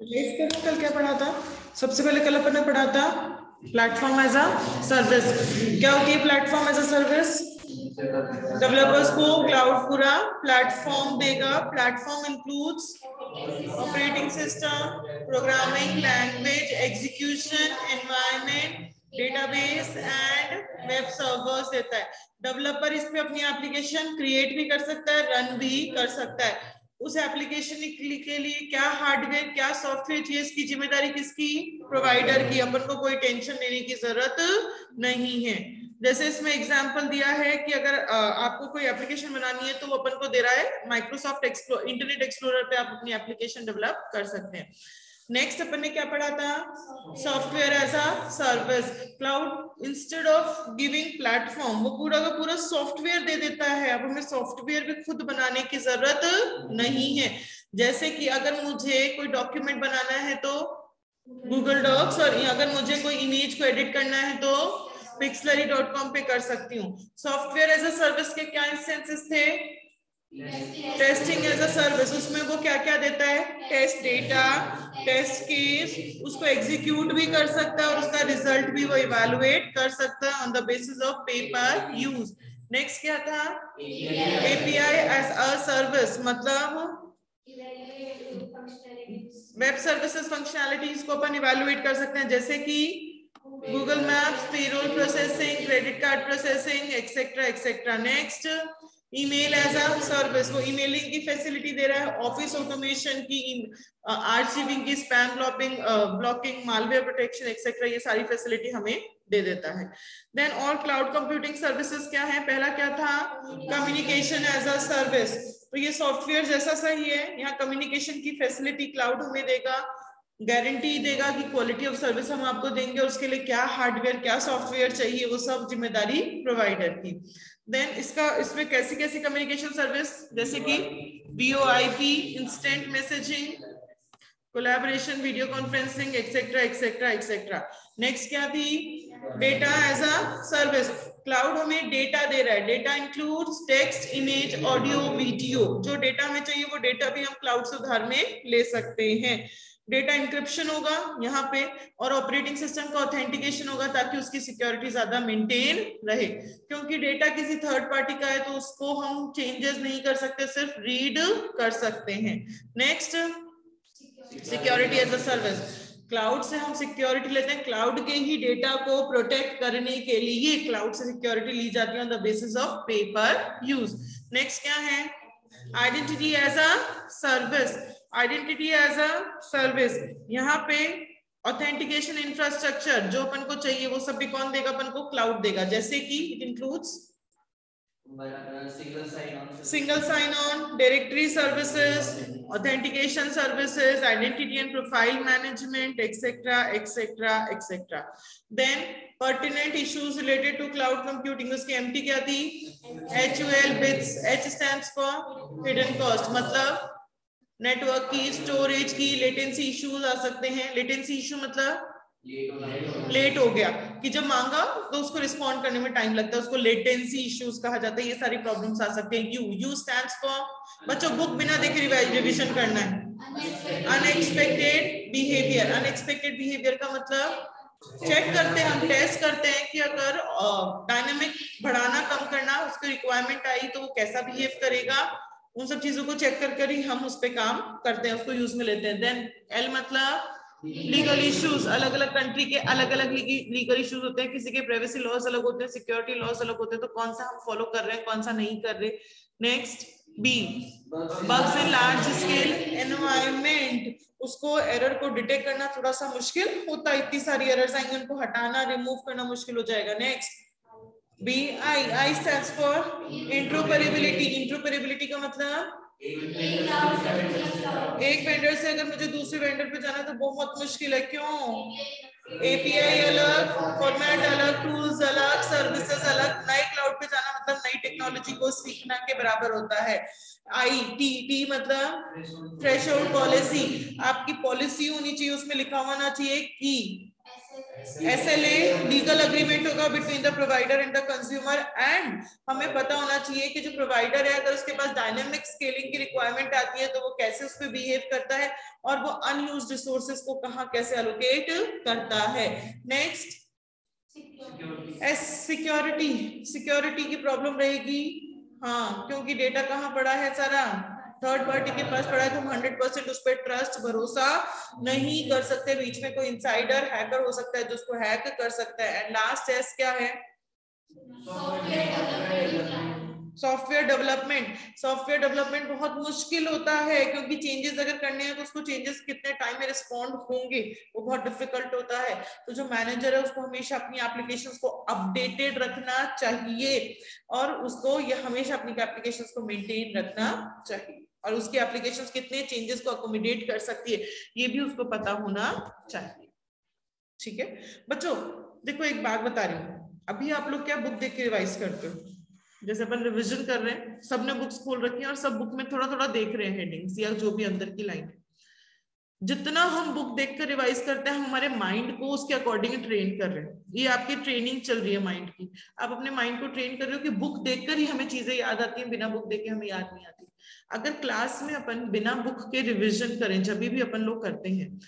कल क्या पढ़ा था? सबसे पहले कल अपन ने पढ़ा था प्लेटफॉर्म एज अ सर्विस। क्या होती है platform as a service? Developers को क्लाउड पूरा प्लेटफॉर्म देगा। Platform includes operating system, programming language, execution environment, database and web servers देता है। डेवलपर इस पे अपनी एप्लीकेशन क्रिएट भी कर सकता है, रन भी कर सकता है। उस एप्लीकेशन के लिए क्या हार्डवेयर क्या सॉफ्टवेयर चाहिए, इसकी जिम्मेदारी किसकी? प्रोवाइडर की। अपन को कोई टेंशन लेने की जरूरत नहीं है। जैसे इसमें एग्जांपल दिया है कि अगर आपको कोई एप्लीकेशन बनानी है तो वो अपन को दे रहा है माइक्रोसॉफ्ट इंटरनेट एक्सप्लोरर पे आप अपनी एप्लीकेशन डेवलप कर सकते हैं। नेक्स्ट अपन ने क्या पढ़ा था? Software as a service. Cloud instead of giving platform वो पूरा का पूरा सॉफ्टवेयर दे देता है। अब हमें सॉफ्टवेयर भी खुद बनाने की जरूरत नहीं है। जैसे कि अगर मुझे कोई डॉक्यूमेंट बनाना है तो गूगल डॉक्स, और अगर मुझे कोई इमेज को एडिट करना है तो pixlary.com पे कर सकती हूँ। सॉफ्टवेयर एज अ सर्विस के क्या इंस्टेंसेस थे? Testing as a service. उसमें वो क्या क्या देता है? टेस्ट डेटा, टेस्ट केस, उसको एग्जीक्यूट भी कर सकता है और उसका रिजल्ट भी वो इवैल्यूएट कर सकता है on the basis of paper use. Next क्या था? एपीआई एज अ सर्विस, मतलब वेब सर्विसेज फंक्शनैलिटीज को अपन इवैल्यूएट कर सकते हैं, जैसे कि Google Maps, payroll processing, credit card processing, etcetera etcetera. Next email as a service, वो ईमेलिंग की फैसिलिटी दे रहा है, ऑफिस ऑटोमेशन की, आर्चिविंग की, spam blocking, malware protection etcetera, ये सारी फैसिलिटी हमें दे देता है। देन और क्लाउड कंप्यूटिंग सर्विसेज क्या है? पहला क्या था? Communication as a service. तो ये सॉफ्टवेयर जैसा सही है, यहाँ कम्युनिकेशन की फैसिलिटी क्लाउड हमें देगा, गारंटी देगा कि क्वालिटी ऑफ सर्विस हम आपको देंगे, उसके लिए क्या हार्डवेयर क्या सॉफ्टवेयर चाहिए वो सब जिम्मेदारी प्रोवाइडर की। देन इसमें कैसी कैसी कम्युनिकेशन सर्विस, जैसे कि VoIP, instant messaging, collaboration, video conferencing etcetera etcetera etcetera. Next क्या थी? Data as a service. Cloud हमें डेटा दे रहा है। Data includes text, image, audio, video. जो डेटा हमें चाहिए वो डेटा भी हम क्लाउड से उधार में ले सकते हैं। डेटा इंक्रिप्शन होगा यहाँ पे, और ऑपरेटिंग सिस्टम का ऑथेंटिकेशन होगा ताकि उसकी सिक्योरिटी ज्यादा मेंटेन रहे, क्योंकि डेटा किसी थर्ड पार्टी का है तो उसको हम चेंजेस नहीं कर सकते, सिर्फ रीड कर सकते हैं। Next security as a service. Cloud से हम सिक्योरिटी लेते हैं, क्लाउड के ही डेटा को प्रोटेक्ट करने के लिए क्लाउड से सिक्योरिटी ली जाती है on the basis of paper use. Next क्या है? Identity as a service. Identity as a service, यहाँ पे ऑथेंटिकेशन इंफ्रास्ट्रक्चर जो अपन को चाहिए वो सब भी कौन देगा? अपन को क्लाउड देगा, जैसे कि it includes single sign on, directory services, authentication services, identity and profile management, etc etc etc. Then pertinent issues related to cloud computing, उसकी MT क्या थी? HUL bits, H stands for hidden cost, मतलब network की, storage की, latency issues आ सकते हैं। Latency issue मतलब late हो गया कि जब मांगा तो उसको रिस्पॉन्ड करने में टाइम लगता है, उसको लेटेंसी इश्यूज कहा जाता है। ये सारी प्रॉब्लम्स आ सकते हैं। यू स्टैंड्स फॉर, बच्चों बुक बिना देखे रिविजन करना है। Unexpected behaviour. अनएक्सपेक्टेड बिहेवियर का मतलब चेक करते हैं, हम टेस्ट करते हैं कि अगर डायनामिक बढ़ाना कम करना उसकी रिक्वायरमेंट आई तो वो कैसा बिहेव करेगा, उन सब चीजों को चेक कर ही हम उस पर काम करते हैं, उसको यूज में लेते हैं। देन एल मतलब लीगल इश्यूज। अलग अलग कंट्री के अलग अलग लीगल इश्यूज होते हैं, किसी के प्राइवेसी लॉज अलग होते हैं, सिक्योरिटी लॉज अलग होते हैं, तो कौन सा हम फॉलो कर रहे हैं कौन सा नहीं कर रहे। Next B, bugs in large scale environment. उसको एरर को डिटेक्ट करना थोड़ा सा मुश्किल होता है, इतनी सारी एरर्स आएंगे, उनको हटाना रिमूव करना मुश्किल हो जाएगा। Next B, I stands for interoperability. Interoperability का मतलब एक वेंडर से अगर मुझे दूसरे वेंडर पे जाना तो बहुत मुश्किल है। क्यों? एपीआई अलग, फॉर्मेट अलग, टूल्स अलग, सर्विसेज अलग। नए क्लाउड पे जाना मतलब नई टेक्नोलॉजी को सीखना के बराबर होता है। आई टी टी मतलब थ्रेशोल्ड पॉलिसी। आपकी पॉलिसी होनी चाहिए, उसमें लिखा होना चाहिए कि SLA लीगल अग्रीमेंट होगा between the provider and the consumer. And हमें पता होना चाहिए कि जो प्रोवाइडर है अगर उसके पास डायनेमिक स्केलिंग की रिक्वायरमेंट आती है तो वो कैसे उस पर बिहेव करता है और वो अनयूज्ड रिसोर्सेज को कहाँ कैसे एलोकेट करता है। नेक्स्ट सिक्योरिटी, सिक्योरिटी की प्रॉब्लम रहेगी। हाँ, क्योंकि डेटा कहाँ पड़ा है सारा, थर्ड पार्टी के पास पड़ा है, तो हम 100% उस पर ट्रस्ट भरोसा नहीं कर सकते। बीच में कोई इनसाइडर हैकर हो सकता है जो उसको हैक कर सकता है। एंड लास्ट टेस्ट क्या है, सॉफ्टवेयर डेवलपमेंट। सॉफ्टवेयर डेवलपमेंट बहुत मुश्किल होता है क्योंकि चेंजेस अगर करने हैं तो उसको चेंजेस कितने टाइम में रिस्पॉन्ड होंगे वो बहुत डिफिकल्ट होता है। तो जो मैनेजर है उसको हमेशा अपनी एप्लीकेशंस को अपडेटेड रखना चाहिए और उसको ये हमेशा अपनी एप्लीकेशंस को मेंटेन रखना चाहिए और उसकी एप्लीकेशंस कितने चेंजेस को अकोमोडेट कर सकती है ये भी उसको पता होना चाहिए। ठीक है बच्चों, देखो एक बात बता रही हूँ, अभी आप लोग क्या बुक देख के रिवाइज करते हो? जैसे अपन रिवीजन कर रहे हैं, सबने बुक्स खोल रखी है और सब बुक में थोड़ा थोड़ा देख रहे हैं हेडिंग्स या जो भी अंदर की लाइन है। जितना हम बुक देखकर रिवाइज करते हैं हम हमारे माइंड को उसके अकॉर्डिंग ट्रेन कर रहे हैं। ये आपकी ट्रेनिंग चल रही है माइंड की, आप अपने माइंड को ट्रेन कर रहे हो कि बुक देखकर ही हमें चीजें याद आती हैं, बिना बुक देखे हमें याद नहीं आती। अगर क्लास में अपन बिना बुक के रिविजन करें, जब भी अपन लोग करते हैं,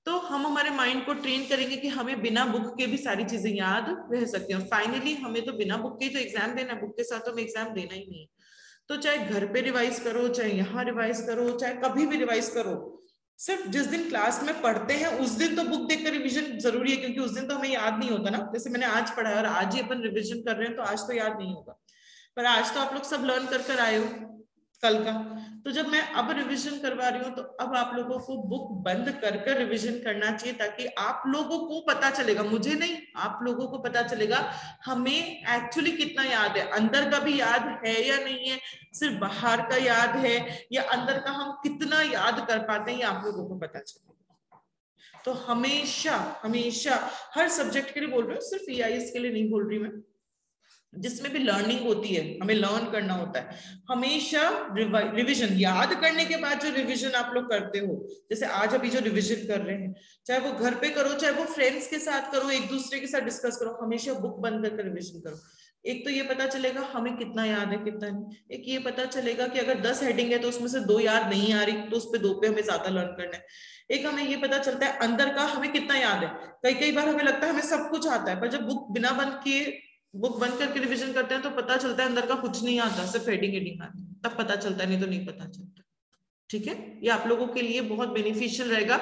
तो हम हमारे माइंड को ट्रेन करेंगे कि हमें बिना बुक के भी सारी चीजें याद रह सकती हैं। फाइनली हमें तो बिना बुक के ही तो एग्जाम देना, बुक के साथ तो हमें एग्जाम देना ही नहीं है। तो चाहे घर पे रिवाइज करो, चाहे यहाँ रिवाइज करो, चाहे कभी भी रिवाइज करो, सिर्फ जिस दिन क्लास में पढ़ते हैं उस दिन तो बुक देखकर रिवीजन जरूरी है क्योंकि उस दिन तो हमें याद नहीं होता ना। जैसे मैंने आज पढ़ा है और आज ही अपन रिवीजन कर रहे हैं तो आज तो याद नहीं होगा, पर आज तो आप लोग सब लर्न कर कर आए हो कल का। तो जब मैं अब रिवीजन करवा रही हूँ तो अब आप लोगों को बुक बंद कर कर रिवीजन करना चाहिए ताकि आप लोगों को पता चलेगा, मुझे नहीं, आप लोगों को पता चलेगा हमें एक्चुअली कितना याद है, अंदर का भी याद है या नहीं है, सिर्फ बाहर का याद है या अंदर का हम कितना याद कर पाते हैं ये आप लोगों को पता चलेगा। तो हमेशा हमेशा हर सब्जेक्ट के लिए बोल रही हूँ, सिर्फ EIS के लिए नहीं बोल रही मैं, जिसमें भी लर्निंग होती है हमें लर्न करना होता है, हमेशा रिवीजन, याद करने के बाद जो रिवीजन आप लोग करते हो, जैसे आज अभी जो रिवीजन कर रहे हैं, चाहे वो घर पे करो चाहे वो फ्रेंड्स के साथ करो, एक दूसरे के साथ डिस्कस करो, हमेशा बुक बंद करके रिवीजन करो। एक तो ये पता चलेगा हमें कितना याद है कितना नहीं, एक ये पता चलेगा कि अगर 10 हेडिंग है तो उसमें से 2 याद नहीं आ रही तो उस पे 2 पे हमें ज्यादा लर्न करना है। एक हमें ये पता चलता है अंदर का हमें कितना याद है, कई कई बार हमें लगता है हमें सब कुछ आता है, पर जब बुक बिना बंद किए बुक बंद करके रिवीजन करते हैं तो पता चलता है अंदर का कुछ नहीं आता, सिर्फ हेडिंग हेडिंग आती, तब पता चलता है, नहीं तो नहीं पता चलता। ठीक है, ये आप लोगों के लिए बहुत बेनिफिशियल रहेगा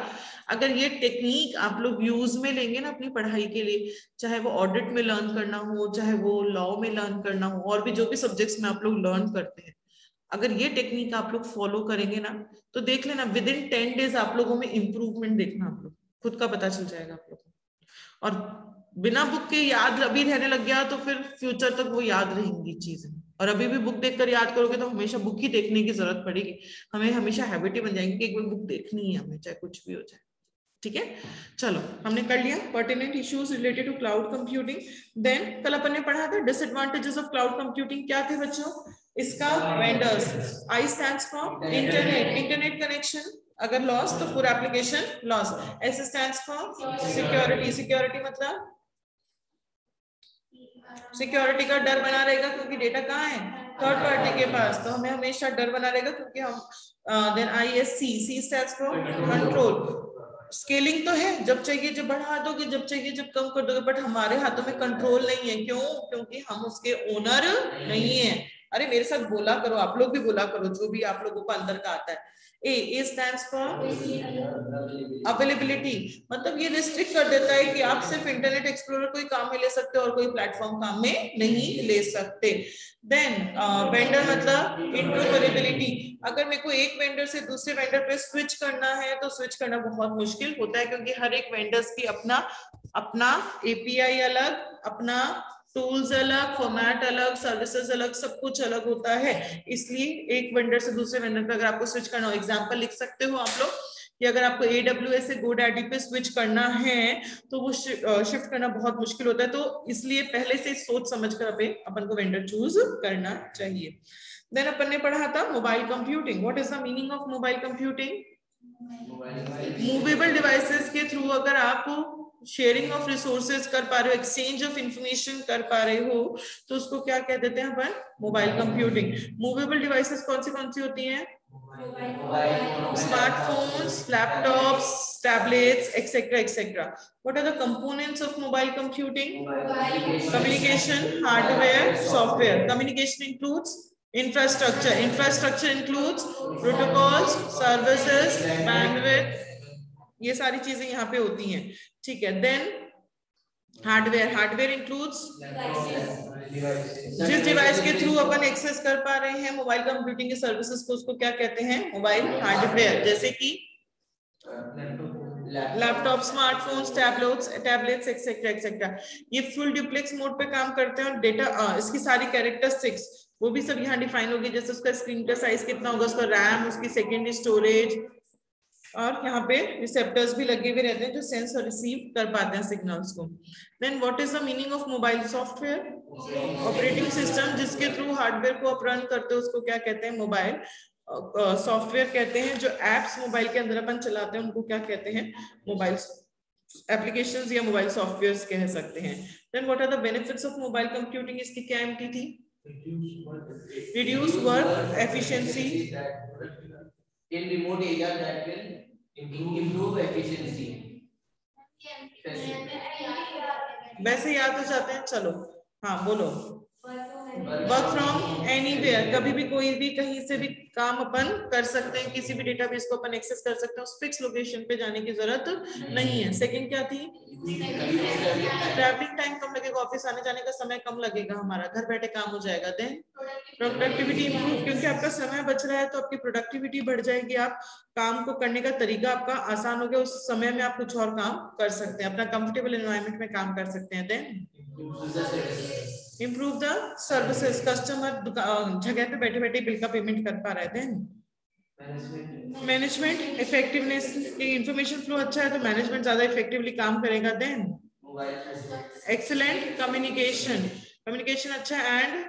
अगर ये टेक्निक आप लोग यूज में लेंगे ना अपनी पढ़ाई के लिए, चाहे वो ऑडिट में लर्न करना हो, चाहे वो लॉ में लर्न करना हो, और भी जो भी सब्जेक्ट्स में आप लोग लर्न करते हैं, अगर ये टेक्निक आप लोग फॉलो करेंगे ना तो देख लेना विद इन 10 डेज आप लोगों में इंप्रूवमेंट देखना, आप लोग खुद का पता चल जाएगा आप लोग को। और बिना बुक के याद अभी रहने लग गया तो फिर फ्यूचर तक वो याद रहेंगी चीजें, और अभी भी बुक देखकर याद करोगे तो हमेशा बुक ही देखने की जरूरत पड़ेगी, हमें हमेशा हैबिट ही बन जाएगी कि एक बार बुक देखनी है हमें, चाहे कुछ भी हो जाए। ठीक है, चलो हमने कर लिया pertinent issues related to cloud computing. Then कल अपन ने पढ़ा था डिसएडवांटेजेस ऑफ क्लाउड कंप्यूटिंग, क्या थे बच्चों? इसका vendors, I stands for internet, internet connection अगर लॉस तो पूरा application loss, S stands for security, security मतलब सिक्योरिटी का डर बना रहेगा क्योंकि डेटा कहाँ है? थर्ड पार्टी के पास, तो हमें हमेशा डर बना रहेगा क्योंकि हम then ISC, C stands for control, scaling तो है, जब चाहिए जब बढ़ा दोगे, जब चाहिए जब कम कर दोगे, बट हमारे हाथों में कंट्रोल नहीं है। क्यों? क्योंकि हम उसके ओनर नहीं है। अरे मेरे साथ बोला करो, आप लोग भी बोला करो जो भी आप लोगों को अंदर का आता है। ए स्टैंड्स फॉर अवेलेबिलिटी, मतलब ये रिस्ट्रिक्ट कर देता है कि आप सिर्फ इंटरनेट एक्सप्लोरर को ही काम में ले सकते हो और कोई प्लेटफॉर्म काम में नहीं ले सकते। देन वेंडर मतलब इंटरऑपरेबिलिटी, अगर मेरे को एक वेंडर से दूसरे वेंडर पे स्विच करना है तो स्विच करना बहुत मुश्किल होता है क्योंकि हर एक वेंडर्स की अपना अपना API अलग, अपना टूल्स अलग, फॉर्मेट अलग, सर्विसेज अलग, सब कुछ अलग होता है। इसलिए एक वेंडर से दूसरे वेंडर पे अगर आपको स्विच करना हो, एग्जांपल लिख सकते हो आप लोग कि अगर आपको AWS से GoDaddy पे स्विच करना है तो वो शिफ्ट करना बहुत मुश्किल होता है, तो इसलिए पहले से सोच समझ कर अपन को वेंडर चूज करना चाहिए। देन अपन ने पढ़ा था mobile computing. What is the meaning of mobile computing? Movable devices के थ्रू अगर आप शेयरिंग ऑफ रिसोर्सेज कर पा रहे हो, एक्सचेंज ऑफ इंफॉर्मेशन कर पा रहे हो, तो उसको क्या कह देते हैं अपन? Mobile computing. मूवेबल डिवाइसेस कौन सी होती हैं? Smartphones, laptops, tablets, etc. What are the components of mobile computing? Communication, hardware, software. Communication includes infrastructure. Infrastructure includes protocols, services, bandwidth. ये सारी चीजें यहाँ पे होती हैं, ठीक है। देन हार्डवेयर इंक्लूड्स जिस डिवाइस के थ्रू अपन एक्सेस कर पा रहे हैं मोबाइल कंप्यूटिंग की सर्विसेज को, उसको क्या कहते हैं? Mobile hardware. जैसे कि लैपटॉप, स्मार्टफोन्स, टैबलेट्स एक्सेट्रा। ये फुल डुप्लेक्स मोड पे काम करते हैं और डेटा इसकी सारी कैरेक्टरिस्टिक्स वो भी सब यहाँ डिफाइन होगी, जैसे उसका स्क्रीन का साइज कितना होगा, उसका रैम, उसकी सेकेंडरी स्टोरेज, और यहाँ पे रिसेप्टर्स भी लगे हुए रहते हैं जो सेंस और रिसीव कर पाते हैं सिग्नल्स को। Then what is the meaning of mobile software? Operating system जिसके थ्रू हार्डवेयर को आप रन करते हो उसको क्या कहते हैं? मोबाइल सॉफ्टवेयर कहते हैं। जो एप्स मोबाइल के अंदर अपन चलाते हैं उनको क्या कहते हैं? मोबाइल एप्लीकेशंस या मोबाइल सॉफ्टवेयर्स कह सकते हैं। Then what are the benefits of mobile computing? इसकी क्या एमटी थी? Reduce work efficiency, in remote areas that will improve efficiency. वैसे याद हो जाते हैं, चलो हाँ बोलो। वर्क फ्रॉम एनीवेयर, कभी भी कोई भी कहीं से भी काम अपन कर सकते हैं, किसी भी डेटाबेस को अपन एक्सेस कर सकते हैं, उस फिक्स लोकेशन पे जाने की जरूरत नहीं है। सेकंड क्या थी? ट्रैवलिंग टाइम कम लगेगा, ऑफिस आने जाने का समय कम लगेगा, हमारा घर बैठे काम हो जाएगा। देन प्रोडक्टिविटी इंप्रूव, क्योंकि आपका समय बच रहा है तो आपकी प्रोडक्टिविटी बढ़ जाएगी, आप काम को करने का तरीका आपका आसान हो गया, उस समय में आप कुछ और काम कर सकते हैं, अपना कंफर्टेबल एनवायरनमेंट में काम कर सकते हैं। Then improve the services, customer जगह पे बैठे बैठे बिल का पेमेंट कर पा रहे थे। मैनेजमेंट इफेक्टिवनेस, इंफॉर्मेशन फ्लो अच्छा है तो मैनेजमेंट ज्यादा इफेक्टिवली काम करेगा। देन एक्सीलेंट कम्युनिकेशन अच्छा है। And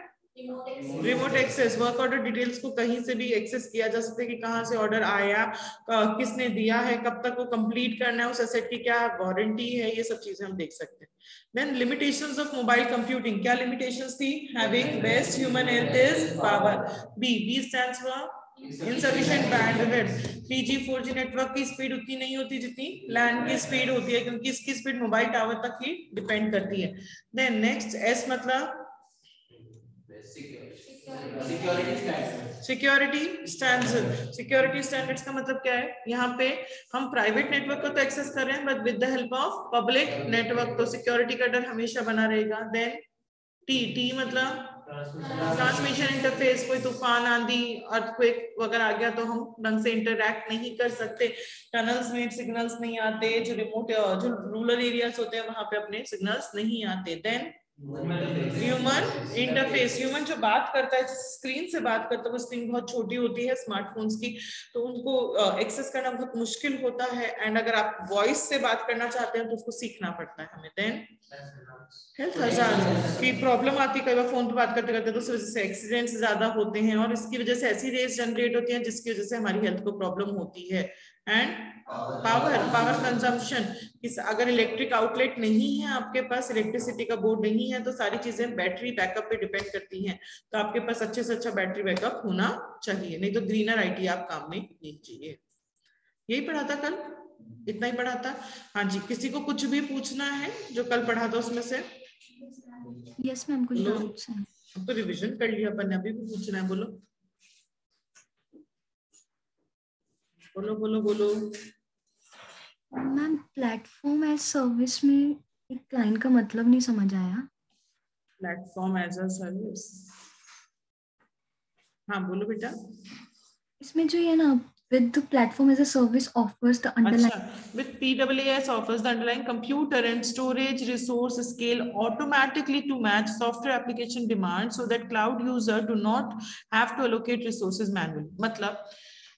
remote access, work order details को कहीं से भी एक्सेस किया जा सकता है कि कहां से ऑर्डर आया, किसने दिया है, कब तक वो कंप्लीट करना है, उस एसेट की क्या वारंटी है, ये सब चीजें हम देख सकते हैं। Then limitations of mobile computing, क्या लिमिटेशंस थी? Having best human health is power, B stands for insufficient bandwidth, 3G 4G network की स्पीड उतनी नहीं होती जितनी लैंड की स्पीड होती है, क्योंकि इसकी स्पीड मोबाइल टावर तक ही डिपेंड करती है। देन नेक्स्ट एस मतलब सिक्योरिटी स्टैंडर्ड्स। सिक्योरिटी स्टैंडर्ड्स का मतलब क्या है? यहाँ पे हम प्राइवेट नेटवर्क को तो एक्सेस कर रहे हैं but with the help of public network, तो सिक्योरिटी का डर हमेशा बना रहेगा। देन टी मतलब ट्रांसमिशन इंटरफेस, कोई तूफान, आंधी, अर्थक्वेक वगैरह आ गया तो हम ढंग से इंटरैक्ट नहीं कर सकते, टनल्स में सिग्नल्स नहीं आते, जो रिमोट जो रूरल एरियाज होते हैं वहां पे अपने सिग्नल्स नहीं आते। देन ह्यूमन इंटरफेस, ह्यूमन जो बात करता है, जिस स्क्रीन से बात करता है वो स्क्रीन बहुत छोटी होती है स्मार्टफोन्स की, तो उनको एक्सेस करना बहुत मुश्किल होता है। एंड अगर आप वॉइस से बात करना चाहते हैं तो उसको सीखना पड़ता है हमें। देन हेल्थ हजार्ड की प्रॉब्लम आती है, कई बार फोन पे बात करते करते तो उस वजह से एक्सीडेंट्स ज्यादा होते हैं और इसकी वजह से ऐसी रेस जनरेट होती है जिसकी वजह से हमारी हेल्थ को प्रॉब्लम होती है। एंड पावर कंजम्पशन, अगर इलेक्ट्रिक आउटलेट नहीं है आपके पास, इलेक्ट्रिसिटी का बोर्ड नहीं है, तो सारी चीजें बैटरी बैकअप पे डिपेंड करती हैं, तो आपके पास अच्छे से अच्छा बैटरी बैकअप होना चाहिए, नहीं तो ग्रीनर आईटी आप काम में लीजिए। यही पढ़ा था कल, इतना ही पढ़ा था। हाँ जी, किसी को कुछ भी पूछना है जो कल पढ़ा था उसमें से? यस मैम, कुछ डाउट्स हैं? अब तो रिवीजन कर लिया अपन ने, अभी भी पूछना है, बोलो बोलो बोलो बोलो। मैम प्लेटफॉर्म एज सर्विस में एक क्लाइंट का मतलब नहीं समझ आया। प्लेटफॉर्म एज अ सर्विस, हाँ बोलो बेटा। इसमें जो ये ना with the platform as a service offers the underlying with PaaS offers the underlying computer and storage resource scale automatically to match software application demands so that cloud user do not have to allocate resources manually। मतलब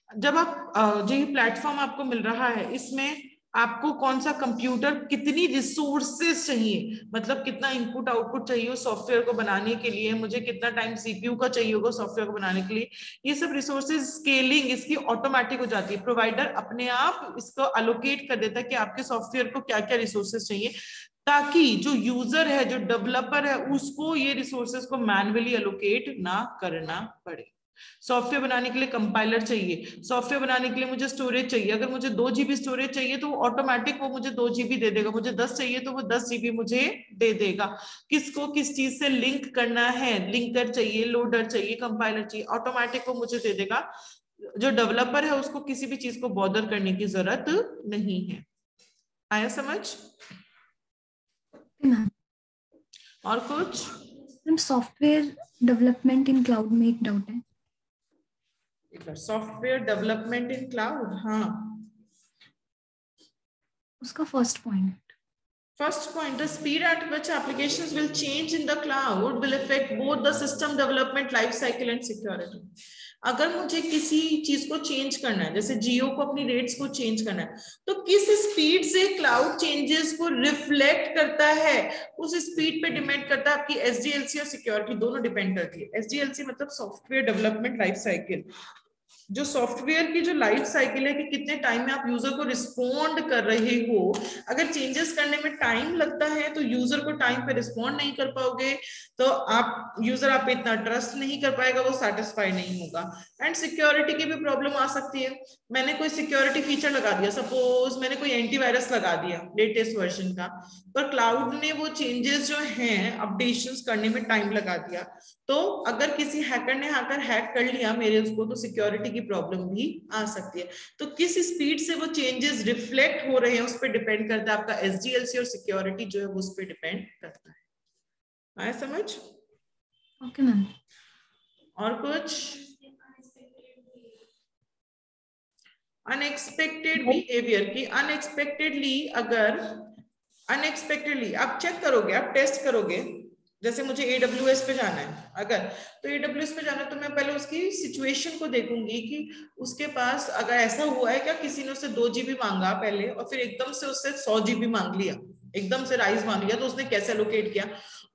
जब आप जो ये platform आपको मिल रहा है इसमें आपको कौन सा कंप्यूटर, कितनी रिसोर्सेज चाहिए, मतलब कितना इनपुट आउटपुट चाहिए उस सॉफ्टवेयर को बनाने के लिए, मुझे कितना टाइम सीपीयू का चाहिए होगा सॉफ्टवेयर को बनाने के लिए, ये सब रिसोर्सेज स्केलिंग इसकी ऑटोमेटिक हो जाती है। प्रोवाइडर अपने आप इसको अलोकेट कर देता है कि आपके सॉफ्टवेयर को क्या क्या रिसोर्सेज चाहिए, ताकि जो यूजर है, जो डेवलपर है, उसको ये रिसोर्सेज को मैन्युअली अलोकेट ना करना पड़े। सॉफ्टवेयर बनाने के लिए कंपाइलर चाहिए, सॉफ्टवेयर बनाने के लिए मुझे स्टोरेज चाहिए, अगर मुझे 2 GB स्टोरेज चाहिए तो ऑटोमेटिक वो मुझे 2 GB दे देगा, मुझे 10 चाहिए तो वो 10 GB मुझे दे देगा। किसको किस चीज से लिंक करना है, लिंकर चाहिए, लोडर चाहिए, कंपाइलर चाहिए, ऑटोमेटिक वो मुझे दे देगा। जो डेवलपर है उसको किसी भी चीज को बॉदर करने की जरूरत नहीं है। आया समझ? मैम और कुछ? सॉफ्टवेयर डेवलपमेंट इन क्लाउड में एक डाउट है। सॉफ्टवेयर डेवलपमेंट इन क्लाउड, हाँ उसका first point. First point, the speed at which applications will change in the cloud will affect both the system development life cycle and security. अगर मुझे किसी चीज को चेंज करना है, जैसे जियो को अपनी रेट्स को चेंज करना है, तो किस स्पीड से क्लाउड चेंजेस को रिफ्लेक्ट करता है, उस स्पीड पे डिपेंड करता है। आपकी एसडीएलसी और सिक्योरिटी दोनों डिपेंड करती है। एसडीएलसी मतलब सॉफ्टवेयर डेवलपमेंट लाइफ साइकिल, जो सॉफ्टवेयर की जो लाइफ साइकिल है कि कितने टाइम में आप यूजर को रिस्पॉन्ड कर रहे हो। अगर चेंजेस करने में टाइम लगता है तो यूजर को टाइम पे रिस्पॉन्ड नहीं कर पाओगे, तो आप यूजर आप पे इतना ट्रस्ट नहीं कर पाएगा, वो सेटिस्फाई नहीं होगा। एंड सिक्योरिटी की भी प्रॉब्लम आ सकती है। मैंने कोई सिक्योरिटी फीचर लगा दिया, सपोज मैंने कोई एंटीवायरस लगा दिया लेटेस्ट वर्जन का, पर क्लाउड ने वो चेंजेस जो हैं अपडेशंस करने में टाइम लगा दिया, तो अगर किसी हैकर ने आकर हैक कर लिया मेरे उसको, तो सिक्योरिटी की प्रॉब्लम भी आ सकती है। तो किस स्पीड से वो चेंजेस रिफ्लेक्ट हो रहे हैं उस पर डिपेंड करता है। आपका एसडीएलसी और सिक्योरिटी जो है वो उस पर डिपेंड करता है। आया समझ? Okay ma'am. और कुछ? अनएक्सपेक्टेड बिहेवियर की, अनएक्सपेक्टेडली आप चेक करोगे, आप टेस्ट करोगे। जैसे मुझे AWS पे जाना है, अगर तो AWS पे जाना है तो मैं पहले उसकी सिचुएशन को देखूंगी कि उसके पास अगर ऐसा हुआ है क्या, किसी ने उससे 2 GB मांगा पहले और फिर एकदम से उससे 100 GB मांग लिया, एकदम से राइज मांग लिया, तो उसने कैसे एलोकेट किया,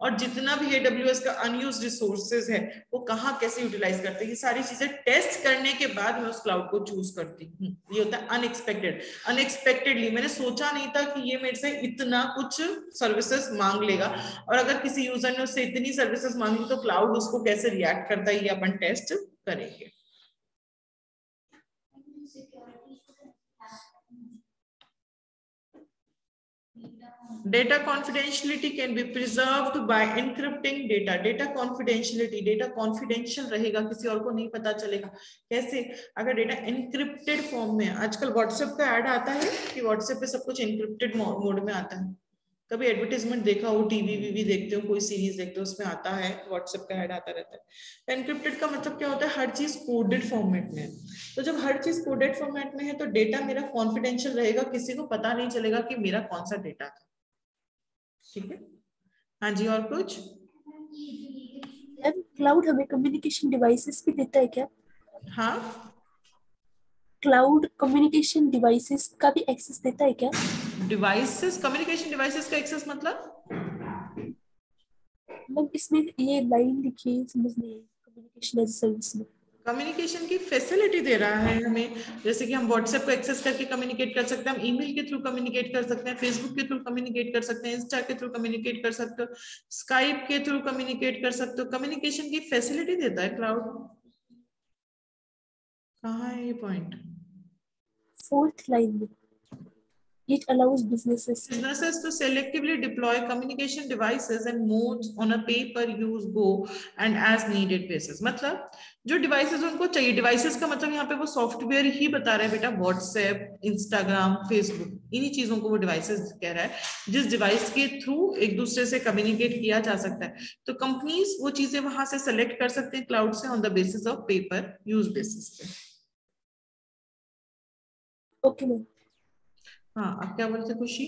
और जितना भी AWS का अनयूज्ड रिसोर्सेज है वो कहाँ कैसे यूटिलाइज करते हैं, ये सारी चीजें टेस्ट करने के बाद मैं उस क्लाउड को चूज करती हूँ। ये होता है अनएक्सपेक्टेड। अनएक्सपेक्टेडली मैंने सोचा नहीं था कि ये मेरे से इतना कुछ सर्विसेज मांग लेगा, और अगर किसी यूजर ने उससे इतनी सर्विसेज मांगी तो क्लाउड उसको कैसे रिएक्ट करता है, ये अपन टेस्ट करेंगे। Data confidentiality can be preserved by encrypting data. Data confidentiality, data confidential रहेगा, किसी और को नहीं पता चलेगा। कैसे? अगर डेटा एनक्रिप्टेड फॉर्म में, आजकल व्हाट्सएप का ऐड आता है कि व्हाट्सएप पे सब कुछ एनक्रिप्टेड मोड में आता है। कभी एडवर्टाइजमेंट देखा हो, टीवी वीवी देखते हो, कोई सीरीज देखते हो, उसमें आता है व्हाट्सएप का ऐड आता रहता है। एनक्रिप्टेड का मतलब क्या होता है? हर चीज कोडेड फॉर्मेट में है। तो जब हर चीज कोडेड फॉर्मेट में है तो डेटा मेरा कॉन्फिडेंशियल रहेगा, किसी को पता नहीं चलेगा कि मेरा कौन सा डेटा था। ठीक है? हाँ जी, और कुछ? क्लाउड हमें कम्युनिकेशन डिवाइसेस भी देता है क्या? हाँ, क्लाउड कम्युनिकेशन डिवाइसेस का भी एक्सेस देता है क्या? डिवाइसेस, कम्युनिकेशन डिवाइसेस का एक्सेस मतलब? मतलब इसमें ये लाइन लिखी है, समझ नहीं आई। कम्युनिकेशन एज सर्विस में कम्युनिकेशन की फैसिलिटी दे रहा है हमें, जैसे कि हम व्हाट्सएप को एक्सेस करके कम्युनिकेट कर सकते हैं, हम ईमेल के थ्रू कम्युनिकेट कर सकते हैं, फेसबुक के थ्रू कम्युनिकेट कर सकते हैं, इंस्टा के थ्रू कम्युनिकेट कर सकते हो, स्काइप के थ्रू कम्युनिकेट कर सकते हो। कम्युनिकेशन की फैसिलिटी देता है क्लाउड। कहाँ है ये पॉइंट? 4th लाइन में it allows businesses to selectively deploy communication devices and modes on a pay-per-use go and as needed basis. मतलब जो डिवाइसेस उनको चाहिए, डिवाइसेस का मतलब यहाँ पे वो सॉफ्टवेयर ही बता रहे हैं बेटा, व्हाट्सएप, इंस्टाग्राम, फेसबुक, इन्हीं चीजों को वो डिवाइसेस कह रहा है जिस डिवाइस के थ्रू एक दूसरे से कम्युनिकेट किया जा सकता है। तो कंपनीज वो चीजें वहां से सेलेक्ट कर सकते हैं क्लाउड से on the basis of paper use basis पे। Okay ma'am. हाँ, अब क्या बोलते खुशी?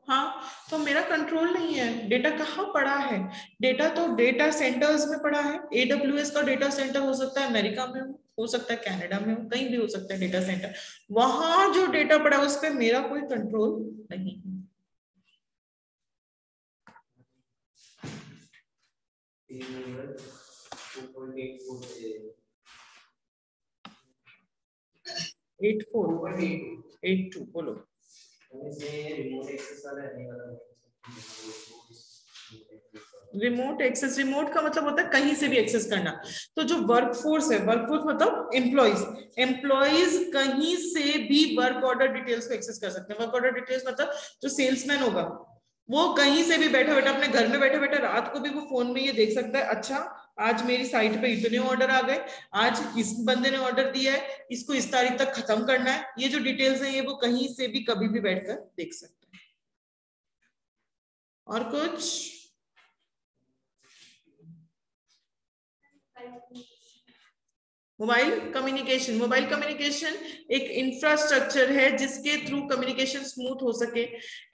हाँ, तो मेरा कंट्रोल नहीं है। डेटा कहाँ पड़ा है? डेटा तो डेटा सेंटर्स में पड़ा है। AWS का डेटा सेंटर हो सकता है अमेरिका में हो सकता है कनाडा में हो, कहीं भी हो सकता है डेटा सेंटर। वहां जो डेटा पड़ा है उस पर मेरा कोई कंट्रोल नहीं है। एट 4 बोलो। रिमोट एक्सेस, रिमोट का मतलब होता है कहीं से भी एक्सेस करना। तो जो वर्कफोर्स है, वर्कफोर्स मतलब एम्प्लॉइज कहीं से भी वर्क ऑर्डर डिटेल्स को एक्सेस कर सकते हैं। वर्क ऑर्डर डिटेल्स मतलब जो सेल्समैन होगा वो कहीं से भी बैठा बैठा, अपने घर में बैठे बैठे रात को भी वो फोन में ये देख सकता है, अच्छा आज मेरी साइट पे इतने ऑर्डर आ गए, आज इस बंदे ने ऑर्डर दिया है, इसको इस तारीख तक खत्म करना है। ये जो डिटेल्स है ये वो कहीं से भी कभी भी बैठकर देख सकते हैं। और कुछ? मोबाइल कम्युनिकेशन, मोबाइल कम्युनिकेशन एक इंफ्रास्ट्रक्चर है जिसके थ्रू कम्युनिकेशन स्मूथ हो सके।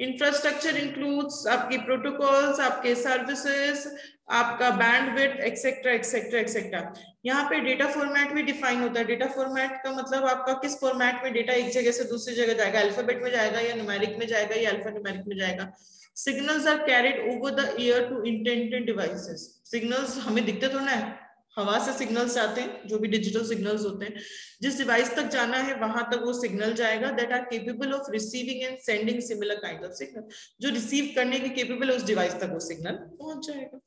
इंफ्रास्ट्रक्चर इंक्लूड्स आपकी प्रोटोकॉल्स, आपके सर्विसेज, आपका बैंडविड्थ एक्सेट्रा एक्सेट्रा एक्सेट्रा। यहाँ पे डेटा फॉर्मेट भी डिफाइन होता है। डेटा फॉर्मेट का मतलब आपका किस फॉर्मेट में डेटा एक जगह से दूसरी जगह जाएगा, अल्फाबेट में जाएगा या न्यूमेरिक में जाएगा या अल्फा न्यूमेरिक में जाएगा। Signals are carried over the air to intended devices. Signals हमें दिखते थोड़ा है, हवा से सिग्नल्स आते हैं, जो भी डिजिटल सिग्नल्स होते हैं। जिस डिवाइस तक जाना है वहां तक वो सिग्नल जाएगा। That are capable of receiving and sending similar kind of signal. जो रिसीव करने की केपेबल है उस डिवाइस तक वो सिग्नल पहुंच जाएगा।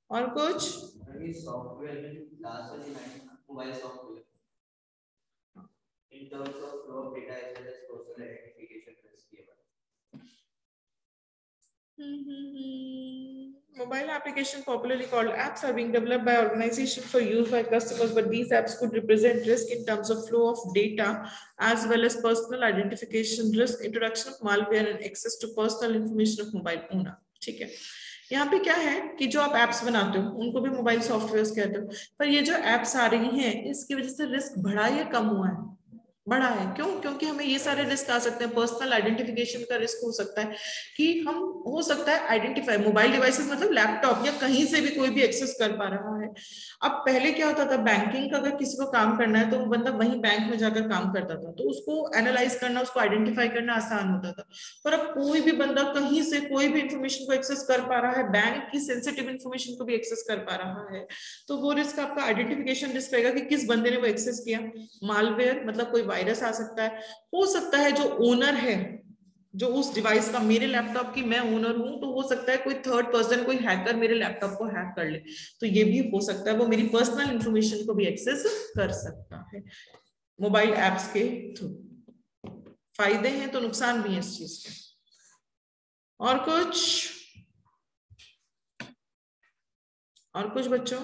और कुछ? Software mobile software in terms of flow of data as well as personal identification Mobile application, popularly called apps, are being developed by organizations for use by customers, but these apps could represent risk in terms of flow of data as well as personal identification risk, introduction of malware and access to personal information of mobile owner. ठीक है, यहाँ पे क्या है कि जो आप apps बनाते हो उनको भी मोबाइल सॉफ्टवेयर कहते हो, पर ये जो एप्स आ रही हैं इसकी वजह से रिस्क बढ़ा या कम हुआ है? बढ़ा है। क्यों? क्योंकि हमें ये सारे रिस्क आ सकते हैं। पर्सनल आइडेंटिफिकेशन का रिस्क हो सकता है कि हम हो सकता है आइडेंटिफाई, मोबाइल डिवाइसेस मतलब लैपटॉप या कहीं से भी कोई भी एक्सेस कर पा रहा है। अब पहले क्या होता था, बैंकिंग का अगर किसी को काम करना है तो वो बंदा वहीं बैंक में जाकर काम करता था, तो उसको एनालाइज करना, उसको आइडेंटिफाई करना आसान होता था। पर अब कोई भी बंदा कहीं से कोई भी इंफॉर्मेशन को एक्सेस कर पा रहा है, बैंक की सेंसिटिव इंफॉर्मेशन को भी एक्सेस कर पा रहा है, तो वो रिस्क आपका आइडेंटिफिकेशन रिस्क रहेगा कि किस बंदे ने वो एक्सेस किया। मालवेयर मतलब कोई वायरस आ सकता है, हो सकता है जो ओनर है, जो उस डिवाइस का, मेरे लैपटॉप की मैं ओनर हूं, तो हो सकता है कोई थर्ड पर्सन, कोई हैकर मेरे लैपटॉप को हैक कर ले, तो ये भी हो सकता है, वो मेरी पर्सनल इंफॉर्मेशन को भी एक्सेस कर सकता है मोबाइल एप्स के थ्रू। फायदे हैं तो नुकसान भी है इस चीज के। और कुछ बच्चों?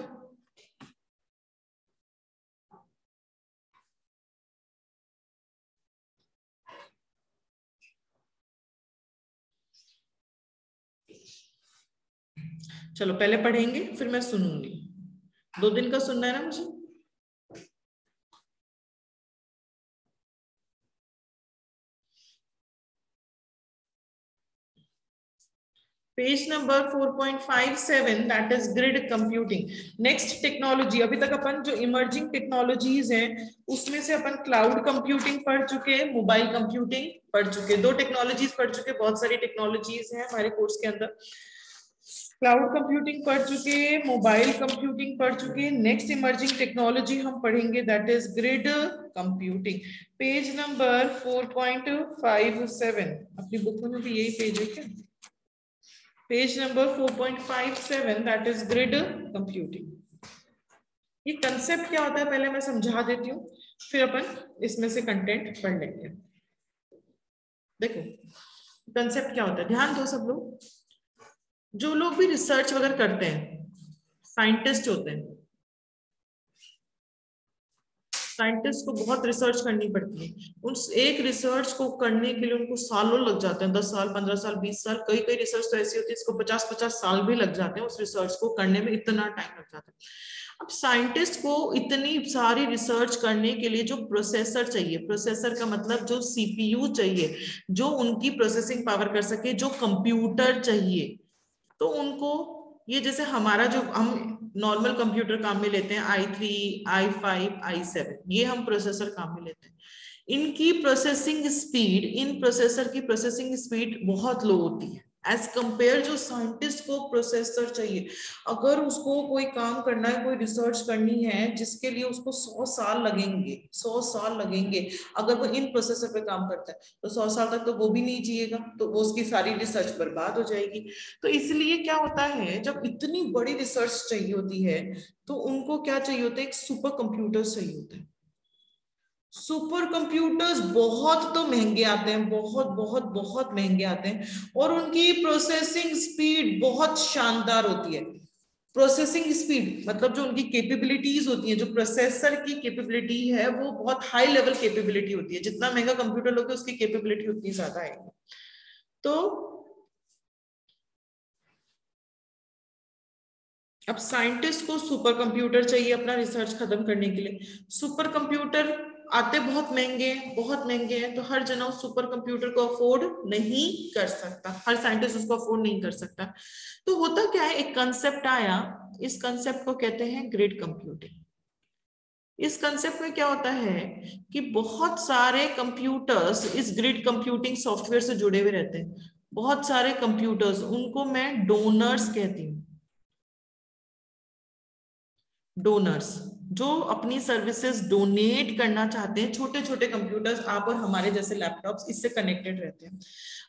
चलो पहले पढ़ेंगे फिर मैं सुनूंगी। 2 दिन का सुनना है ना मुझे। Page number 4.57 that is grid computing. Next technology, अभी तक अपन जो इमर्जिंग टेक्नोलॉजीज हैं उसमें से अपन क्लाउड कंप्यूटिंग पढ़ चुके, मोबाइल कंप्यूटिंग पढ़ चुके, 2 टेक्नोलॉजीज पढ़ चुके। बहुत सारी टेक्नोलॉजीज हैं हमारे कोर्स के अंदर। क्लाउड कंप्यूटिंग पढ़ चुके, मोबाइल कंप्यूटिंग पढ़ चुके। नेक्स्ट इमर्जिंग टेक्नोलॉजी हम पढ़ेंगे that is grid computing. Page number 4.57, अपनी बुक में भी यही पेज है क्या? Page number 4.57 that is grid computing. ये कंसेप्ट क्या होता है पहले मैं समझा देती हूँ, फिर अपन इसमें से कंटेंट पढ़ लेंगे। देखो कंसेप्ट क्या होता है, ध्यान दो सब लोग। जो लोग भी रिसर्च वगैरह करते हैं, साइंटिस्ट होते हैं, साइंटिस्ट को बहुत रिसर्च करनी पड़ती है। उस एक रिसर्च को करने के लिए उनको सालों लग जाते हैं, 10 साल, 15 साल, 20 साल, कई कई रिसर्च तो ऐसी होती है इसको 50-50 साल भी लग जाते हैं। उस रिसर्च को करने में इतना टाइम लग जाता है। अब साइंटिस्ट को इतनी सारी रिसर्च करने के लिए जो प्रोसेसर चाहिए, प्रोसेसर का मतलब जो सीपीयू चाहिए, जो उनकी प्रोसेसिंग पावर कर सके, जो कंप्यूटर चाहिए, तो उनको ये जैसे हमारा जो हम नॉर्मल कंप्यूटर काम में लेते हैं i3, i5, i7, ये हम प्रोसेसर काम में लेते हैं। इनकी प्रोसेसिंग स्पीड, इन प्रोसेसर की प्रोसेसिंग स्पीड बहुत लो होती है एज कंपेयर जो साइंटिस्ट को प्रोसेसर चाहिए। अगर उसको कोई काम करना है, कोई रिसर्च करनी है जिसके लिए उसको 100 साल लगेंगे, 100 साल लगेंगे, अगर वो इन प्रोसेसर पे काम करता है तो 100 साल तक तो वो भी नहीं जिएगा, तो वो उसकी सारी रिसर्च बर्बाद हो जाएगी। तो इसलिए क्या होता है, जब इतनी बड़ी रिसर्च चाहिए होती है तो उनको क्या चाहिए होता है, एक सुपर कंप्यूटर चाहिए होता है। सुपर कंप्यूटर्स बहुत तो महंगे आते हैं, बहुत बहुत बहुत महंगे आते हैं, और उनकी प्रोसेसिंग स्पीड बहुत शानदार होती है। प्रोसेसिंग स्पीड मतलब जो उनकी कैपेबिलिटीज होती है, जो प्रोसेसर की कैपेबिलिटी है वो बहुत हाई लेवल कैपेबिलिटी होती है। जितना महंगा कंप्यूटर लोगे उसकी कैपेबिलिटी उतनी ज्यादा आएगी। तो अब साइंटिस्ट को सुपर कंप्यूटर चाहिए अपना रिसर्च खत्म करने के लिए। सुपर कंप्यूटर आते बहुत महंगे हैं, बहुत महंगे हैं, तो हर जना उस सुपर कंप्यूटर को अफोर्ड नहीं कर सकता, हर साइंटिस्ट उसको अफोर्ड नहीं कर सकता। तो होता क्या है, एक कंसेप्ट आया, इस कंसेप्ट को कहते हैं ग्रिड कंप्यूटिंग। इस कंसेप्ट में क्या होता है कि बहुत सारे कंप्यूटर्स इस ग्रिड कंप्यूटिंग सॉफ्टवेयर से जुड़े हुए रहते हैं। बहुत सारे कंप्यूटर्स, उनको मैं डोनर्स कहती हूँ। डोनर्स जो अपनी सर्विसेज डोनेट करना चाहते हैं, छोटे छोटे कंप्यूटर्स, आप और हमारे जैसे लैपटॉप्स इससे कनेक्टेड रहते हैं।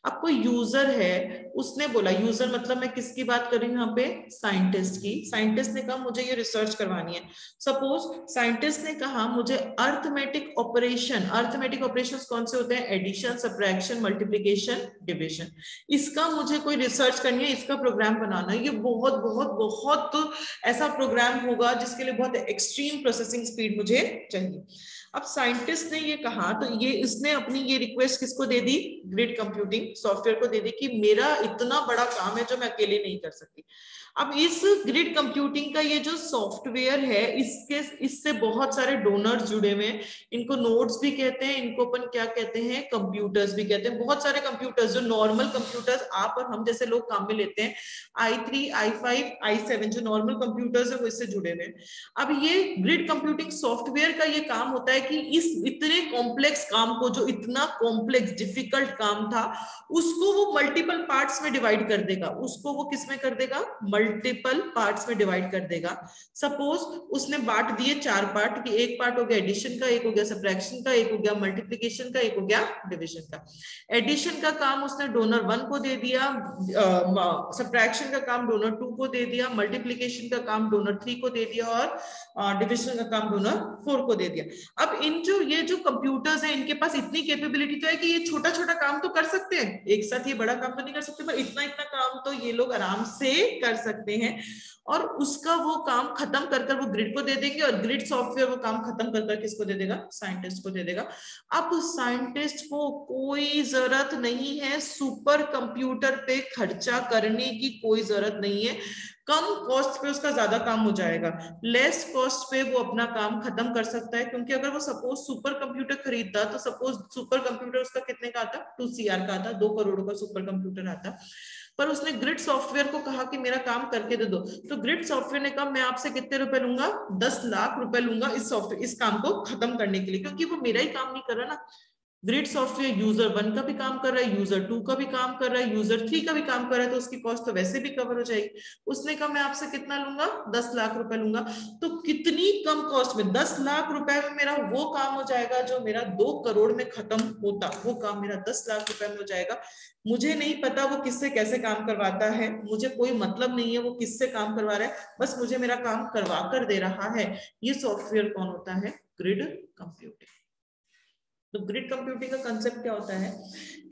अब कोई यूजर है, उसने बोला, यूजर मतलब मैं किसकी बात कर रही हूँ यहाँ पे, साइंटिस्ट की। साइंटिस्ट ने कहा मुझे ये रिसर्च करवानी है। सपोज साइंटिस्ट ने कहा मुझे अर्थमेटिक ऑपरेशन, अर्थमेटिक ऑपरेशंस कौन से होते हैं, एडिशन, सब्ट्रैक्शन, मल्टीप्लिकेशन, डिविजन, इसका मुझे कोई रिसर्च करनी है, इसका प्रोग्राम बनाना है। ये बहुत बहुत बहुत ऐसा प्रोग्राम होगा जिसके लिए बहुत एक्सट्रीम प्रोसेसिंग स्पीड मुझे चाहिए। अब साइंटिस्ट ने ये कहा तो ये इसने अपनी ये रिक्वेस्ट किसको दे दी, ग्रिड कंप्यूटिंग सॉफ्टवेयर को दे दी कि मेरा इतना बड़ा काम है जो मैं अकेले नहीं कर सकती। अब इस ग्रिड कंप्यूटिंग का ये जो सॉफ्टवेयर है, इससे बहुत सारे डोनर्स जुड़े हुए हैं। इनको नोड्स भी कहते हैं, इनको अपन क्या कहते हैं, कंप्यूटर्स भी कहते हैं। बहुत सारे कंप्यूटर्स, जो नॉर्मल कंप्यूटर्स आप और हम जैसे लोग काम में लेते हैं, i3, i5, i7, जो नॉर्मल कंप्यूटर्स है वो इससे जुड़े हुए हैं। अब ये ग्रिड कंप्यूटिंग सॉफ्टवेयर का ये काम होता है कि इस इतने कॉम्प्लेक्स काम को, जो इतना कॉम्प्लेक्स डिफिकल्ट काम था, उसको वो मल्टीपल पार्ट्स में डिवाइड कर देगा। उसको वो किस में कर देगा, मल्टीपल पार्ट्स में डिवाइड कर देगा। सपोज उसने बांट दिए 4 पार्ट कि एक पार्ट हो गया एडिशन का, एक हो गया सब्ट्रैक्शन का, एक हो गया मल्टीप्लिकेशन का, एक हो गया डिवीजन का। एडिशन का काम उसने डोनर 1 को दे दिया, सब्ट्रैक्शन का काम डोनर 2 को दे दिया, मल्टीप्लिकेशन का काम डोनर 3 को दे दिया, और डिविजन का काम डोनर 4 को दे दिया। अब ये जो कंप्यूटर्स हैं, इनके पास इतनी कैपेबिलिटी तो है कि ये छोटा छोटा काम तो कर सकते हैं, एक साथ ये बड़ा काम तो नहीं कर सकते, पर इतना इतना काम तो ये लोग आराम से कर सकते हैं। और उसका वो काम खत्म कर वो ग्रिड को दे देंगे, और ग्रिड सॉफ्टवेयर वो काम खत्म कर किसको दे देगा, साइंटिस्ट को दे देगा। अब साइंटिस्ट को कोई जरूरत नहीं है सुपर कंप्यूटर पे खर्चा करने की, कोई जरूरत नहीं है। कम कॉस्ट पे उसका ज्यादा काम हो जाएगा, लेस कॉस्ट पे वो अपना काम खत्म कर सकता है। क्योंकि अगर वो सपोज सुपर कंप्यूटर खरीदता, तो सपोज सुपर कंप्यूटर उसका कितने का आता, 2 CR का आता, 2 करोड़ का सुपर कंप्यूटर आता। पर उसने ग्रिड सॉफ्टवेयर को कहा कि मेरा काम करके दे दो, तो ग्रिड सॉफ्टवेयर ने कहा मैं आपसे कितने रुपए लूंगा, 10 लाख रुपए लूंगा इस काम को खत्म करने के लिए, क्योंकि वो मेरा ही काम नहीं कर रहा ना। ग्रिड सॉफ्टवेयर यूजर 1 का भी काम कर रहा है, यूजर 2 का भी काम कर रहा है, यूजर 3 का भी काम कर रहा है, तो उसकी कॉस्ट तो वैसे भी कवर हो जाएगी। उसने कहा मैं आपसे कितना लूंगा, 10 लाख रुपए लूंगा। तो कितनी कम कॉस्ट में, 10 लाख रुपए में मेरा वो काम हो जाएगा जो मेरा 2 करोड़ में खत्म होता, वो काम मेरा 10 लाख रुपए में हो जाएगा। मुझे नहीं पता वो किससे कैसे काम करवाता है, मुझे कोई मतलब नहीं है वो किससे काम करवा रहा है, बस मुझे मेरा काम करवा कर दे रहा है। ये सॉफ्टवेयर कौन होता है, ग्रिड कंप्यूटिंग। तो ग्रिड कंप्यूटिंग का कंसेप्ट क्या होता है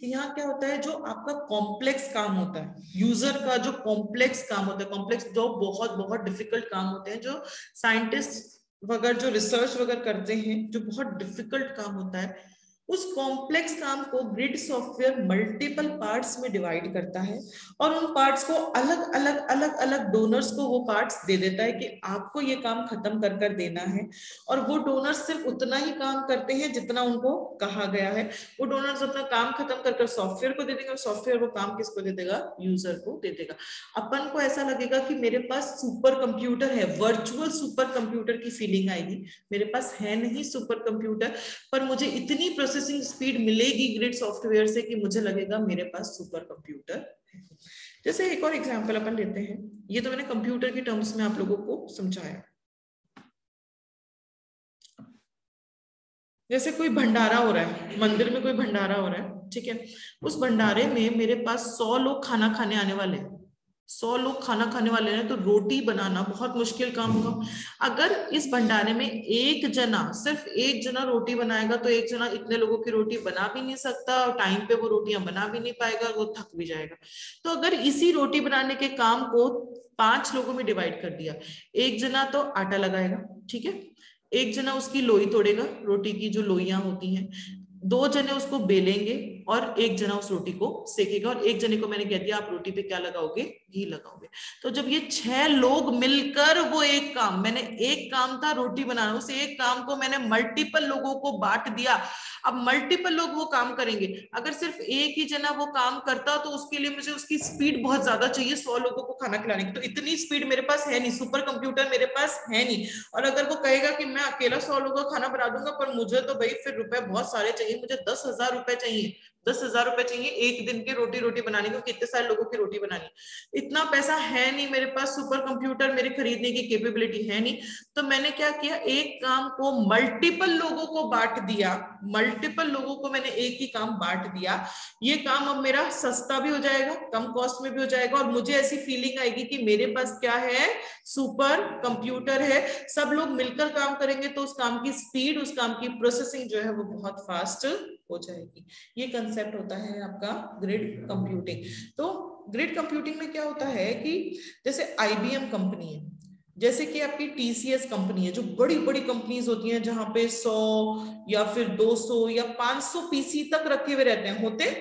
कि यहाँ क्या होता है, जो आपका कॉम्प्लेक्स काम होता है, यूजर का जो कॉम्प्लेक्स काम होता है, कॉम्प्लेक्स जो बहुत बहुत डिफिकल्ट काम होते हैं, जो साइंटिस्ट वगैरह जो रिसर्च वगैरह करते हैं, जो बहुत डिफिकल्ट काम होता है, उस कॉम्प्लेक्स काम को ग्रिड सॉफ्टवेयर मल्टीपल पार्ट्स में डिवाइड करता है और उन पार्ट्स को अलग अलग डोनर्स को वो पार्ट्स दे देता है कि आपको ये काम खत्म कर कर देना है। और वो डोनर्स सिर्फ उतना ही काम करते हैं जितना उनको कहा गया है। वो डोनर्स अपना काम खत्म कर कर सॉफ्टवेयर को दे देंगे और सॉफ्टवेयर वो काम किसको दे देगा? यूजर को दे देगा। अपन को ऐसा लगेगा कि मेरे पास सुपर कंप्यूटर है, वर्चुअल सुपर कंप्यूटर की फीलिंग आएगी। मेरे पास है नहीं सुपर कंप्यूटर, पर मुझे इतनी प्रोसेसिंग स्पीड मिलेगी ग्रिड सॉफ्टवेयर से कि मुझे लगेगा मेरे पास सुपर कंप्यूटर है। जैसे एक और एग्जांपल अपन लेते हैं, ये तो मैंने कंप्यूटर की टर्म्स में आप लोगों को समझाया। जैसे कोई भंडारा हो रहा है, मंदिर में कोई भंडारा हो रहा है, ठीक है। उस भंडारे में मेरे पास 100 लोग खाना खाने आने वाले हैं, 100 लोग खाना खाने वाले हैं, तो रोटी बनाना बहुत मुश्किल काम होगा। अगर इस भंडारे में एक जना, सिर्फ एक जना रोटी बनाएगा तो एक जना इतने लोगों की रोटी बना भी नहीं सकता और टाइम पे वो रोटियां बना भी नहीं पाएगा, वो थक भी जाएगा। तो अगर इसी रोटी बनाने के काम को 5 लोगों में डिवाइड कर दिया, एक जना तो आटा लगाएगा, ठीक है, एक जना उसकी लोई तोड़ेगा, रोटी की जो लोइयां होती हैं, 2 जने उसको बेलेंगे और एक जना उस रोटी को सेकेगा, और एक जने को मैंने कह दिया आप रोटी पे क्या लगाओगे? घी लगाओगे। तो जब ये 6 लोग मिलकर वो एक काम, मैंने एक काम था रोटी बनाना, उस एक काम को मैंने मल्टीपल लोगों को बांट दिया। अब मल्टीपल लोग वो काम करेंगे। अगर सिर्फ एक ही जना वो काम करता तो उसके लिए मुझे उसकी स्पीड बहुत ज्यादा चाहिए 100 लोगों को खाना खिलाने की, तो इतनी स्पीड मेरे पास है नहीं, सुपर कंप्यूटर मेरे पास है नहीं। और अगर वो कहेगा कि मैं अकेला 100 लोगों का खाना बना दूंगा, पर मुझे तो भाई फिर रुपए बहुत सारे चाहिए, मुझे 10,000 रुपए चाहिए, 10,000 रुपए चाहिए एक दिन के रोटी बनाने को, कितने सारे लोगों की रोटी बनानी, इतना पैसा है नहीं मेरे पास, सुपर कंप्यूटर मेरे खरीदने की कैपेबिलिटी है नहीं। तो मैंने क्या किया, एक काम को मल्टीपल लोगों को बांट दिया, मल्टीपल लोगों को मैंने एक ही काम बांट दिया। ये काम अब मेरा सस्ता भी हो जाएगा, कम कॉस्ट में भी हो जाएगा, और मुझे ऐसी फीलिंग आएगी कि मेरे पास क्या है? सुपर कंप्यूटर है। सब लोग मिलकर काम करेंगे तो उस काम की स्पीड, उस काम की प्रोसेसिंग जो है वो बहुत फास्ट हो जाएगी। ये कंसेप्ट होता है आपका ग्रिड कंप्यूटिंग। तो ग्रिड कंप्यूटिंग में क्या होता है कि जैसे IBM कंपनी है, जैसे कि आपकी TCS कंपनी है, जो बड़ी बड़ी कंपनीज होती हैं जहां पे 100 या फिर 200 या 500 PC तक रखे हुए रहते हैं, होते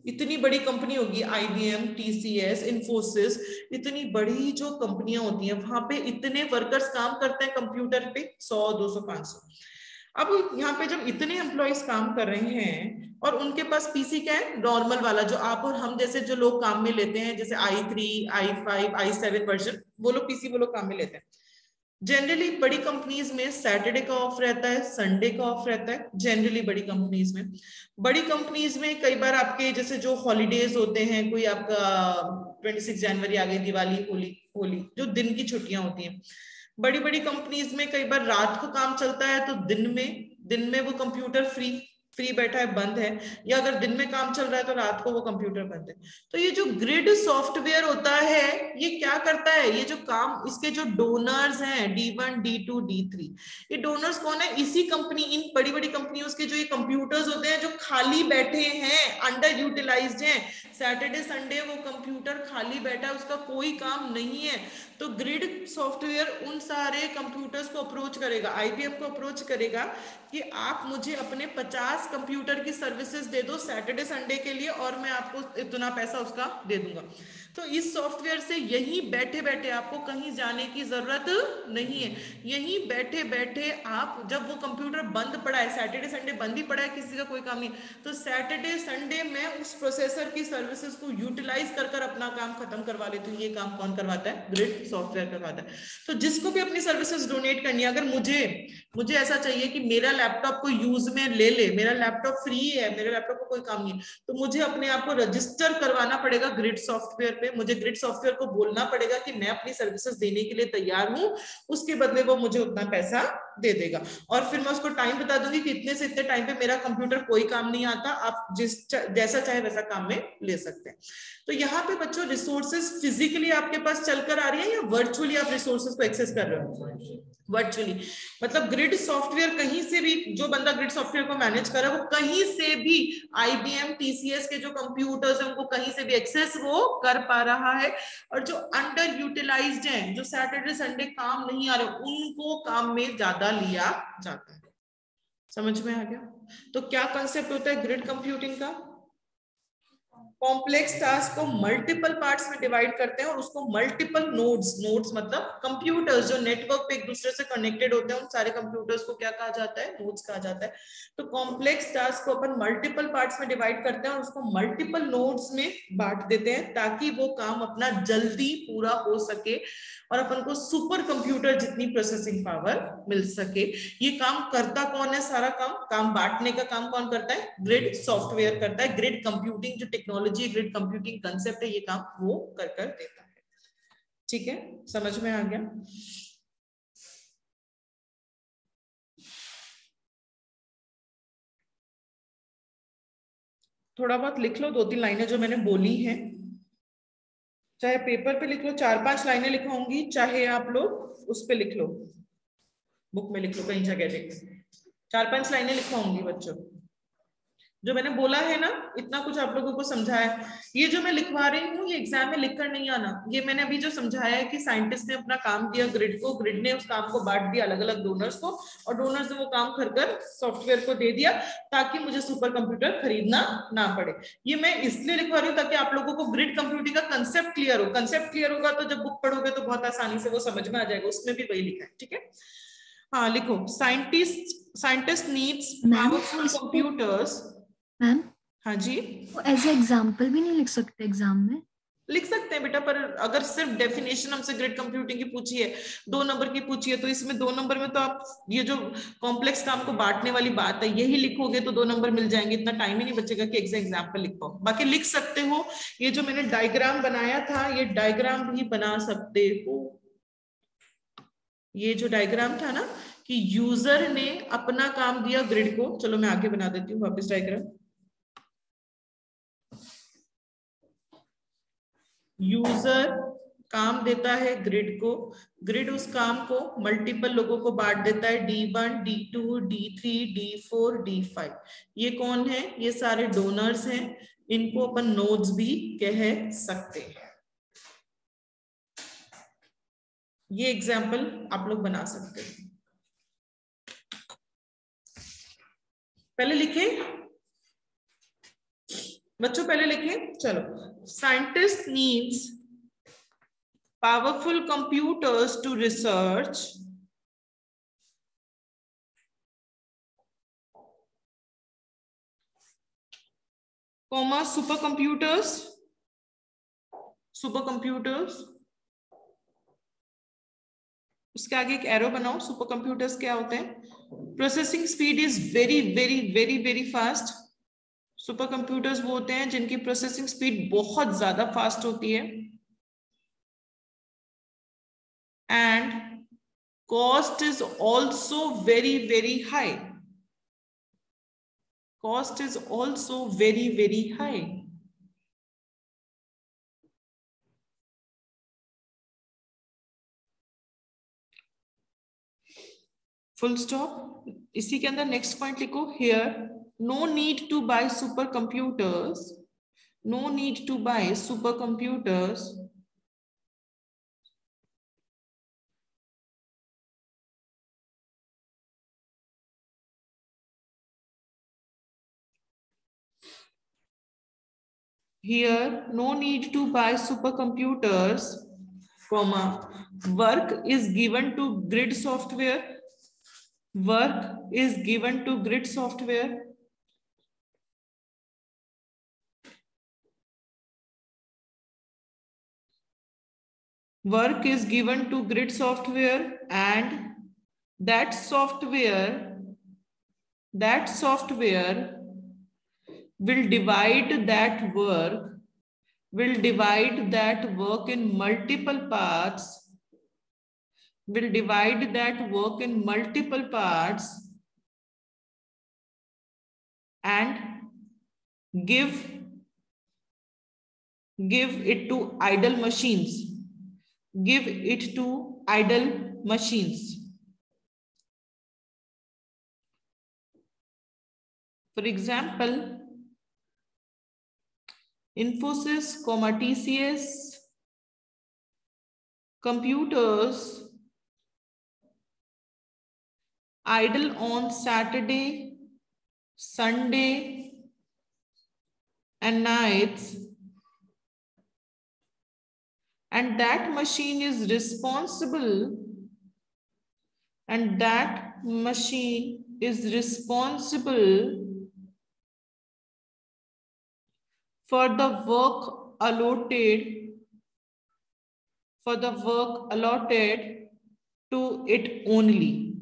इतनी बड़ी कंपनी होगी IBM, TCS, इन्फोसिस, इतनी बड़ी जो कंपनियां होती हैं वहां पे इतने वर्कर्स काम करते हैं कंप्यूटर पे, 100, 200, 500। अब यहाँ पे जब इतने एम्प्लॉइज काम कर रहे हैं और उनके पास PC क्या है? नॉर्मल वाला, जो आप और हम जैसे जो लोग काम में लेते हैं, जैसे i3, i5, i7 वर्जन, वो लोग PC वो लोग काम में लेते हैं। जनरली बड़ी कंपनीज में सैटरडे का ऑफ रहता है, संडे का ऑफ रहता है, जनरली बड़ी कंपनीज में। बड़ी कंपनीज में कई बार आपके जैसे जो हॉलीडेज होते हैं, कोई आपका 26 जनवरी आ गई, दिवाली, होली जो दिन की छुट्टियां होती हैं, बड़ी बड़ी कंपनीज में कई बार रात को काम चलता है, तो दिन में वो कंप्यूटर फ्री बैठा है, बंद है, या अगर दिन में काम चल रहा है तो रात को वो कंप्यूटर बंद है। तो ये जो ग्रिड सॉफ्टवेयर होता है, ये क्या करता है? ये जो काम, इसके जो डोनर्स हैं D1, D2, D3, ये डोनर्स कौन है? इसी कंपनी, इन बड़ी बड़ी कंपनियों के जो ये कंप्यूटर्स होते हैं जो खाली बैठे हैं, अंडर यूटिलाइज्ड हैं, सैटरडे संडे वो कंप्यूटर खाली बैठा है, उसका कोई काम नहीं है। तो ग्रिड सॉफ्टवेयर उन सारे कंप्यूटर्स को अप्रोच करेगा, IBM को अप्रोच करेगा कि आप मुझे अपने 50 कंप्यूटर की सर्विसेज दे दो सैटरडे संडे के लिए, और मैं आपको इतना पैसा उसका दे दूंगा। तो इस सॉफ्टवेयर से यहीं बैठे बैठे, आपको कहीं जाने की जरूरत नहीं है, यहीं बैठे बैठे आप, जब वो कंप्यूटर बंद पड़ा है, सैटरडे संडे बंद ही पड़ा है, किसी का कोई काम नहीं, तो सैटरडे संडे में उस प्रोसेसर की सर्विसेज को यूटिलाइज कर कर अपना काम खत्म करवा लेते हैं। ये काम कौन करवाता है? ग्रिड सॉफ्टवेयर करवाता है। तो जिसको भी अपनी सर्विसेज डोनेट करनी है, अगर मुझे ऐसा चाहिए कि मेरा लैपटॉप को यूज में ले ले, मेरा लैपटॉप फ्री है, मेरे लैपटॉप को कोई काम नहीं है, तो मुझे अपने आप को रजिस्टर करवाना पड़ेगा ग्रिड सॉफ्टवेयर पे। मुझे ग्रिड सॉफ्टवेयर को बोलना पड़ेगा कि मैं अपनी सर्विसेज देने के लिए तैयार हूं, उसके बदले वो मुझे उतना पैसा दे देगा, और फिर मैं उसको टाइम बता दूंगी कि इतने से इतने टाइम पे मेरा कंप्यूटर कोई काम नहीं आता, आप जैसा चाहे वैसा काम में ले सकते हैं। तो यहाँ पे बच्चों रिसोर्सेज फिजिकली आपके पास चलकर आ रही है या वर्चुअली आप रिसोर्सेज को एक्सेस कर रहे हो? वर्चुअली, मतलब ग्रिड सॉफ्टवेयर कहीं से भी, जो बंदा ग्रिड सॉफ्टवेयर को मैनेज कर रहा है वो कहीं से भी IBM TCS के जो कंप्यूटर्स हैं उनको कहीं से भी एक्सेस वो कर पा रहा है, और जो अंडर यूटिलाइज्ड हैं, जो सैटरडे संडे काम नहीं आ रहे, उनको काम में ज्यादा लिया जाता है। समझ में आ गया? तो क्या कंसेप्ट होता है ग्रिड कंप्यूटिंग का? कॉम्प्लेक्स टास्क को मल्टीपल पार्ट्स में डिवाइड करते हैं और उसको मल्टीपल नोड्स, नोड्स मतलब कंप्यूटर्स जो नेटवर्क पे एक दूसरे से कनेक्टेड होते हैं, उन सारे कंप्यूटर्स को क्या कहा जाता है? नोड्स कहा जाता है। तो कॉम्प्लेक्स टास्क को अपन मल्टीपल पार्ट्स में डिवाइड करते हैं और उसको मल्टीपल नोड्स में बांट देते हैं ताकि वो काम अपना जल्दी पूरा हो सके और अपन को सुपर कंप्यूटर जितनी प्रोसेसिंग पावर मिल सके। ये काम करता कौन है? सारा काम बांटने का काम कौन करता है? ग्रिड सॉफ्टवेयर करता है। ग्रिड कंप्यूटिंग जो टेक्नोलॉजी, ग्रिड कंप्यूटिंग कंसेप्ट है, ये काम वो कर देता है। ठीक है, समझ में आ गया? थोड़ा बहुत लिख लो, 2-3 लाइनें जो मैंने बोली हैं, चाहे पेपर पे लिख लो, 4-5 लाइनें लिखवाऊंगी, चाहे आप लोग उस पे लिख लो, बुक में लिख लो, कहीं जगह लिख, 4-5 लाइनें लिखवाऊंगी बच्चों। जो मैंने बोला है ना, इतना कुछ आप लोगों को समझाया। ये जो मैं लिखवा रही हूँ ये एग्जाम में लिख कर नहीं आना। ये मैंने अभी जो समझाया है कि साइंटिस्ट ने अपना काम दिया ग्रिड को, ग्रिड ने उस काम को बांट दिया अलग अलग डोनर्स को, और डोनर्स ने वो काम कर सॉफ्टवेयर को दे दिया ताकि मुझे सुपर कंप्यूटर खरीदना ना पड़े। ये मैं इसलिए लिखवा रही हूँ ताकि आप लोगों को ग्रिड कंप्यूटिंग का कंसेप्ट क्लियर हो। कंसेप्ट क्लियर होगा तो जब बुक पढ़ोगे तो बहुत आसानी से वो समझ में आ जाएगा, उसमें भी वही लिखा है। ठीक है, हाँ लिखो, scientist needs powerful computers. Ma'am हाँ जी, एज एग्जाम्पल भी नहीं लिख सकते एग्जाम में? लिख सकते हैं बेटा, पर अगर सिर्फ डेफिनेशन हमसे ग्रिड कंप्यूटिंग की पूछी है, 2 नंबर की पूछी है, तो इसमें 2 नंबर में तो आप ये जो कॉम्प्लेक्स काम को बांटने वाली बात है यही लिखोगे तो 2 नंबर मिल जाएंगे। इतना टाइम ही नहीं बचेगा कि एग्जाम्पल लिख पाओ। बाकी लिख सकते हो, ये जो मैंने डायग्राम बनाया था ये डायग्राम भी बना सकते हो। ये जो डायग्राम था ना कि यूजर ने अपना काम दिया ग्रिड को, चलो मैं आगे बना देती हूँ वापस डायग्राम। यूजर काम देता है ग्रिड को, ग्रिड उस काम को मल्टीपल लोगों को बांट देता है, D1, D2, D3, D4, D5। ये कौन है? ये सारे डोनर्स हैं, इनको अपन नोड्स भी कह सकते हैं। ये एग्जाम्पल आप लोग बना सकते हैं। पहले लिखें बच्चों, पहले लिखें। चलो, scientist needs powerful computers to research supercomputers उसके आगे एक एरो बनाओ। सुपर कंप्यूटर्स क्या होते हैं? Processing speed is very very very very fast. Super computers वो होते हैं जिनकी प्रोसेसिंग स्पीड बहुत ज्यादा फास्ट होती है, and cost is also very very high. Cost is also very very high. Full stop. इसी के अंदर next point लिखो, here no need to buy supercomputers, no need to buy supercomputers here no need to buy supercomputers, comma, work is given to grid software, work is given to grid software, work is given to grid software, and that software will divide that work in multiple parts will divide that work in multiple parts and give it to idle machines. Give it to idle machines. For example, Infosys, TCS, computers idle on Saturday, Sunday, and nights, and that machine is responsible, for the work allotted to it only.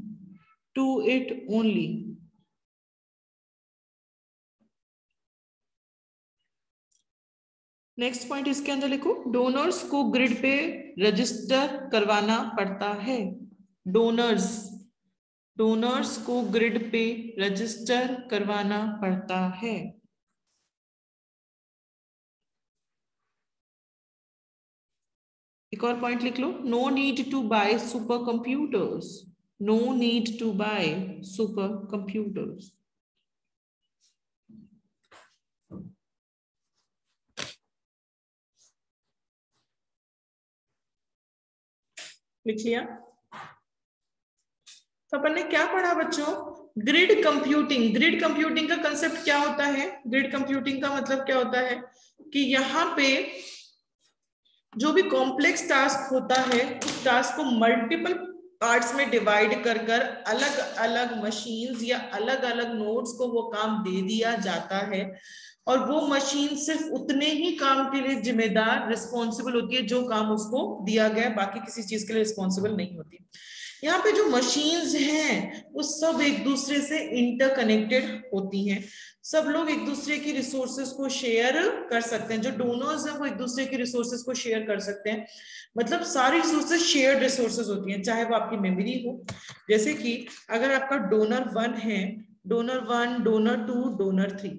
Next point इसके अंदर लिखो, donors को grid पे register करवाना पड़ता है. Donors को grid पे रजिस्टर करवाना पड़ता है. एक और पॉइंट लिख लो, no need to buy super computers. लिख लिया. तो अपन ने क्या पढ़ा बच्चों, ग्रिड कंप्यूटिंग का कंसेप्ट क्या होता है. ग्रिड कंप्यूटिंग का मतलब क्या होता है कि यहाँ पे जो भी कॉम्प्लेक्स टास्क होता है उस टास्क को मल्टीपल पार्ट्स में डिवाइड कर अलग अलग मशीन्स या अलग अलग नोड्स को वो काम दे दिया जाता है, और वो मशीन सिर्फ उतने ही काम के लिए जिम्मेदार रिस्पॉन्सिबल होती है जो काम उसको दिया गया, बाकी किसी चीज के लिए रिस्पॉन्सिबल नहीं होती. यहाँ पे जो मशीन्स हैं वो सब एक दूसरे से इंटरकनेक्टेड होती हैं. सब लोग एक दूसरे की रिसोर्सेज को शेयर कर सकते हैं. जो डोनर्स हैं वो एक दूसरे की रिसोर्सेज को शेयर कर सकते हैं. मतलब सारी रिसोर्सेज शेयर्ड रिसोर्सेज होती हैं, चाहे वो आपकी मेमोरी हो. जैसे कि अगर आपका डोनर 1 है, डोनर 1, डोनर 2, डोनर 3,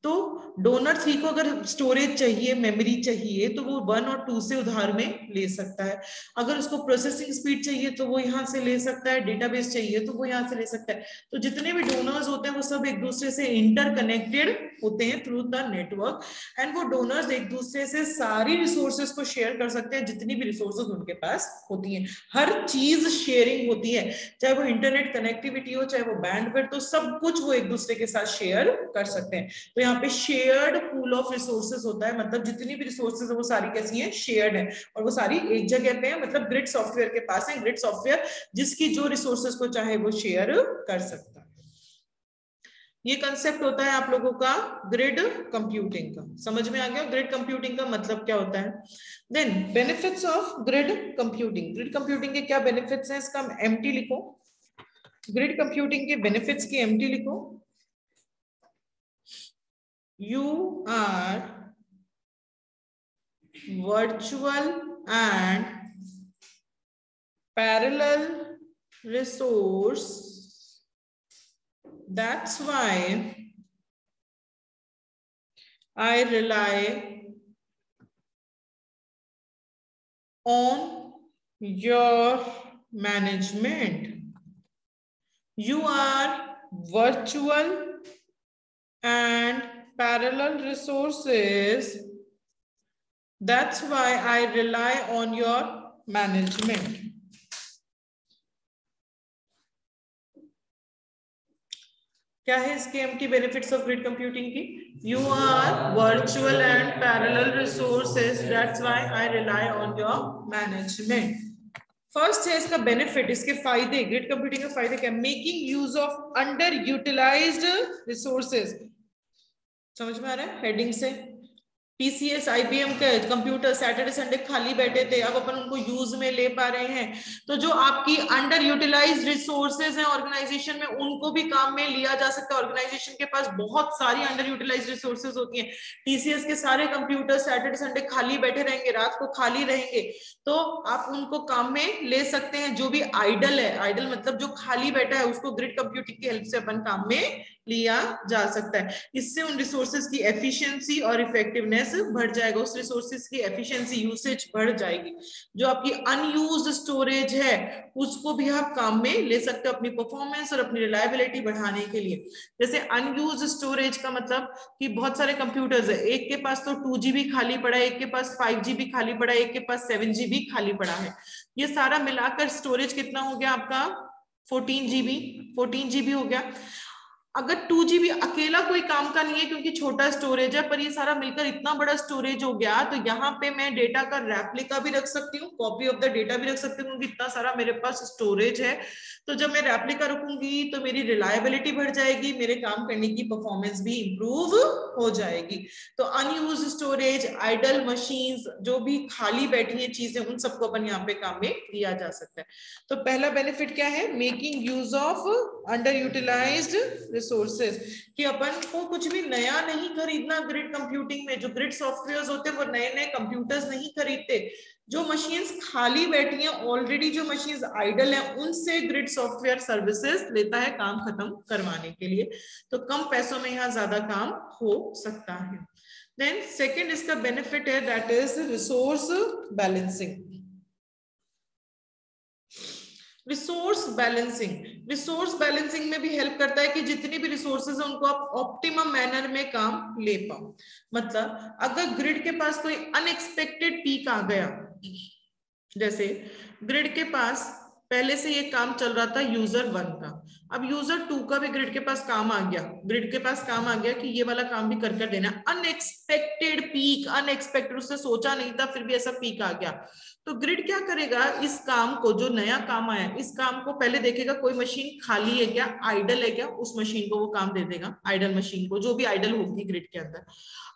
तो डोनर 3 को अगर स्टोरेज चाहिए, मेमोरी चाहिए, तो वो 1 और 2 से उधार में ले सकता है. अगर उसको प्रोसेसिंग स्पीड चाहिए तो वो यहाँ से ले सकता है. डेटाबेस चाहिए तो वो यहाँ से ले सकता है. तो जितने भी डोनर्स होते हैं वो सब एक दूसरे से इंटरकनेक्टेड होते हैं थ्रू द नेटवर्क, एंड वो डोनर्स एक दूसरे से सारी रिसोर्सेज को शेयर कर सकते हैं जितनी भी रिसोर्सेज उनके पास होती हैं. हर चीज शेयरिंग होती है, चाहे वो इंटरनेट कनेक्टिविटी हो, चाहे वो बैंडविड्थ, तो सब कुछ वो एक दूसरे के साथ शेयर कर सकते हैं. तो यहाँ पे शेयर्ड पूल ऑफ रिसोर्सेज होता है, मतलब जितनी भी रिसोर्सेज है वो सारी कैसी हैं, शेयर्ड है, और वो सारी एक जगह पे है. मतलब ग्रिड सॉफ्टवेयर के पास है. ग्रिड सॉफ्टवेयर जिसकी जो रिसोर्सेज को चाहे वो शेयर कर सकता है. ये कंसेप्ट होता है आप लोगों का ग्रिड कंप्यूटिंग का. समझ में आ गया ग्रिड कंप्यूटिंग का मतलब क्या होता है. Then benefits of grid computing. Grid computing के क्या बेनिफिट्स हैं, इसका एमटी लिखो. ग्रिड कंप्यूटिंग के बेनिफिट्स की एमटी लिखो. You are virtual and parallel resource. That's why I rely on your management. You are virtual and parallel resources. That's why I rely on your management. क्या है इसके empty benefits of grid computing की. You are virtual and parallel resources, that's why I rely on your management. First है इसका benefit, इसके फायदे. Grid computing के फायदे क्या. Making use of under utilized resources. समझ में आ रहा है हेडिंग से. TCS IBM के कंप्यूटर सैटरडे संडे खाली बैठे थे, अब अपन उनको यूज में ले पा रहे हैं। तो जो आपकी अंडर यूटिलाइज्ड रिसोर्सेज हैं ऑर्गेनाइजेशन में, उनको भी काम में लिया जा सकता है। ऑर्गेनाइजेशन के पास बहुत सारी अंडर यूटिलाइज्ड रिसोर्सेज होती हैं। TCS के सारे कंप्यूटर सैटरडे संडे खाली बैठे रहेंगे, रात को खाली रहेंगे, तो आप उनको काम में ले सकते हैं। जो भी आइडल है, आइडल मतलब जो खाली बैठा है, उसको ग्रिड कंप्यूटिंग की हेल्प से अपन काम में लिया जा सकता है। इससे उन रिसोर्सेज की एफिशिएंसी और इफेक्टिवनेस बढ़ जाएगा, उस रिसोर्सेज की एफिशिएंसी यूसेज बढ़ जाएगी। जो आपकी अनयूज्ड स्टोरेज है उसको भी आप काम में ले सकते हो अपनी परफॉर्मेंस और अपनी रिलायबिलिटी बढ़ाने के लिए। जैसे अनयूज्ड स्टोरेज का मतलब कि बहुत सारे कंप्यूटर्स है, एक के पास तो 2 GB खाली पड़ा है, एक के पास 5 GB खाली पड़ा है, एक के पास 7 GB खाली पड़ा है। ये सारा मिलाकर स्टोरेज कितना हो गया आपका? 14 GB हो गया। अगर 2 GB अकेला कोई काम का नहीं है क्योंकि छोटा स्टोरेज है, पर ये सारा मिलकर इतना बड़ा स्टोरेज हो गया, तो यहाँ पे मैं डेटा का रेप्लिका भी रख सकती हूँ, कॉपी ऑफ द डेटा भी रख सकती हूँ, क्योंकि इतना सारा मेरे पास स्टोरेज है। तो जब मैं रेप्लिका रखूंगी तो मेरी रिलायबिलिटी बढ़ जाएगी, मेरे काम करने की परफॉर्मेंस भी इंप्रूव हो जाएगी। तो अनयूज्ड स्टोरेज, आइडल मशीन्स, जो भी खाली बैठी है चीजें, उन सबको अपन यहाँ पे काम में लिया जा सकता है। तो पहला बेनिफिट क्या है? Making use of under utilized resources, कि अपन को कुछ भी नया नहीं खरीदना ग्रिड कंप्यूटिंग में। जो ग्रिड सॉफ्टवेयर होते हैं वो नए नए कंप्यूटर्स नहीं खरीदते। जो मशीन्स खाली बैठी हैं, ऑलरेडी जो मशीन्स आइडल हैं, उनसे ग्रिड सॉफ्टवेयर सर्विसेज लेता है काम खत्म करवाने के लिए। तो कम पैसों में यहाँ ज्यादा काम हो सकता है। देन सेकेंड इसका बेनिफिट है, that is resource balancing. Resource balancing में भी हेल्प करता है कि जितनी भी रिसोर्सेज है उनको आप ऑप्टिमम मैनर में काम ले पाओ। मतलब अगर ग्रिड के पास कोई अनएक्सपेक्टेड पीक आ गया, जैसे ग्रिड के पास पहले से ये काम चल रहा था यूजर 1 का, अब यूजर 2 का भी ग्रिड के पास काम आ गया, ग्रिड के पास काम आ गया कि ये वाला काम भी कर देना। अनएक्सपेक्टेड पीक, अनएक्सपेक्टेड, उससे सोचा नहीं था, फिर भी ऐसा पीक आ गया। तो ग्रिड क्या करेगा? इस काम को, जो नया काम आया, इस काम को पहले देखेगा कोई मशीन खाली है क्या, आइडल है क्या, उस मशीन को वो काम दे देगा, आइडल मशीन को, जो भी आइडल होगी ग्रिड के अंदर।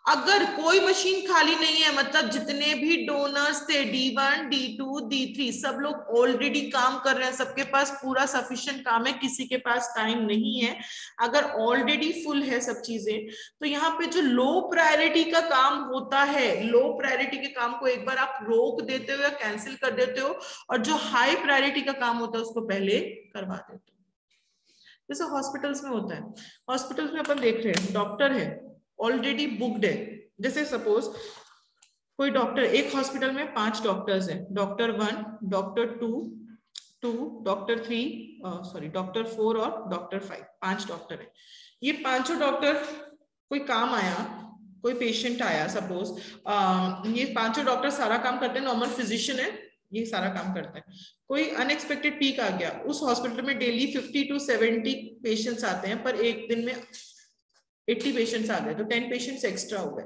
अगर कोई मशीन खाली नहीं है, मतलब जितने भी डोनर्स थे, D1, D2, D3, सब लोग ऑलरेडी काम कर रहे हैं, सबके पास पूरा सफिशिएंट काम है, किसी के पास टाइम नहीं है, अगर ऑलरेडी फुल है सब चीजें, तो यहाँ पे जो लो प्रायोरिटी का काम होता है, लो प्रायोरिटी के काम को एक बार आप रोक देते हो या कैंसिल कर देते हो, और जो हाई प्रायोरिटी का काम होता है उसको पहले करवा देते हो। जैसे हॉस्पिटल्स में होता है, हॉस्पिटल्स में अपन देख रहे हैं डॉक्टर है ऑलरेडी बुक्ड है। जैसे सपोज कोई डॉक्टर, एक हॉस्पिटल में 5 डॉक्टर्स हैं, डॉक्टर 1, डॉक्टर 2, डॉक्टर 3, डॉक्टर 4 और डॉक्टर 5, 5 डॉक्टर है। ये पांचों डॉक्टर, कोई काम आया, कोई पेशेंट आया सपोज, ये पांचों डॉक्टर सारा काम करते हैं, नॉर्मल फिजिशियन है, ये सारा काम करता है। कोई अनएक्सपेक्टेड पीक आ गया, उस हॉस्पिटल में डेली 50 to 70 पेशेंट्स आते हैं, पर एक दिन में 80 पेशेंट्स आ गए, तो 10 पेशेंट्स एक्स्ट्रा हो गए।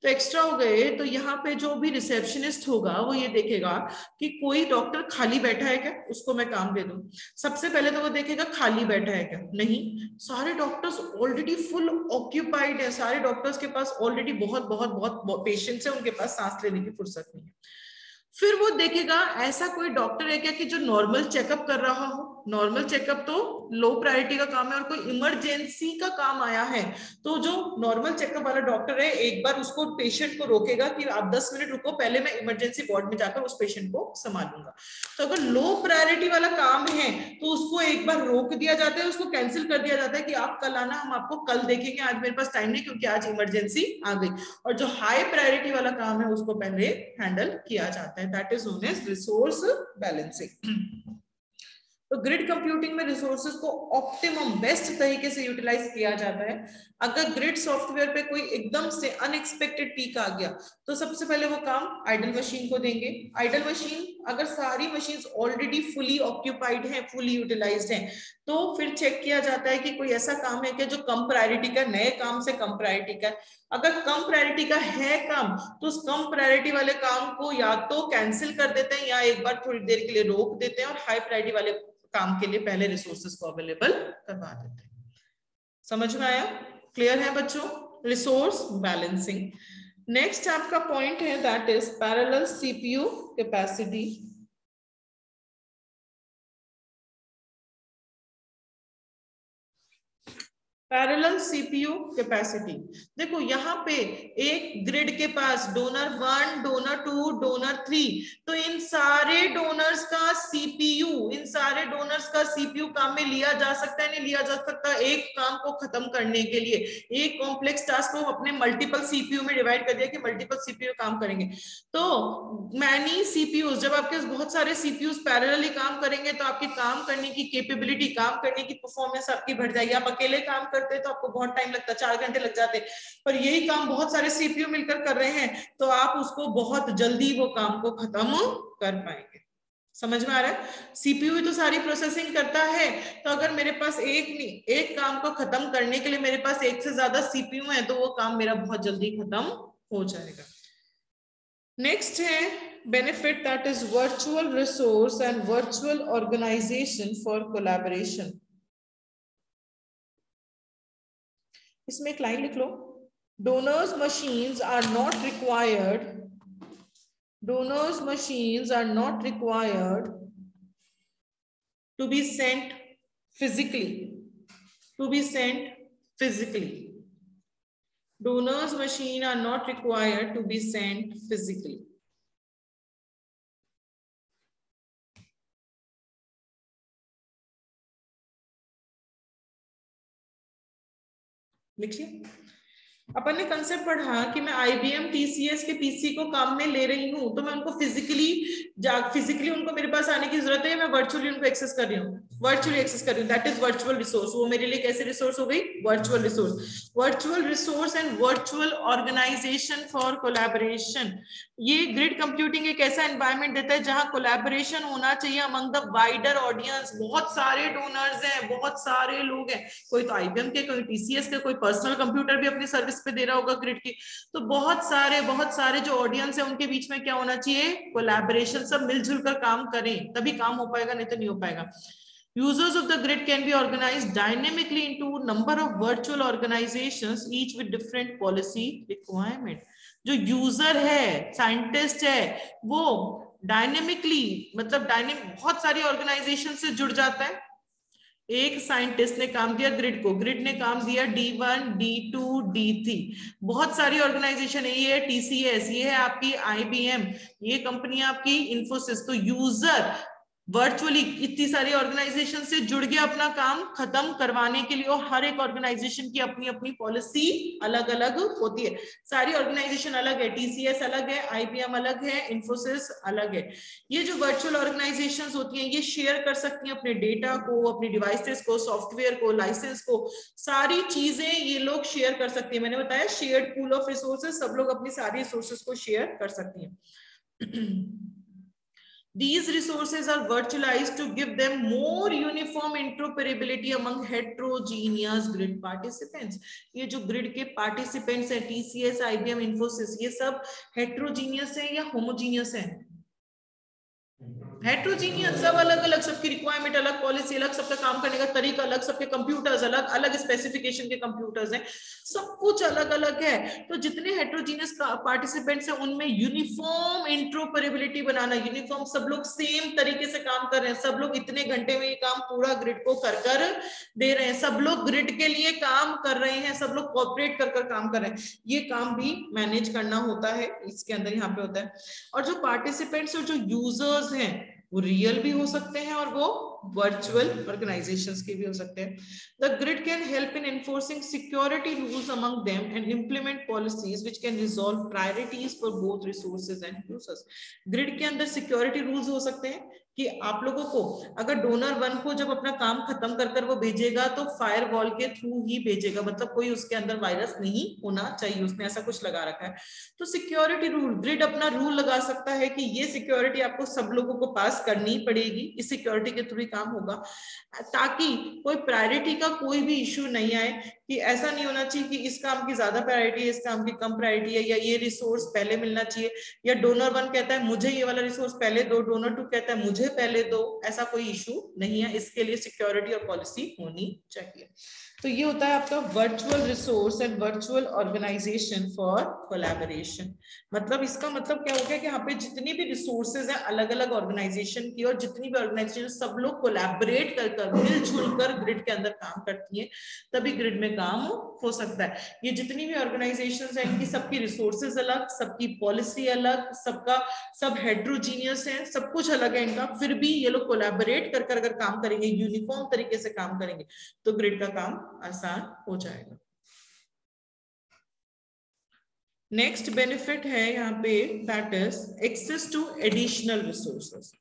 तो एक्स्ट्रा हो गए तो यहाँ पे जो भी रिसेप्शनिस्ट होगा वो ये देखेगा कि कोई डॉक्टर खाली बैठा है क्या, उसको मैं काम दे दूं। सबसे पहले तो वो देखेगा खाली बैठा है क्या, नहीं, सारे डॉक्टर्स ऑलरेडी फुल ऑक्यूपाइड है, सारे डॉक्टर्स के पास ऑलरेडी बहुत बहुत बहुत पेशेंट्स है, उनके पास सांस लेने की फुर्सत नहीं है। फिर वो देखेगा ऐसा कोई डॉक्टर है क्या कि जो नॉर्मल चेकअप कर रहा हो। नॉर्मल चेकअप तो लो प्रायोरिटी का काम है, और कोई इमरजेंसी का काम आया है तो जो नॉर्मल चेकअप वाला डॉक्टर है एक बार उसको, पेशेंट को रोकेगा कि आप 10 मिनट रुको, पहले मैं इमरजेंसी वार्ड में जाकर उस पेशेंट को संभालूंगा। तो अगर लो प्रायोरिटी वाला काम है तो उसको एक बार रोक दिया जाता है, उसको कैंसिल कर दिया जाता है कि आप कल आना, हम आपको कल देखेंगे, आज मेरे पास टाइम नहीं क्योंकि आज इमरजेंसी आ गई। और जो हाई प्रायोरिटी वाला काम है उसको पहले हैंडल किया जाता है। That is known as resource balancing. तो ग्रिड कंप्यूटिंग में रिसोर्सेज को ऑप्टिमम बेस्ट तरीके से यूटिलाइज किया जाता है। अगर ग्रिड सॉफ्टवेयर पे कोई एकदम से अनएक्सपेक्टेड पीक आ गया तो सबसे पहले वो काम आइडल मशीन को देंगे। आइडल मशीन, अगर सारी मशीन्स ऑलरेडी फुली ऑक्यूपाइड हैं, फुली यूटिलाइज्ड हैं, तो फिर चेक किया जाता है कि कोई ऐसा काम है क्या जो कम प्रायोरिटी का, नए काम से कम प्रायोरिटी का। अगर कम प्रायोरिटी का है काम तो उस कम प्रायोरिटी वाले काम को या तो कैंसिल कर देते हैं या एक बार थोड़ी देर के लिए रोक देते हैं, और हाई प्रायोरिटी वाले काम के लिए पहले रिसोर्सेज को अवेलेबल करवा देते हैं। समझ में आया? क्लियर है बच्चों? Resource balancing. नेक्स्ट आपका पॉइंट है that is parallel CPU capacity. Parallel CPU capacity, देखो यहाँ पे एक ग्रिड के पास डोनर 1, डोनर 2, डोनर 3, तो इन सारे डोनर्स का सीपीयू काम में लिया जा सकता है, नहीं लिया जा सकता। एक काम को खत्म करने के लिए एक कॉम्प्लेक्स टास्क को अपने मल्टीपल सीपीयू में डिवाइड कर दिया कि मल्टीपल सीपीयू काम करेंगे। तो मैनी सीपीयूज, जब आपके बहुत सारे सीपीयूज पैरेलली काम करेंगे तो आपकी काम करने की कैपेबिलिटी, काम करने की परफॉर्मेंस आपकी बढ़ जाएगी। आप अकेले काम करते तो आपको बहुत टाइम लगता, 4 घंटे लग जाते, पर यही काम बहुत सारे सीपीयू मिलकर कर रहे हैं तो आप उसको बहुत जल्दी वो काम को खत्म कर पाएंगे। समझ में आ रहा है? सीपीयू तो सारी प्रोसेसिंग करता है, तो अगर मेरे पास एक काम को खत्म करने के लिए मेरे पास एक से ज्यादा सीपीयू है तो वो काम मेरा बहुत जल्दी खत्म हो जाएगा। नेक्स्ट है benefit that is virtual resource and virtual organisation for collaboration. इसमें एक लाइन लिख लो, donors machines are not required, donors machines are not required to be sent physically, donors machine are not required to be sent physically. लिखिए, अपन ने concept पढ़ा कि मैं IBM TCS के पीसी को काम में ले रही हूं तो मैं उनको फिजिकली उनको मेरे पास आने की जरूरत है, मैं वर्चुअली उनको एक्सेस कर रही हूँ, दैट इज वर्चुअल रिसोर्स। वो मेरे लिए कैसे रिसोर्स हो गई? Virtual resource and virtual organisation for collaboration. ये ग्रिड कंप्यूटिंग एक ऐसा एनवायरनमेंट देता है जहां कोलैबोरेशन होना चाहिए अमंग द वाइडर ऑडियंस। बहुत सारे डोनर्स हैं, बहुत सारे लोग हैं, कोई तो IBM के, कोई TCS के, कोई पर्सनल कंप्यूटर भी अपनी सर्विस पे दे रहा होगा ग्रिड की, तो बहुत सारे जो ऑडियंस है उनके बीच में क्या होना चाहिए? कोलैबोरेशन, सब मिलजुल कर काम करें तभी काम हो पाएगा, नहीं तो नहीं हो पाएगा। Users of the grid can be organized dynamically into number of virtual organizations, each with different policy requirement. जो यूजर है, साइंटिस्ट है, वो डायनेमिकली मतलब बहुत सारी ऑर्गेनाइजेशन से जुड़ जाता है। एक साइंटिस्ट ने काम दिया ग्रिड को, ग्रिड ने काम दिया D1, D2, D3, बहुत सारी ऑर्गेनाइजेशन है, ये है TCS, ये है आपकी IBM, ये कंपनी आपकी इन्फोसिस। तो यूजर वर्चुअली इतनी सारी ऑर्गेनाइजेशन से जुड़ गया अपना काम खत्म करवाने के लिए, और हर एक ऑर्गेनाइजेशन की अपनी अपनी पॉलिसी अलग अलग होती है। सारी ऑर्गेनाइजेशन अलग है, TCS अलग है, IBM अलग है, इन्फोसिस अलग है। ये जो वर्चुअल ऑर्गेनाइजेशंस होती हैं ये शेयर कर सकती हैं अपने डेटा को, अपनी डिवाइसेस को, सॉफ्टवेयर को, लाइसेंस को, सारी चीजें ये लोग शेयर कर सकती हैं। मैंने बताया शेयर्ड पूल ऑफ रिसोर्सेज, सब लोग अपनी सारी रिसोर्सेज को शेयर कर सकती हैं। These resources are virtualized to give them more uniform interoperability among heterogeneous grid participants. ये जो ग्रिड के पार्टिसिपेंट्स हैं TCS, IBM, इन्फोसिस, ये सब हेट्रोजीनियस है या होमोजीनियस है? हेट्रोजीनियस, सब अलग अलग, सबकी रिक्वायरमेंट अलग, पॉलिसी अलग, सबका काम करने का तरीका अलग, सबके कंप्यूटर्स अलग अलग स्पेसिफिकेशन के कंप्यूटर्स हैं, सब कुछ अलग अलग है। तो जितने हेट्रोजीनियस पार्टिसिपेंट्स हैं उनमें यूनिफॉर्म इंट्रोपरेबिलिटी बनाना, यूनिफॉर्म सब लोग सेम तरीके से काम कर रहे हैं, सब लोग इतने घंटे में ये काम पूरा ग्रिड को कर दे रहे हैं, सब लोग ग्रिड के लिए काम कर रहे हैं, सब लोग कोऑपरेट कर काम कर रहे हैं। ये काम भी मैनेज करना होता है, इसके अंदर यहाँ पे होता है। और जो पार्टिसिपेंट्स और जो यूजर्स हैं वो रियल भी हो सकते हैं और वो वर्चुअल ऑर्गेनाइजेशंस के भी हो सकते हैं। The grid can help in enforcing security rules among them and implement policies which can resolve priorities for both resources and users. Grid के अंदर सिक्योरिटी रूल्स हो सकते हैं कि आप लोगों को अगर डोनर 1 को जब अपना काम खत्म कर वो भेजेगा तो फायरवॉल के थ्रू ही भेजेगा, मतलब कोई उसके अंदर वायरस नहीं होना चाहिए, उसने ऐसा कुछ लगा रखा है। तो सिक्योरिटी रूल, ग्रिड अपना रूल लगा सकता है कि ये सिक्योरिटी आपको सब लोगों को पास करनी पड़ेगी, इस सिक्योरिटी के थ्रू ही काम होगा, ताकि कोई प्रायोरिटी का कोई भी इश्यू नहीं आए, कि ऐसा नहीं होना चाहिए कि इस काम की ज्यादा प्रायोरिटी है, इस काम की कम प्रायोरिटी है, या ये रिसोर्स पहले मिलना चाहिए, या डोनर 1 कहता है मुझे ये वाला रिसोर्स पहले दो, डोनर 2 कहता है मुझे मुझे पहले दो, ऐसा कोई इशू नहीं है। इसके लिए सिक्योरिटी और पॉलिसी होनी चाहिए। तो ये होता है आपका virtual resource and virtual organisation for collaboration. मतलब इसका मतलब क्या हो गया कि यहाँ पे जितनी भी रिसोर्सेज हैं अलग अलग ऑर्गेनाइजेशन की, और जितनी भी ऑर्गेनाइजेशन सब लोग कोलैबोरेट कर मिलजुल कर ग्रिड के अंदर काम करती है, तभी ग्रिड में काम हो सकता है। ये जितनी भी ऑर्गेनाइजेशंस हैं इनकी सबकी रिसोर्सेज अलग, सबकी पॉलिसी अलग, सब हेट्रोजीनियस है, सब कुछ अलग है इनका, फिर भी ये लोग कोलैबोरेट कर अगर काम करेंगे, यूनिफॉर्म तरीके से काम करेंगे, तो ग्रिड का काम आसान हो जाएगा। नेक्स्ट बेनिफिट है यहाँ पे, that is access to additional resources.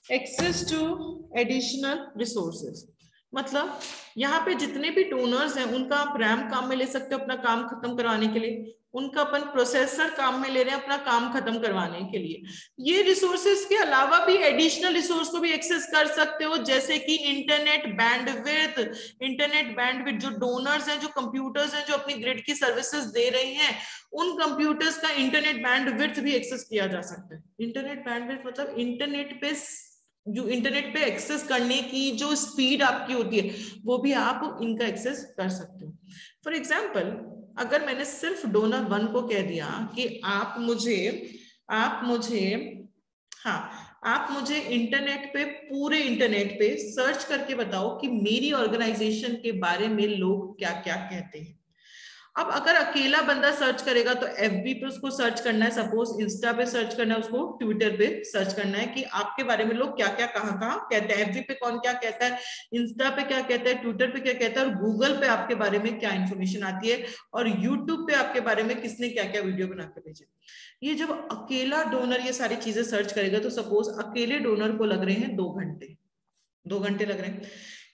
Access to additional resources मतलब यहाँ पे जितने भी डोनर्स हैं उनका आप रैम काम में ले सकते हो अपना काम खत्म करवाने के लिए, उनका अपन प्रोसेसर काम में ले रहे हैं अपना काम खत्म करवाने के लिए। ये रिसोर्सेज के अलावा भी एडिशनल रिसोर्स को भी एक्सेस कर सकते हो, जैसे कि इंटरनेट बैंडविड्थ। इंटरनेट बैंडविड्थ जो डोनर्स हैं, जो कंप्यूटर्स हैं जो अपनी ग्रिड की सर्विसेज दे रहे हैं, उन कंप्यूटर्स का इंटरनेट बैंडविड्थ भी एक्सेस किया जा सकता है। इंटरनेट बैंडविड्थ मतलब इंटरनेट पे जो इंटरनेट पे एक्सेस करने की जो स्पीड आपकी होती है वो भी आप इनका एक्सेस कर सकते हो। फॉर एग्जाम्पल, अगर मैंने सिर्फ डोनर 1 को कह दिया कि आप मुझे इंटरनेट पे, पूरे इंटरनेट पे सर्च करके बताओ कि मेरी ऑर्गेनाइजेशन के बारे में लोग क्या क्या कहते हैं। अब अगर अकेला बंदा सर्च करेगा तो एफबी पे उसको सर्च करना है, सपोज इंस्टा पे सर्च करना है, उसको ट्विटर पे सर्च करना है कि आपके बारे में लोग क्या क्या कहाँ कहते हैं। एफबी पे कौन क्या कहता है, इंस्टा पे क्या कहता है, ट्विटर पे क्या कहता है, और गूगल पे आपके बारे में क्या इन्फॉर्मेशन आती है, और यूट्यूब पे आपके बारे में किसने क्या क्या वीडियो बना के भेजे। ये जब अकेला डोनर ये सारी चीजें सर्च करेगा, तो सपोज अकेले डोनर को लग रहे हैं 2 घंटे लग रहे हैं।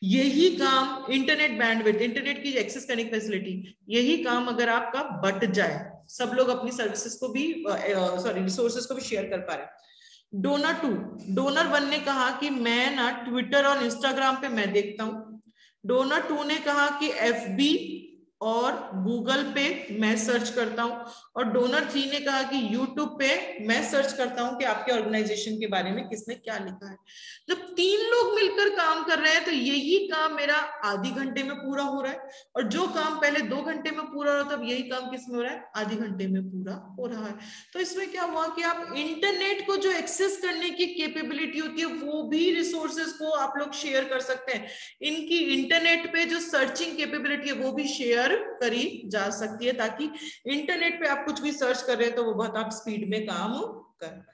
यही काम इंटरनेट बैंडविड्थ, इंटरनेट की एक्सेस करने की फैसिलिटी, यही काम अगर आपका बट जाए, सब लोग अपनी सर्विसेज को भी रिसोर्सेज को भी शेयर कर पा रहे। डोनर 1 ने कहा कि मैं ना ट्विटर और इंस्टाग्राम पे मैं देखता हूं। डोनर 2 ने कहा कि एफबी और गूगल पे मैं सर्च करता हूं, और डोनर 3 ने कहा कि यूट्यूब पे मैं सर्च करता हूं कि आपके ऑर्गेनाइजेशन के बारे में किसने क्या लिखा है। जब 3 लोग मिलकर काम कर रहे हैं तो यही काम मेरा आधे घंटे में पूरा हो रहा है, और जो काम पहले 2 घंटे में पूरा हो रहा था, अब यही काम किस में हो रहा है, आधे घंटे में पूरा हो रहा है। तो इसमें क्या हुआ कि आप इंटरनेट को जो एक्सेस करने की कैपेबिलिटी होती है वो भी रिसोर्सेज को आप लोग शेयर कर सकते हैं। इनकी इंटरनेट पे जो सर्चिंग कैपेबिलिटी है वो भी शेयर करी जा सकती है, ताकि इंटरनेट पे आप कुछ भी सर्च कर रहे हैं तो वो बहुत आप स्पीड में काम कर पाए।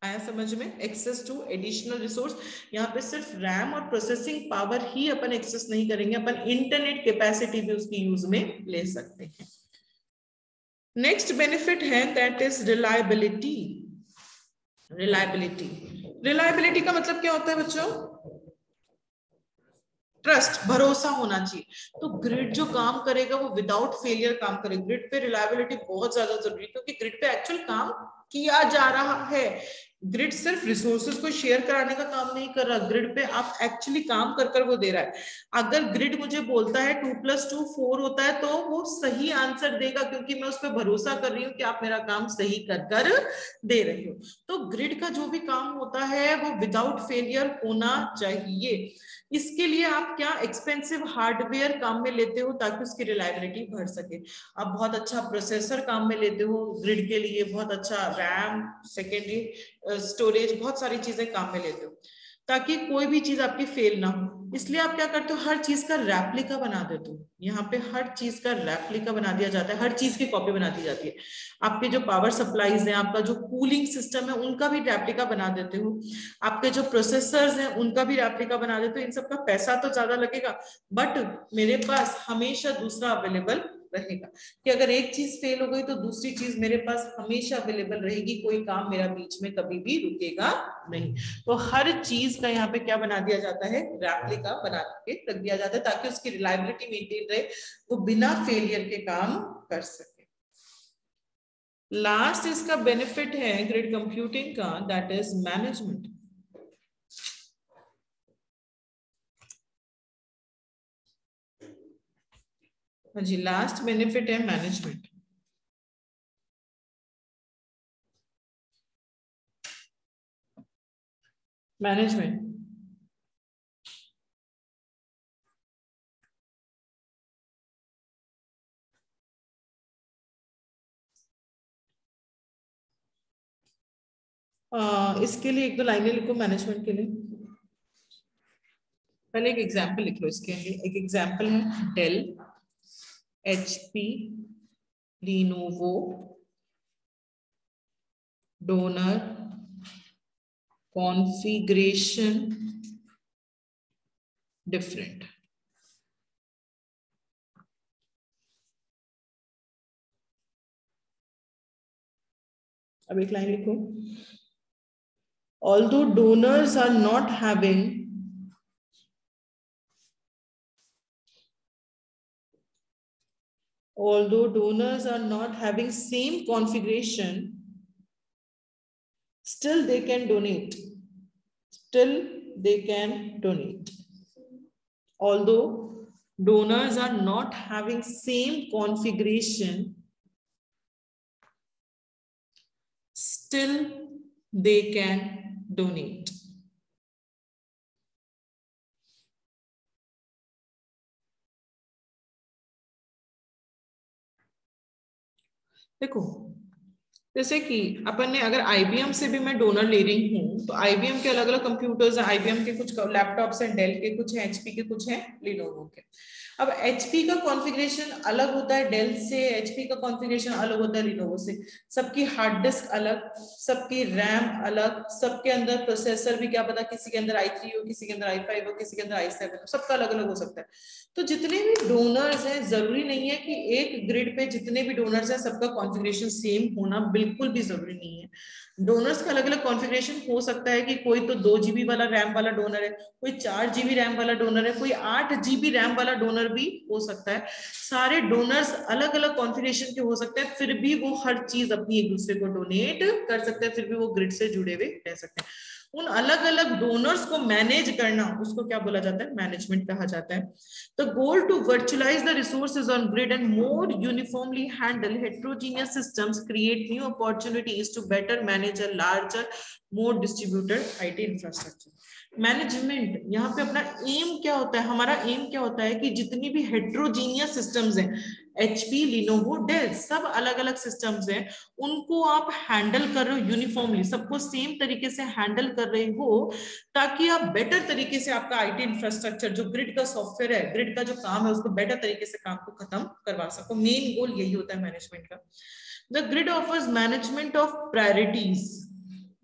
आया समझ में? एक्सेस टू एडिशनल रिसोर्स, यहाँ पे सिर्फ रैम और प्रोसेसिंग पावर ही अपन एक्सेस नहीं करेंगे, अपन इंटरनेट कैपेसिटी भी उसकी यूज में ले सकते हैं। नेक्स्ट बेनिफिट है दैट इज रिलायबिलिटी। रिलायबिलिटी का मतलब क्या होता है बच्चों? ट्रस्ट, भरोसा होना चाहिए। तो ग्रिड जो काम करेगा वो विदाउट फेलियर काम करेगा। ग्रिड पे रिलायबिलिटी बहुत ज्यादा जरूरी है, क्योंकि ग्रिड पे एक्चुअल काम किया जा रहा है। ग्रिड सिर्फ रिसोर्सेज को शेयर कराने का काम नहीं कर रहा, ग्रिड पे आप एक्चुअली काम कर वो दे रहा है। अगर ग्रिड मुझे बोलता है 2+2 4 होता है, तो वो सही आंसर देगा, क्योंकि मैं उस पर भरोसा कर रही हूँ कि आप मेरा काम सही कर दे रहे हो। तो ग्रिड का जो भी काम होता है वो विदाउट फेलियर होना चाहिए। इसके लिए आप क्या एक्सपेंसिव हार्डवेयर काम में लेते हो ताकि उसकी रिलायबिलिटी बढ़ सके। आप बहुत अच्छा प्रोसेसर काम में लेते हो ग्रिड के लिए, बहुत अच्छा रैम, सेकेंडरी स्टोरेज, बहुत सारी चीजें काम में लेते हो ताकि कोई भी चीज आपकी फेल ना हो। इसलिए आप क्या करते हो, हर चीज का रेप्लिका बना देते हो। यहाँ पे हर चीज का रेप्लिका बना दिया जाता है, हर चीज की कॉपी बना दी जाती है। आपके जो पावर सप्लाईज हैं, आपका जो कूलिंग सिस्टम है, उनका भी रेप्लिका बना देते हो। आपके जो प्रोसेसर्स हैं उनका भी रेप्लिका बना देते हो। इन सब का पैसा तो ज्यादा लगेगा, बट मेरे पास हमेशा दूसरा अवेलेबल रहेगा कि अगर एक चीज फेल हो गई तो दूसरी चीज मेरे पास हमेशा अवेलेबल रहेगी। कोई काम मेरा बीच में कभी भी रुकेगा नहीं। तो हर चीज का यहाँ पे क्या बना दिया जाता है, रेप्लिका बना के रख दिया जाता है, ताकि उसकी रिलायबिलिटी मेंटेन रहे, वो बिना फेलियर के काम कर सके। लास्ट इसका बेनिफिट है ग्रिड कंप्यूटिंग का, दैट इज मैनेजमेंट। हाँ जी, लास्ट बेनिफिट है मैनेजमेंट। मैनेजमेंट। इसके लिए एक दो लाइनें लिखो मैनेजमेंट के लिए। पहले एक एग्जाम्पल लिख लो इसके लिए। एक एग्जाम्पल है Dell, HP, Lenovo, donor, configuration different. अब एक लाइन लिखो, although donors are not having same configuration, still they can donate. Although donors are not having same configuration, still they can donate. देखो, जैसे कि अपन ने अगर IBM से भी मैं डोनर ले रही हूँ तो IBM के अलग अलग कंप्यूटर्स हैं। IBM के कुछ लैपटॉप्स हैं, डेल के कुछ हैं, HP के कुछ हैं, लिनोवो के। अब HP का कॉन्फ़िगरेशन अलग होता है डेल से, HP का कॉन्फ़िगरेशन अलग होता है लिनोवो से। सबकी हार्ड डिस्क अलग, सबकी रैम अलग, सबके अंदर प्रोसेसर भी क्या पता किसी के अंदर i3 हो, किसी के अंदर i5 हो, किसी के अंदर i7 हो, सबका अलग अलग हो सकता है। तो जितने भी डोनर्स हैं, जरूरी नहीं है कि एक ग्रिड पे जितने भी डोनर्स हैं सबका कॉन्फ़िगरेशन सेम होना, बिल्कुल भी जरूरी नहीं है। डोनर्स का अलग अलग कॉन्फ़िगरेशन हो सकता है कि कोई तो 2 GB वाला रैम वाला डोनर है, कोई 4 GB रैम वाला डोनर है, कोई 8 GB रैम वाला डोनर भी हो सकता है। सारे डोनर्स अलग अलग कॉन्फ़िगरेशन के हो सकते हैं, फिर भी वो हर चीज अपनी एक दूसरे को डोनेट कर सकते हैं, फिर भी वो ग्रिड से जुड़े हुए रह सकते हैं। उन अलग अलग डोनर्स को मैनेज करना, उसको क्या बोला जाता है? मैनेजमेंट कहा जाता है। The goal to virtualize the resources on grid and more uniformly handle heterogeneous systems create new opportunities to better manage a larger more distributed IT infrastructure. Management यहाँ पे अपना एम क्या होता है? हमारा एम क्या होता है कि जितनी भी हेट्रोजीनियस सिस्टम्स हैं, HP, लिनोवो, डेल, सब अलग अलग सिस्टम्स हैं, उनको आप हैंडल कर रहे हो यूनिफॉर्मली, सबको सेम तरीके से हैंडल कर रहे हो, ताकि आप बेटर तरीके से आपका IT इंफ्रास्ट्रक्चर, जो ग्रिड का सॉफ्टवेयर है, ग्रिड का जो काम है, उसको बेटर तरीके से काम को खत्म करवा सको। मेन गोल यही होता है मैनेजमेंट का। The grid offers management of priorities,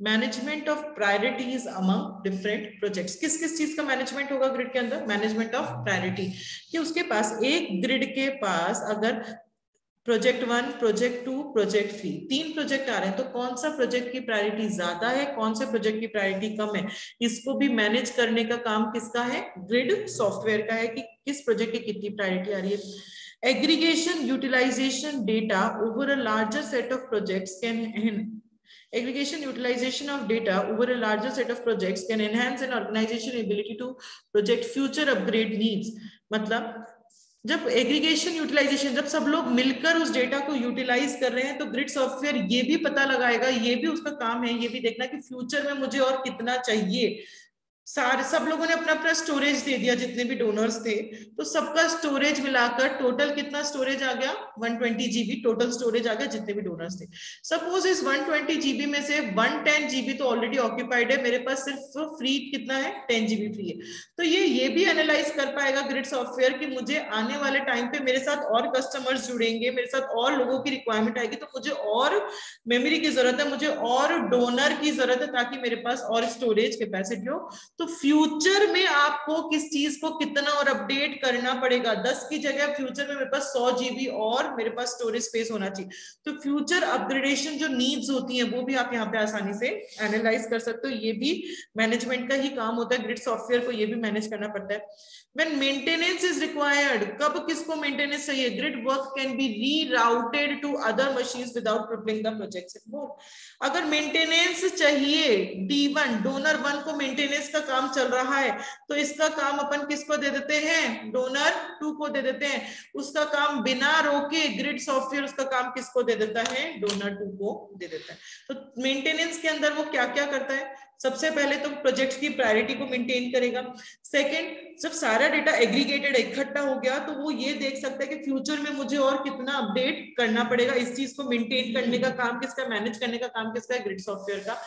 management of priorities among different projects. किस किस चीज का मैनेजमेंट होगा ग्रिड के अंदर? मैनेजमेंट ऑफ प्रायोरिटी, कि उसके पास एक ग्रिड के पास अगर प्रोजेक्ट 1, प्रोजेक्ट 2, प्रोजेक्ट 3, 3 प्रोजेक्ट आ रहे हैं, तो कौन सा प्रोजेक्ट की प्रायोरिटी ज्यादा है, कौन से प्रोजेक्ट की प्रायोरिटी कम है, इसको भी मैनेज करने का काम किसका है? ग्रिड सॉफ्टवेयर का है, कि किस प्रोजेक्ट की कितनी प्रायोरिटी आ रही है। Aggregation utilization data over a larger set of projects can Aggregation utilization of data over a larger set of projects can enhance an organization's ability to project future upgrade needs. मतलब जब aggregation utilisation, जब सब लोग मिलकर उस data को utilise कर रहे हैं, तो ग्रिड सॉफ्टवेयर ये भी पता लगाएगा, ये भी उसका काम है, ये भी देखना कि फ्यूचर में मुझे और कितना चाहिए। सारे सब लोगों ने अपना अपना स्टोरेज दे दिया, जितने भी डोनर्स थे, तो सबका स्टोरेज मिलाकर टोटल कितना स्टोरेज आ गया? 120 GB टोटल स्टोरेज आ गया, जितने भी डोनर्स थे। सपोज इस 120 GB में से 110 GB तो ऑलरेडी ऑक्यूपाइड है, मेरे पास सिर्फ फ्री कितना है? 10 GB फ्री है। तो ये भी एनालाइज कर पाएगा ग्रिड सॉफ्टवेयर कि मुझे आने वाले टाइम पे मेरे साथ और कस्टमर्स जुड़ेंगे, मेरे साथ और लोगों की रिक्वायरमेंट आएगी, तो मुझे और मेमोरी की जरूरत है, मुझे और डोनर की जरूरत है, ताकि मेरे पास और स्टोरेज कैपेसिटी हो। तो फ्यूचर में आपको किस चीज को कितना और अपडेट करना पड़ेगा? 10 की जगह फ्यूचर में मेरे पास 100 GB और मेरे पास स्टोरेज स्पेस होना चाहिए। तो फ्यूचर अपग्रेडेशन जो नीड्स होती हैं, वो भी आप यहाँ पे आसानी से एनालाइज कर सकते हो। ये भी मैनेजमेंट का ही काम होता है, ग्रिड सॉफ्टवेयर को ये भी मैनेज करना पड़ता है। When maintenance is required, कब किसको मेंटेनेंस चाहिए? Grid work can be rerouted to other machines without crippling the project. अगर मेंटेनेंस चाहिए, D1 डोनर 1 को मेंटेनेंस का काम चल रहा है तो इसका काम अपन किसको दे देते हैं, डोनर 2 को दे देते हैं। उसका काम बिना रोके ग्रिड सॉफ्टवेयर उसका काम किसको दे देता है, डोनर 2 को दे देता है। तो मेंटेनेंस के अंदर वो क्या क्या करता है, सबसे पहले तो प्रोजेक्ट की प्रायोरिटी को मेंटेन करेगा। सेकंड, जब सारा डेटा एग्रीगेटेड इकट्ठा हो गया तो वो ये देख सकता है कि फ्यूचर में मुझे और कितना अपडेट करना पड़ेगा, इस चीज को मेंटेन करने का काम किसका, मैनेज करने का काम किसका है, ग्रिड सॉफ्टवेयर का।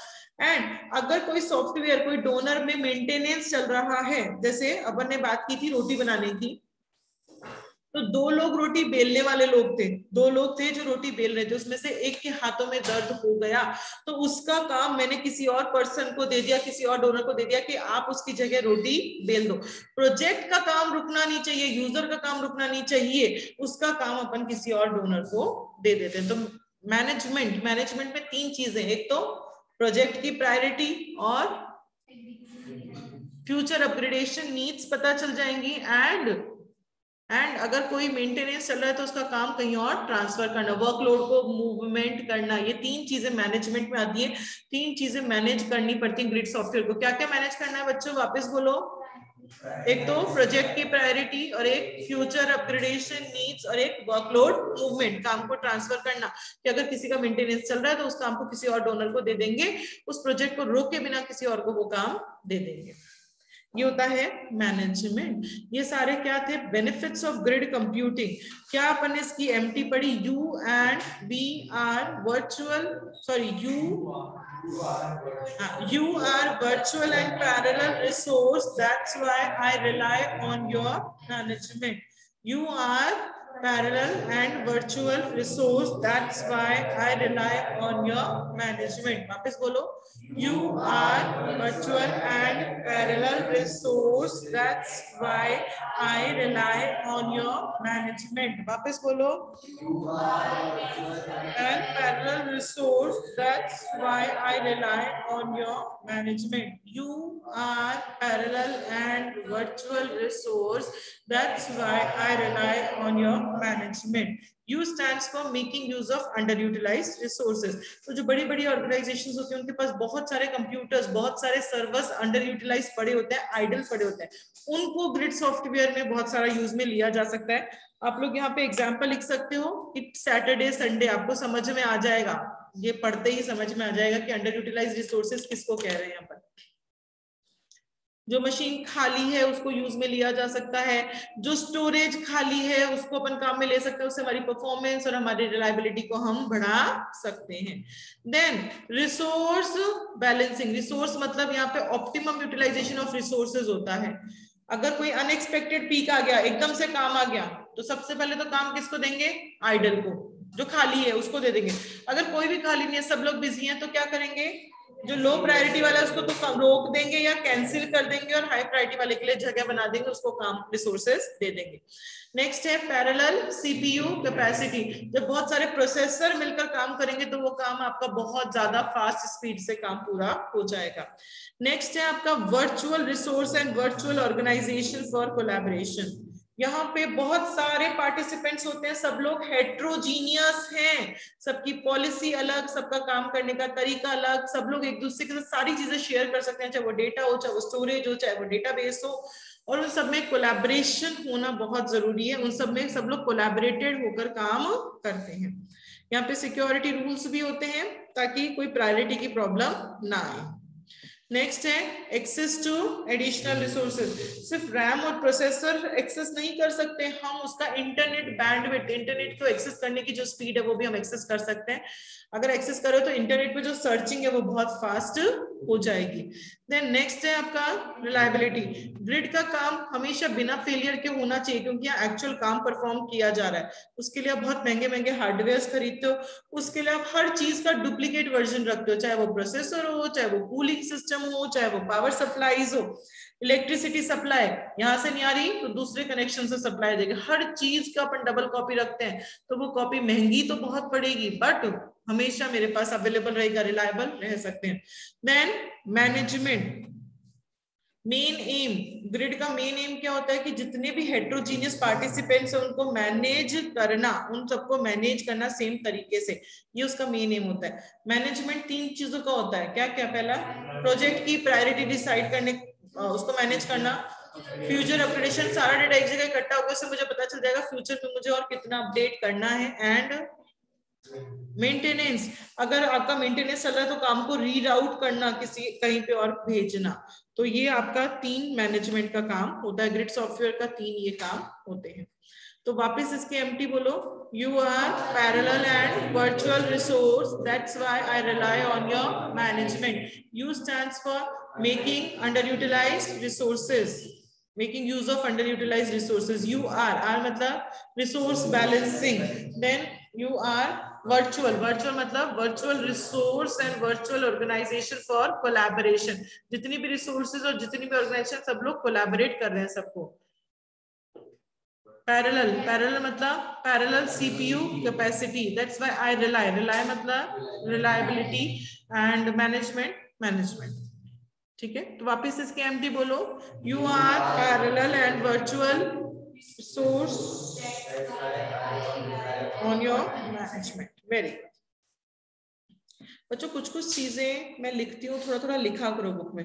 एंड अगर कोई सॉफ्टवेयर कोई डोनर में मेंटेनेंस चल रहा है, जैसे अपन ने बात की थी रोटी बनाने की, तो 2 लोग रोटी बेलने वाले लोग थे, 2 लोग थे जो रोटी बेल रहे थे, उसमें से एक के हाथों में दर्द हो गया तो उसका काम मैंने किसी और पर्सन को दे दिया, किसी और डोनर को दे दिया कि आप उसकी जगह रोटी बेल दो। प्रोजेक्ट का काम रुकना नहीं चाहिए, यूजर का काम रुकना नहीं चाहिए, उसका काम अपन किसी और डोनर को दे देते हैं। तो मैनेजमेंट में 3 चीजें, एक तो प्रोजेक्ट की प्रायोरिटी और फ्यूचर अपग्रेडेशन नीड्स पता चल जाएंगी, एंड अगर कोई मेंटेनेंस चल रहा है तो उसका काम कहीं और ट्रांसफर करना, वर्कलोड को मूवमेंट करना, ये 3 चीजें मैनेजमेंट में आती है। 3 चीजें मैनेज करनी पड़ती है ग्रिड सॉफ्टवेयर को। क्या क्या मैनेज करना है बच्चों, वापस बोलो। एक तो प्रोजेक्ट की प्रायोरिटी और एक फ्यूचर अपग्रेडेशन नीड्स और एक वर्कलोड मूवमेंट, काम को ट्रांसफर करना कि अगर किसी का मेंटेनेंस चल रहा है तो उस काम को किसी और डोनर को दे देंगे, उस प्रोजेक्ट को रोके बिना किसी और को वो काम दे देंगे। ये होता है मैनेजमेंट। ये सारे क्या थे, बेनिफिट्स ऑफ ग्रिड कंप्यूटिंग। क्या अपन ने इसकी एमटी पढ़ी, you and we are virtual, sorry you are virtual and parallel resource, that's why I rely on your management. You are parallel and virtual resource, that's why I rely on your management. वापस बोलो, you are virtual and parallel resource, that's why I rely on your management. वापस बोलो, you are virtual and parallel resource, that's why I rely on your management. You are parallel and virtual resource, that's why I rely on your management. U stands for making use of underutilized resources. तो जो बड़ी बड़ी organisations होती हैं उनके पास बहुत सारे computers, बहुत सारे सर्वर्स अंडरयूटिलाइज पड़े होते हैं, आइडल पड़े होते हैं, उनको ग्रिड सॉफ्टवेयर में बहुत सारा यूज में लिया जा सकता है। आप लोग यहाँ पे एग्जाम्पल लिख सकते हो कि सैटरडे संडे, आपको समझ में आ जाएगा, ये पढ़ते ही समझ में आ जाएगा कि अंडरयूटिलाइज रिसोर्सेज किसको कह रहे हैं यहाँ पर। जो मशीन खाली है उसको यूज में लिया जा सकता है, जो स्टोरेज खाली है उसको अपन काम में ले सकते हैं, उससे हमारी परफॉर्मेंस और हमारी रिलायबिलिटी को हम बढ़ा सकते हैं। देन रिसोर्स बैलेंसिंग, रिसोर्स मतलब यहाँ पे ऑप्टिमम यूटिलाइजेशन ऑफ रिसोर्सेज होता है। अगर कोई अनएक्सपेक्टेड पीक आ गया, एकदम से काम आ गया, तो सबसे पहले तो काम किसको देंगे, आइडल को, जो खाली है उसको दे देंगे। अगर कोई भी खाली नहीं है, सब लोग बिजी हैं, तो क्या करेंगे, जो लो प्रायोरिटी वाला है उसको तो रोक देंगे या कैंसिल कर देंगे और हाई प्रायोरिटी वाले के लिए जगह बना देंगे, उसको काम रिसोर्सेज दे देंगे। नेक्स्ट है पैरेलल सीपीयू कैपेसिटी। जब बहुत सारे प्रोसेसर मिलकर काम करेंगे तो वो काम आपका बहुत ज्यादा फास्ट स्पीड से काम पूरा हो जाएगा। नेक्स्ट है आपका virtual resource and virtual organisation for collaboration. यहाँ पे बहुत सारे पार्टिसिपेंट्स होते हैं, सब लोग हेट्रोजीनियस हैं, सबकी पॉलिसी अलग, सबका काम करने का तरीका अलग, सब लोग एक दूसरे के साथ सारी चीजें शेयर कर सकते हैं, चाहे वो डेटा हो, चाहे वो स्टोरेज हो, चाहे वो डेटाबेस हो, और उन सब में कोलैबोरेशन होना बहुत जरूरी है। उन सब में सब लोग कोलैबोरेटेड होकर काम करते हैं। यहाँ पे सिक्योरिटी रूल्स भी होते हैं ताकि कोई प्रायोरिटी की प्रॉब्लम ना आए। नेक्स्ट है एक्सेस टू एडिशनल रिसोर्सेज। सिर्फ रैम और प्रोसेसर एक्सेस नहीं कर सकते हम, उसका इंटरनेट बैंडविड्थ, इंटरनेट को एक्सेस करने की जो स्पीड है वो भी हम एक्सेस कर सकते हैं। अगर एक्सेस करो तो इंटरनेट पे जो सर्चिंग है वो बहुत फास्ट हो जाएगी। देन नेक्स्ट है आपका रिलायबिलिटी। ग्रिड का काम हमेशा बिना फेलियर के होना चाहिए, क्योंकि यहाँ एक्चुअल काम परफॉर्म किया जा रहा है। उसके लिए आप बहुत महंगे महंगे हार्डवेयर खरीदते हो, उसके लिए आप हर चीज का डुप्लीकेट वर्जन रखते हो, चाहे वो प्रोसेसर हो, चाहे वो कूलिंग सिस्टम हो, चाहे वो पावर सप्लाईज हो, इलेक्ट्रिसिटी सप्लाई यहाँ से नहीं आ रही तो दूसरे कनेक्शन से सप्लाई देंगे। हर चीज का अपन डबल कॉपी रखते हैं तो वो कॉपी महंगी तो बहुत पड़ेगी, बट हमेशा मेरे पास अवेलेबल रहेगा, रिलायबल रह सकते हैं। Then management, main aim, grid का मेन एम क्या होता है कि जितने भी हेट्रोजीनियस पार्टिसिपेंट्स हैं उनको मैनेज करना, उन सबको मैनेज करना सेम तरीके से, ये उसका मेन एम होता है। मैनेजमेंट 3 चीजों का होता है, क्या क्या, पहला प्रोजेक्ट की प्रायोरिटी डिसाइड करने, उसको मैनेज करना। फ्यूचर अपडेशन, सारा डेटा एक जगह इकट्ठा होगा, उससे मुझे पता चल जाएगा फ्यूचर में मुझे और कितना अपडेट करना है। एंड मेंटेनेंस, अगर आपका मेंटेनेंस चल रहा है तो काम को रीराउट करना, किसी कहीं पे और भेजना। तो ये आपका 3 मैनेजमेंट का काम होता है, ग्रिड सॉफ्टवेयर का 3 ये काम होते हैं। तो वापस इसके एम्प्टी बोलो, you are parallel and virtual resource, that's why I rely on your management. U stands for making underutilised resources, making use of underutilised resources. U R मतलब resource balancing. Then you are virtual, virtual मतलब virtual resource and virtual organisation for collaboration. जितनी भी resources और जितनी भी organisation, सब लोग collaborate कर रहे हैं सबको। पैरेलल, पैरेलल मतलब parallel CPU capacity, that's why I rely, rely मतलब रिलायबिलिटी, एंड मैनेजमेंट, मैनेजमेंट। ठीक है, तो वापस इसके एमटी बोलो, you are parallel and virtual source on your management. Very good बच्चों, कुछ कुछ चीजें मैं लिखती हूँ, थोड़ा थोड़ा लिखा करो बुक में।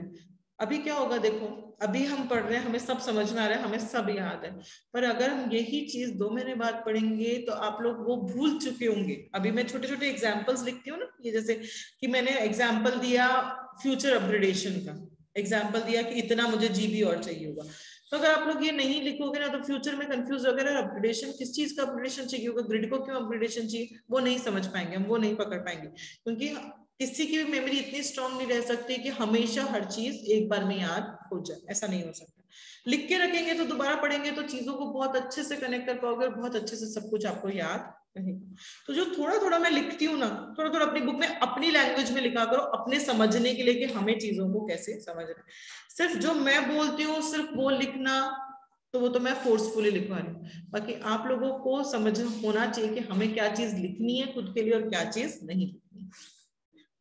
अभी क्या होगा देखो, अभी हम पढ़ रहे हैं, हमें सब समझ में आ रहा है, हमें सब याद है, पर अगर हम यही चीज 2 महीने बाद पढ़ेंगे तो आप लोग वो भूल चुके होंगे। अभी मैं छोटे छोटे एग्जाम्पल्स लिखती हूँ ना, ये जैसे कि मैंने एग्जाम्पल दिया फ्यूचर अपग्रेडेशन का, एग्जाम्पल दिया कि इतना मुझे जीबी और चाहिए होगा। तो अगर आप लोग ये नहीं लिखोगे ना तो फ्यूचर में कंफ्यूज हो गए ना, अपग्रेडेशन किस चीज का अपग्रेडेशन चाहिए होगा, ग्रिड को क्यों अपग्रेडेशन चाहिए, वो नहीं समझ पाएंगे हम, वो नहीं पकड़ पाएंगे। क्योंकि किसी की भी मेमोरी इतनी स्ट्रांग नहीं रह सकती कि हमेशा हर चीज एक बार में याद हो जाए, ऐसा नहीं हो सकता। लिख के रखेंगे तो दोबारा पढ़ेंगे तो चीजों को बहुत अच्छे से कनेक्ट कर पाओगे और बहुत अच्छे से सब कुछ आपको याद रहेगा। तो जो थोड़ा थोड़ा मैं लिखती हूँ ना, थोड़ा थोड़ा अपनी बुक में अपनी लैंग्वेज में लिखा करो, अपने समझने के लिए कि हमें चीजों को कैसे समझना है। सिर्फ जो मैं बोलती हूँ सिर्फ वो लिखना, तो वो तो मैं फोर्सफुली लिखवा रही हूँ। बाकी आप लोगों को समझ होना चाहिए कि हमें क्या चीज लिखनी है खुद के लिए और क्या चीज नहीं लिखनी।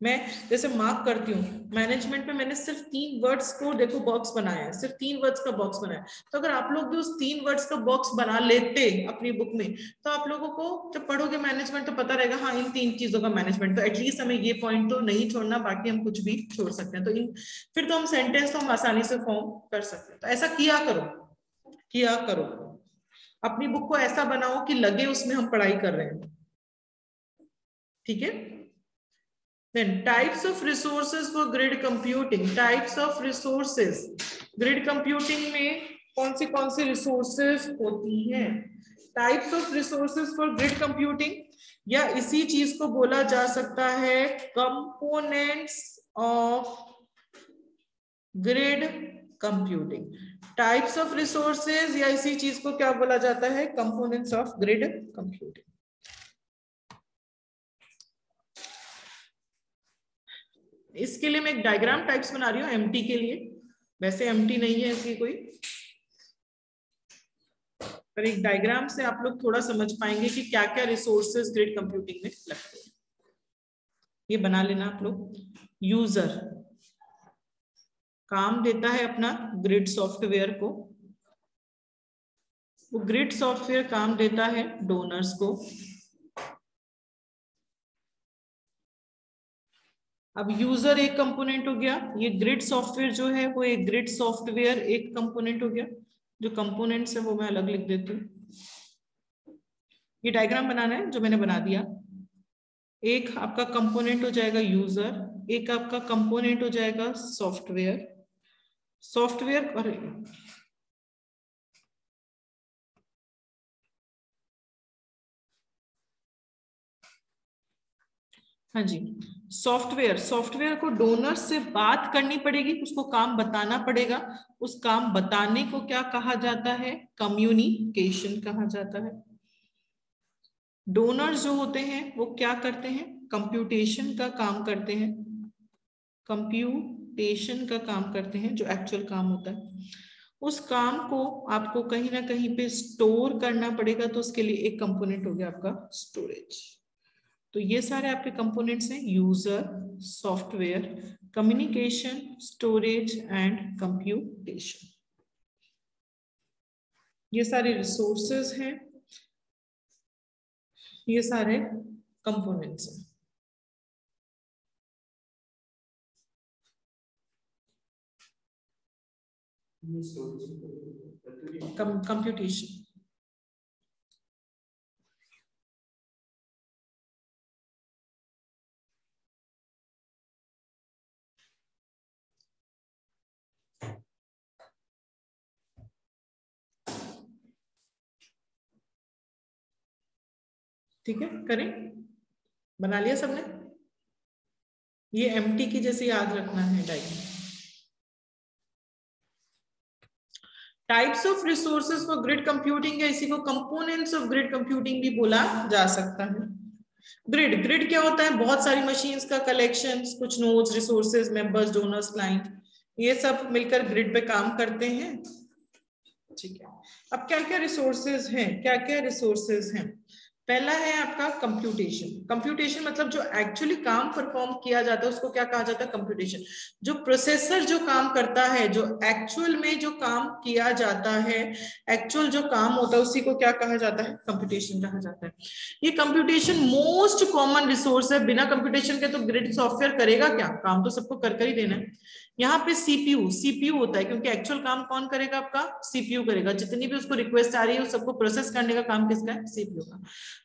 मैं जैसे मार्क करती हूँ, मैनेजमेंट में मैंने सिर्फ 3 वर्ड्स को देखो बॉक्स बनाया है, सिर्फ 3 वर्ड्स का बॉक्स बनाया। तो अगर आप लोग भी उस 3 वर्ड्स का बॉक्स बना लेते अपनी बुक में, तो आप लोगों को जब पढ़ोगे मैनेजमेंट तो पता रहेगा हाँ इन 3 चीजों का मैनेजमेंट, तो एटलीस्ट हमें ये पॉइंट तो नहीं छोड़ना, बाकी हम कुछ भी छोड़ सकते हैं। तो इन फिर तो हम सेंटेंस तो हम आसानी से फॉर्म कर सकते हैं। तो ऐसा किया करो, किया करो, अपनी बुक को ऐसा बनाओ कि लगे उसमें हम पढ़ाई कर रहे हैं। ठीक है, then types of resources for grid computing, types of resources grid computing में कौन सी resources होती हैं, types of resources for grid computing, या इसी चीज को बोला जा सकता है components of grid computing। types of resources या इसी चीज को क्या बोला जाता है, components of grid computing। इसके लिए मैं एक डायग्राम टाइप्स बना रही हूँ एमटी के लिए, वैसे एमटी नहीं है इसकी कोई, पर एक डायग्राम से आप लोग थोड़ा समझ पाएंगे कि क्या क्या रिसोर्सेज ग्रिड कंप्यूटिंग में लगते हैं। ये बना लेना आप लोग। यूजर काम देता है अपना ग्रिड सॉफ्टवेयर को, वो ग्रिड सॉफ्टवेयर काम देता है डोनर्स को। अब यूजर एक कंपोनेंट हो गया, ये ग्रिड सॉफ्टवेयर जो है वो एक ग्रिड सॉफ्टवेयर एक कंपोनेंट हो गया। जो कंपोनेंट्स है वो मैं अलग लिख देती हूँ। ये डायग्राम बनाना है जो मैंने बना दिया। एक आपका कंपोनेंट हो जाएगा यूजर, एक आपका कंपोनेंट हो जाएगा सॉफ्टवेयर। सॉफ्टवेयर और हाँ जी, सॉफ्टवेयर, सॉफ्टवेयर को डोनर से बात करनी पड़ेगी, उसको काम बताना पड़ेगा। उस काम बताने को क्या कहा जाता है, कम्युनिकेशन कहा जाता है। डोनर्स जो होते हैं वो क्या करते हैं, कंप्यूटेशन का काम करते हैं, कंप्यूटेशन का काम करते हैं, जो एक्चुअल काम होता है। उस काम को आपको कहीं ना कहीं पे स्टोर करना पड़ेगा, तो उसके लिए एक कंपोनेंट हो गया आपका स्टोरेज। तो ये सारे आपके कंपोनेंट्स हैं, user, software, communication, storage and computation. ये सारे रिसोर्सेज हैं, ये सारे कंपोनेंट्स हैं। कंप्यूटेशन। ठीक है, करें, बना लिया सबने? ये एम्प्टी की जैसे याद रखना है diagram. Types of resources for grid computing है, इसी को कंपोनेंट्स ऑफ ग्रिड कंप्यूटिंग भी बोला जा सकता है। ग्रिड, ग्रिड क्या होता है? बहुत सारी मशीन्स का कलेक्शन, कुछ nodes, resources, members, donors, client, ये सब मिलकर ग्रिड पे काम करते हैं। ठीक है, अब क्या क्या रिसोर्सेज हैं? क्या क्या रिसोर्सेज हैं? पहला है आपका कंप्यूटेशन। कंप्यूटेशन मतलब जो एक्चुअली काम परफॉर्म किया जाता है उसको क्या कहा जाता है? कंप्यूटेशन। जो प्रोसेसर जो काम करता है, जो एक्चुअल में जो काम किया जाता है, एक्चुअल जो काम होता है, उसी को क्या कहा जाता है? कंप्यूटेशन कहा जाता है। ये कंप्यूटेशन मोस्ट कॉमन रिसोर्स है। बिना कंप्यूटेशन के तो ग्रिड सॉफ्टवेयर करेगा क्या? काम तो सबको कर कर ही देना है। यहाँ पे सीपीयू, सीपीयू होता है क्योंकि एक्चुअल काम कौन करेगा? आपका सीपीयू करेगा। जितनी भी उसको रिक्वेस्ट आ रही है उस सबको प्रोसेस करने का काम किसका है? सीपीयू का।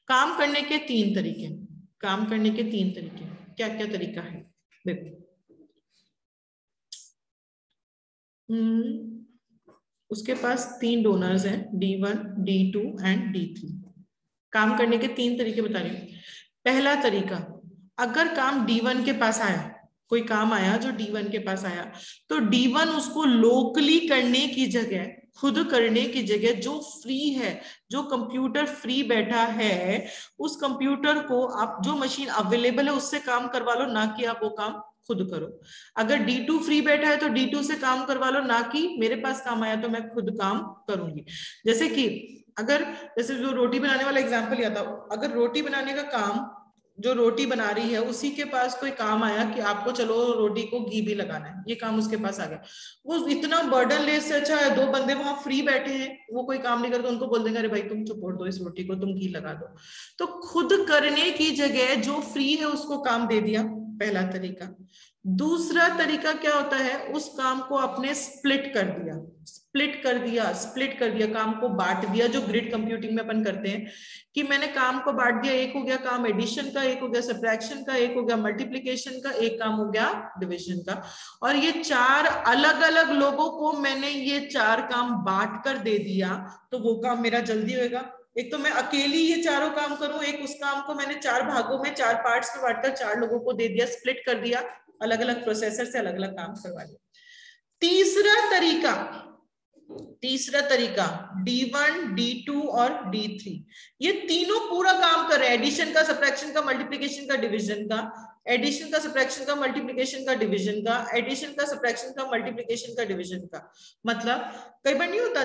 काम करने के तीन तरीके, काम करने के तीन तरीके, क्या क्या तरीका है देखो। उसके पास तीन डोनर्स हैं, D1, D2 एंड D3। काम करने के तीन तरीके बता रही हूँ। पहला तरीका, अगर काम D1 के पास आया, कोई काम आया जो D1 के पास आया, तो D1 उसको लोकली करने की जगह, खुद करने की जगह, जो फ्री है, जो कंप्यूटर फ्री बैठा है, उस कंप्यूटर को आप, जो मशीन अवेलेबल है उससे काम करवा लो, ना कि आप वो काम खुद करो। अगर D2 फ्री बैठा है तो D2 से काम करवा लो, ना कि मेरे पास काम आया तो मैं खुद काम करूंगी। जैसे कि अगर, जैसे जो रोटी बनाने वाला एग्जांपल लिया था, अगर रोटी बनाने का काम, जो रोटी बना रही है उसी के पास कोई काम आया कि आपको चलो रोटी को घी भी लगाना है, ये काम उसके पास आ गया, वो इतना बर्डन ले से अच्छा है दो बंदे वहां फ्री बैठे हैं, वो कोई काम नहीं करते, उनको बोल देंगे अरे भाई तुम छोड़ दो इस रोटी को, तुम घी लगा दो। तो खुद करने की जगह जो फ्री है उसको काम दे दिया, पहला तरीका। दूसरा तरीका क्या होता है? उस काम को आपने स्प्लिट कर दिया, स्प्लिट कर दिया, स्प्लिट कर दिया, काम को बांट दिया, जो ग्रिड कंप्यूटिंग में अपन करते हैं कि मैंने काम को बांट दिया। एक हो गया काम एडिशन का, एक हो गया सब्ट्रैक्शन का, एक हो गया मल्टीप्लिकेशन का, एक काम हो गया डिवीजन का। और ये चार अलग अलग लोगों को मैंने ये चार काम बांट कर दे दिया, तो वो काम मेरा जल्दी होगा। एक तो मैं अकेली ये चारों काम करूं, एक उस काम को मैंने चार भागों में, चार पार्ट्स में बांटकर चार लोगों को दे दिया, स्प्लिट कर दिया, अलग अलग प्रोसेसर से अलग अलग काम करवा दिया। तीसरा तरीका D1, D2 और D3, ये तीनों पूरा काम कर रहे हैं, एडिशन का, सब्ट्रैक्शन का, मल्टीप्लिकेशन का, डिवीजन का, एडिशन का, सब्ट्रैक्शन का, मल्टीप्लिकेशन का, डिवीजन का, एडिशन का, सब्ट्रैक्शन का, मल्टीप्लिकेशन का, डिवीजन का। मतलब कई बार नहीं होता,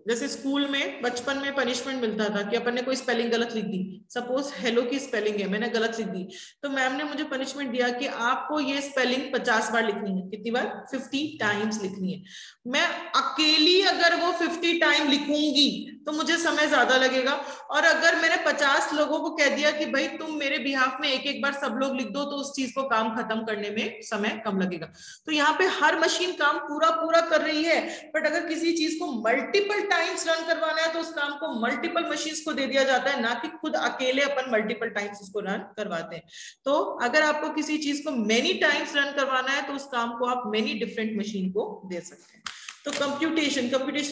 जैसे स्कूल में बचपन में पनिशमेंट मिलता था कि अपन ने कोई स्पेलिंग गलत लिख दी, सपोज हेलो की स्पेलिंग है, मैंने गलत लिख दी, तो मैम ने मुझे पनिशमेंट दिया कि आपको ये स्पेलिंग 50 बार लिखनी है। कितनी बार? 50 टाइम्स लिखनी है। मैं अकेली अगर वो 50 टाइम लिखूंगी तो मुझे समय ज्यादा लगेगा, और अगर मैंने 50 लोगों को कह दिया कि भाई तुम मेरे बिहाफ में एक एक बार सब लोग लिख दो, तो उस चीज को काम खत्म करने में समय कम लगेगा। तो यहाँ पे हर मशीन काम पूरा पूरा कर रही है, बट अगर किसी चीज को मल्टीपल टाइम्स रन करवाना है तो उस काम को मल्टीपल मशीन्स को दे दिया जाता है, ना कि खुद अकेले अपन मल्टीपल टाइम्स उसको रन करवाते हैं। तो अगर आपको किसी चीज को मेनी टाइम्स रन करवाना है तो उस काम को आप मेनी डिफरेंट मशीन को दे सकते हैं। तो कंप्यूटेशन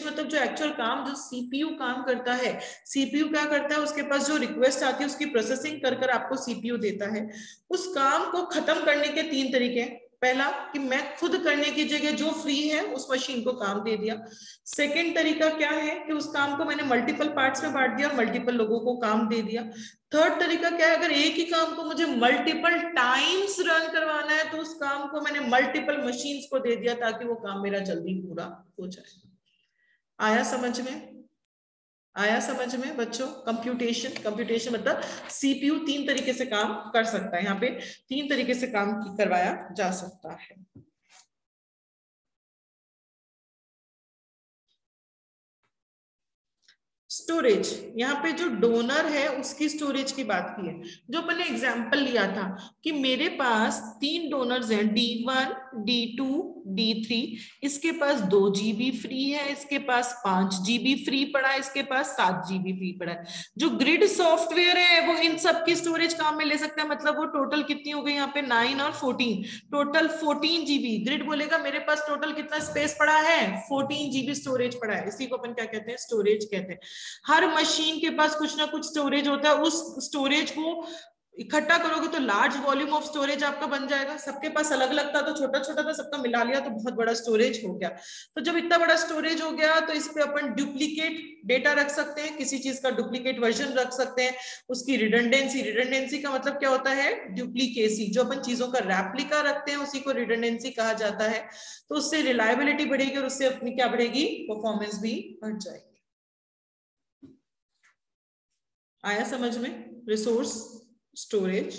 मतलब जो एक्चुअल काम, जो सीपीयू काम करता है, सीपीयू क्या करता है, उसके पास जो रिक्वेस्ट आती है उसकी प्रोसेसिंग कर कर आपको सीपीयू देता है। उस काम को खत्म करने के तीन तरीके हैं। पहला कि मैं खुद करने की जगह जो फ्री है उस मशीन को काम दे दिया। सेकंड तरीका क्या है कि उस काम को मैंने मल्टीपल पार्ट्स में बांट दिया और मल्टीपल लोगों को काम दे दिया। थर्ड तरीका क्या है, अगर एक ही काम को मुझे मल्टीपल टाइम्स रन करवाना है तो उस काम को मैंने मल्टीपल मशीन्स को दे दिया ताकि वो काम मेरा जल्दी पूरा हो जाए। आया समझ में? आया समझ में बच्चों? कंप्यूटेशन मतलब सीपीयू तीन तरीके से काम कर सकता है, यहाँ पे तीन तरीके से काम करवाया जा सकता है। स्टोरेज, यहाँ पे जो डोनर है उसकी स्टोरेज की बात की है। जो मैंने एग्जांपल लिया था कि मेरे पास तीन डोनर्स हैं, D1, D2, D3, इसके पास 2 GB फ्री है, इसके पास 5 GB फ्री पड़ा है, इसके पास 7 GB फ्री पड़ा है। जो ग्रिड सॉफ्टवेयर है वो इन सब की स्टोरेज काम में ले सकता है, मतलब वो टोटल कितनी हो गई यहाँ पे 9 और 14, टोटल 14 GB। ग्रिड बोलेगा मेरे पास टोटल कितना स्पेस पड़ा है, 14 GB स्टोरेज पड़ा है। इसी को अपन क्या कहते हैं, स्टोरेज कहते हैं। हर मशीन के पास कुछ ना कुछ स्टोरेज होता है, उस स्टोरेज को इकट्ठा करोगे तो लार्ज वॉल्यूम ऑफ स्टोरेज आपका बन जाएगा। सबके पास अलग अलग था तो छोटा छोटा था, सबका मिला लिया तो बहुत बड़ा स्टोरेज हो गया। तो जब इतना बड़ा स्टोरेज हो गया तो इस पे अपन डुप्लीकेट डेटा रख सकते हैं, किसी चीज का डुप्लीकेट वर्जन रख सकते हैं। उसकी रिडंडेंसी, रिडंडेंसी का मतलब क्या होता है, डुप्लीकेसी। जो अपन चीजों का रेप्लिका रखते हैं उसी को रिडंडेंसी कहा जाता है। तो उससे रिलायबिलिटी बढ़ेगी और उससे अपनी क्या बढ़ेगी, परफॉर्मेंस भी बढ़ जाएगी। आया समझ में, रिसोर्स स्टोरेज।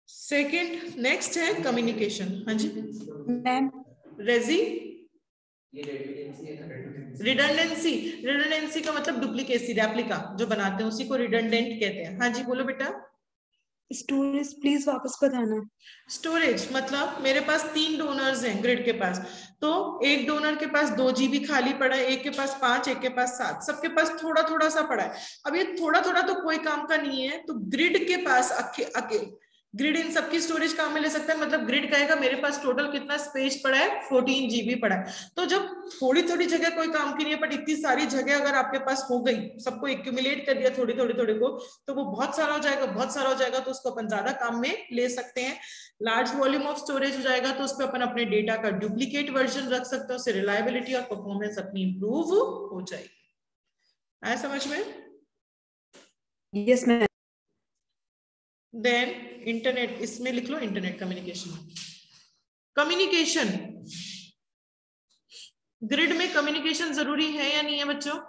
सेकंड, नेक्स्ट है कम्युनिकेशन। हाँ जी मैम, रेजी, ये redundancy है ना? रिडंडेंसी, रिडंडेंसी का मतलब डुप्लीकेसी, रेप्लिका जो बनाते हैं उसी को रिडंडेंट कहते हैं। हाँ जी बोलो बेटा। स्टोरेज प्लीज वापस बताना। स्टोरेज मतलब मेरे पास 3 डोनर्स हैं ग्रिड के पास, तो एक डोनर के पास 2 GB खाली पड़ा है, एक के पास 5, एक के पास 7, सबके पास थोड़ा थोड़ा सा पड़ा है। अब ये थोड़ा थोड़ा तो कोई काम का नहीं है, तो ग्रिड के पास ग्रिड इन सबकी स्टोरेज काम में ले सकता है। मतलब ग्रिड कहेगा मेरे पास टोटल कितना स्पेस पड़ा है, 14 GB पड़ा है। तो जब थोड़ी थोड़ी जगह कोई काम की नहीं है, बट इतनी सारी जगह अगर आपके पास हो गई, सबको एक्यूमुलेट कर दिया थोड़ी थोड़ी थोड़ी को, तो वो बहुत सारा हो जाएगा, बहुत सारा हो जाएगा, तो उसको अपन ज्यादा काम में ले सकते हैं। लार्ज वॉल्यूम ऑफ स्टोरेज हो जाएगा तो उस पर अपन अपने डेटा का डुप्लीकेट वर्जन रख सकते हैं, उससे रिलायबिलिटी और परफॉर्मेंस अपनी इंप्रूव हो जाएगी। आया समझ में? Yes ma'am. देन इंटरनेट, इसमें लिख लो इंटरनेट कम्युनिकेशन। कम्युनिकेशन, ग्रिड में कम्युनिकेशन जरूरी है या नहीं है बच्चों?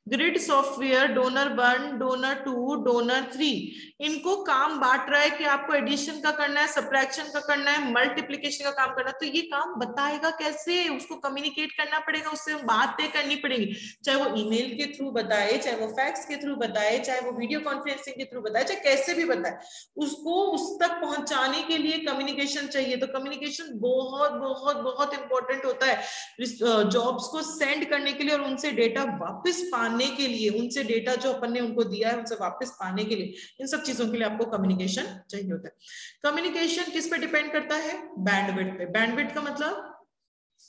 Grid software donor 1, donor 2, donor 3, इनको काम बांट रहा है कि आपको एडिशन का करना है, सब्ट्रैक्शन का करना है, मल्टीप्लिकेशन का काम करना है। तो ये काम बताएगा कैसे, उसको कम्युनिकेट करना पड़ेगा, उससे बातें करनी पड़ेगी। चाहे वो ईमेल के थ्रू बताए, चाहे वो फैक्स के थ्रू बताए, चाहे वो वीडियो कॉन्फ्रेंसिंग के थ्रू बताए, चाहे कैसे भी बताए, उसको उस तक पहुंचाने के लिए कम्युनिकेशन चाहिए। तो कम्युनिकेशन बहुत बहुत बहुत इंपॉर्टेंट होता है जॉब्स को सेंड करने के लिए और उनसे डेटा वापस पाने के लिए, उनसे डेटा जो अपन ने उनको दिया है उनसे वापस पाने के लिए, इन सब चीजों के लिए आपको कम्युनिकेशन चाहिए होता है। कम्युनिकेशन किस पे डिपेंड करता है? बैंडविड्थ पे। बैंडविड्थ का मतलब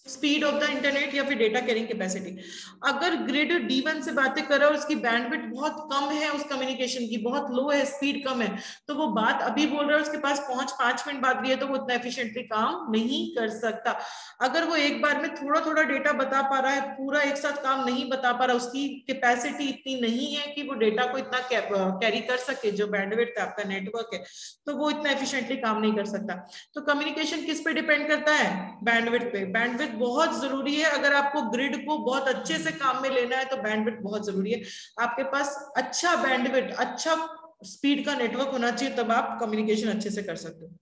स्पीड ऑफ द इंटरनेट या फिर डेटा कैरिंग कैपेसिटी। अगर ग्रिड D1 से बातें कर रहा है और उसकी बैंडविड्थ बहुत कम है, उस कम्युनिकेशन की बहुत लो है, स्पीड कम है, तो वो बात अभी बोल रहा है, उसके पास पहुंच 5 मिनट बाद भी है, तो वो इतना एफिशिएंटली काम नहीं कर सकता। अगर वो एक बार में थोड़ा थोड़ा डेटा बता पा रहा है, पूरा एक साथ काम नहीं बता पा रहा, उसकी कैपेसिटी इतनी नहीं है कि वो डेटा को इतना कैरी कर सके, जो बैंडविड्थ है आपका नेटवर्क है, तो वो इतना एफिशिएंटली काम नहीं कर सकता। तो कम्युनिकेशन किस पे डिपेंड करता है? बैंडविड्थ पे। बैंडविड्थ बहुत जरूरी है। अगर आपको ग्रिड को बहुत अच्छे से काम में लेना है तो बैंडविड्थ बहुत जरूरी है। आपके पास अच्छा बैंडविड्थ, अच्छा स्पीड का नेटवर्क होना चाहिए, तब आप कम्युनिकेशन अच्छे से कर सकते हो।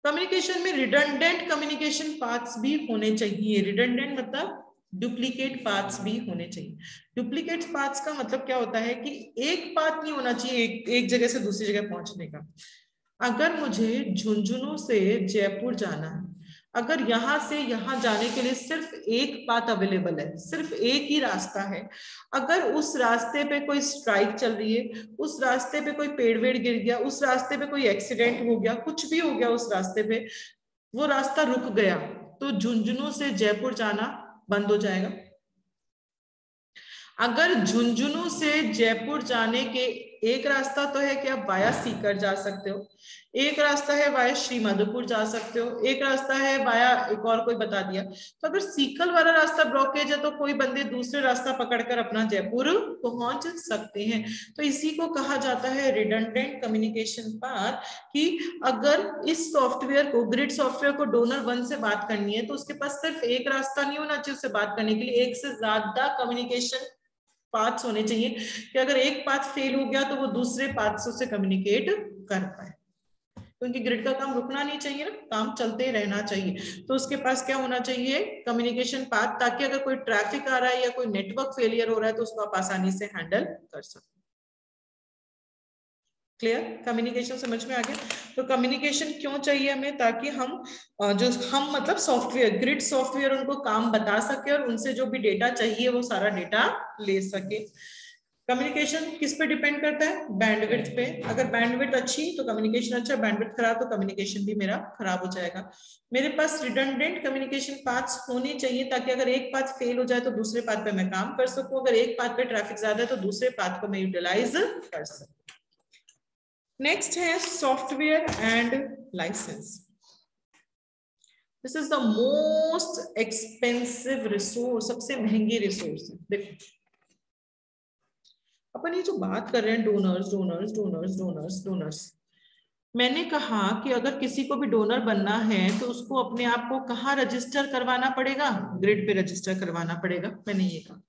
कम्युनिकेशन में रिडंडेंट कम्युनिकेशन पाथ्स भी होने चाहिए। रिडंडेंट मतलब डुप्लीकेट पाथ्स भी होने चाहिए। डुप्लीकेट पाथ्स का मतलब क्या होता है कि एक पाथ नहीं होना चाहिए एक जगह से दूसरी जगह पहुंचने का। अगर मुझे झुंझुनू से जयपुर जाना है, अगर यहां से यहां जाने के लिए सिर्फ एक पाथ अवेलेबल है, सिर्फ एक ही रास्ता है, अगर उस रास्ते पे कोई स्ट्राइक चल रही है, उस रास्ते पे कोई पेड़ वेड़ गिर गया, उस रास्ते पे कोई एक्सीडेंट हो गया, कुछ भी हो गया उस रास्ते पे, वो रास्ता रुक गया, तो झुंझुनू से जयपुर जाना बंद हो जाएगा। अगर झुंझुनू से जयपुर जाने के एक रास्ता तो है कि आप वाया सीकर जा सकते हो, एक रास्ता है वाया श्रीमधुपुर जा सकते हो, एक रास्ता है वाया एक और कोई बता दिया। तो अगर सीकल वाला रास्ता ब्लॉकेज है तो कोई बंदे दूसरे रास्ता पकड़कर अपना जयपुर पहुंच सकते हैं। तो इसी को कहा जाता है रिडंडेंट कम्युनिकेशन पाथ, कि अगर इस सॉफ्टवेयर को, ग्रिड सॉफ्टवेयर को डोनर 1 से बात करनी है तो उसके पास सिर्फ एक रास्ता नहीं होना चाहिए उससे बात करने के लिए, एक से ज्यादा कम्युनिकेशन पाथ्स होने चाहिए कि अगर एक पाथ फेल हो गया तो वो दूसरे पाथ से उससे कम्युनिकेट कर पाए। क्योंकि ग्रिड का काम रुकना नहीं चाहिए ना, काम चलते रहना चाहिए। तो उसके पास क्या होना चाहिए? कम्युनिकेशन पाथ, ताकि अगर कोई ट्रैफिक आ रहा है या कोई नेटवर्क फेलियर हो रहा है तो उसको आप आसानी से हैंडल कर सकते। क्लियर? कम्युनिकेशन समझ में आ गया? तो कम्युनिकेशन क्यों चाहिए हमें? ताकि हम मतलब सॉफ्टवेयर, ग्रिड सॉफ्टवेयर उनको काम बता सके और उनसे जो भी डेटा चाहिए वो सारा डेटा ले सके। कम्युनिकेशन किस पे डिपेंड करता है? बैंडविड्थ पे। अगर बैंडविड्थ अच्छी तो कम्युनिकेशन अच्छा, बैंडविड्थ खराब तो कम्युनिकेशन भी मेरा खराब हो जाएगा। मेरे पास रिडंडेंट कम्युनिकेशन पाथ्स होने चाहिए ताकि अगर एक पाथ फेल हो जाए तो दूसरे पाथ पे मैं काम कर सकूं, अगर एक पाथ पे ट्रैफिक ज्यादा है तो दूसरे पाथ को मैं यूटिलाइज कर सकूं। नेक्स्ट है software and license. This is the most expensive resource, सबसे महंगी रिसोर्स है। देखो अपन ये जो बात कर रहे हैं donors donors donors donors donors, मैंने कहा कि अगर किसी को भी डोनर बनना है तो उसको अपने आप को कहाँ रजिस्टर करवाना पड़ेगा? ग्रिड पे रजिस्टर करवाना पड़ेगा। मैंने ये कहा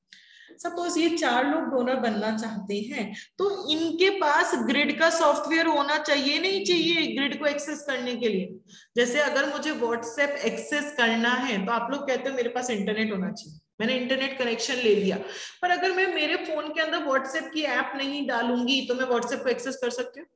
सपोज ये 4 लोग डोनर बनना चाहते हैं तो इनके पास ग्रिड का सॉफ्टवेयर होना चाहिए नहीं चाहिए ग्रिड को एक्सेस करने के लिए? जैसे अगर मुझे व्हाट्सएप एक्सेस करना है तो आप लोग कहते हो मेरे पास इंटरनेट होना चाहिए, मैंने इंटरनेट कनेक्शन ले लिया, पर अगर मैं मेरे फोन के अंदर व्हाट्सएप की ऐप नहीं डालूंगी तो मैं व्हाट्सएप को एक्सेस कर सकती हूँ?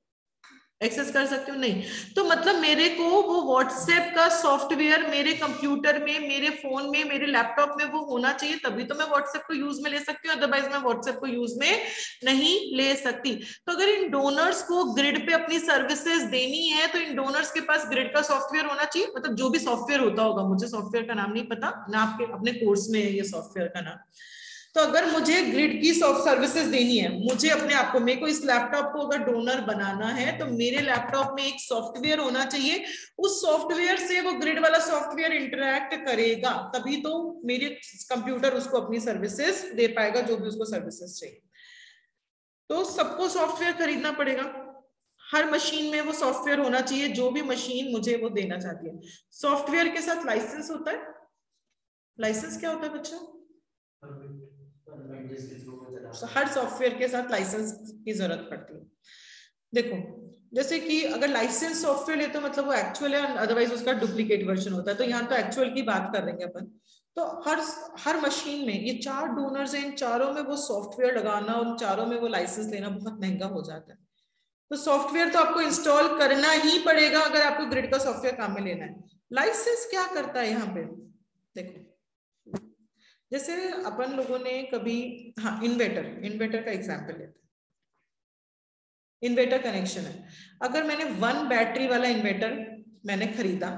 एक्सेस कर सकती हूँ? नहीं। तो मतलब मेरे को वो व्हाट्सएप का सॉफ्टवेयर मेरे कंप्यूटर में, मेरे फोन में, मेरे लैपटॉप में वो होना चाहिए, तभी तो मैं व्हाट्सएप को यूज में ले सकती हूँ, अदरवाइज मैं व्हाट्सएप को यूज में नहीं ले सकती। तो अगर इन डोनर्स को ग्रिड पे अपनी सर्विसेज देनी है तो इन डोनर्स के पास ग्रिड का सॉफ्टवेयर होना चाहिए, मतलब जो भी सॉफ्टवेयर होता होगा, मुझे सॉफ्टवेयर का नाम नहीं पता ना, आपके अपने कोर्स में है ये सॉफ्टवेयर का नाम। तो अगर मुझे ग्रिड की सर्विसेज देनी है, मुझे अपने आप को, मेरे को इस लैपटॉप को अगर डोनर बनाना है तो मेरे लैपटॉप में एक सॉफ्टवेयर होना चाहिए, उस सॉफ्टवेयर से वो ग्रिड वाला सॉफ्टवेयर इंटरैक्ट करेगा, तभी तो मेरे कंप्यूटर उसको अपनी सर्विसेज दे पाएगा, जो भी उसको सर्विसेज चाहिए। तो सबको सॉफ्टवेयर खरीदना पड़ेगा, हर मशीन में वो सॉफ्टवेयर होना चाहिए जो भी मशीन मुझे वो देना चाहती है। सॉफ्टवेयर के साथ लाइसेंस होता है। लाइसेंस क्या होता है बच्चों? हर सॉफ्टवेयर के साथ लाइसेंस की जरूरत पड़ती है। देखो जैसे कि अगर लाइसेंस सॉफ्टवेयर लेते हो मतलब वो एक्चुअल है, अदरवाइज उसका डुप्लीकेट वर्जन होता है, तो यहाँ तो एक्चुअल की बात कर रहे हैं अपन। तो हर मशीन में ये 4 डोनर्स हैं, इन चारों में वो सॉफ्टवेयर लगाना, उन चारों में वो लाइसेंस लेना बहुत महंगा हो जाता है। तो सॉफ्टवेयर तो आपको इंस्टॉल करना ही पड़ेगा अगर आपको ग्रिड का सॉफ्टवेयर काम में लेना है। लाइसेंस क्या करता है यहाँ पे? देखो जैसे अपन लोगों ने कभी, हाँ इन्वर्टर का एग्जांपल लेते हैं। इन्वर्टर कनेक्शन है, अगर मैंने 1 बैटरी वाला इन्वर्टर मैंने खरीदा,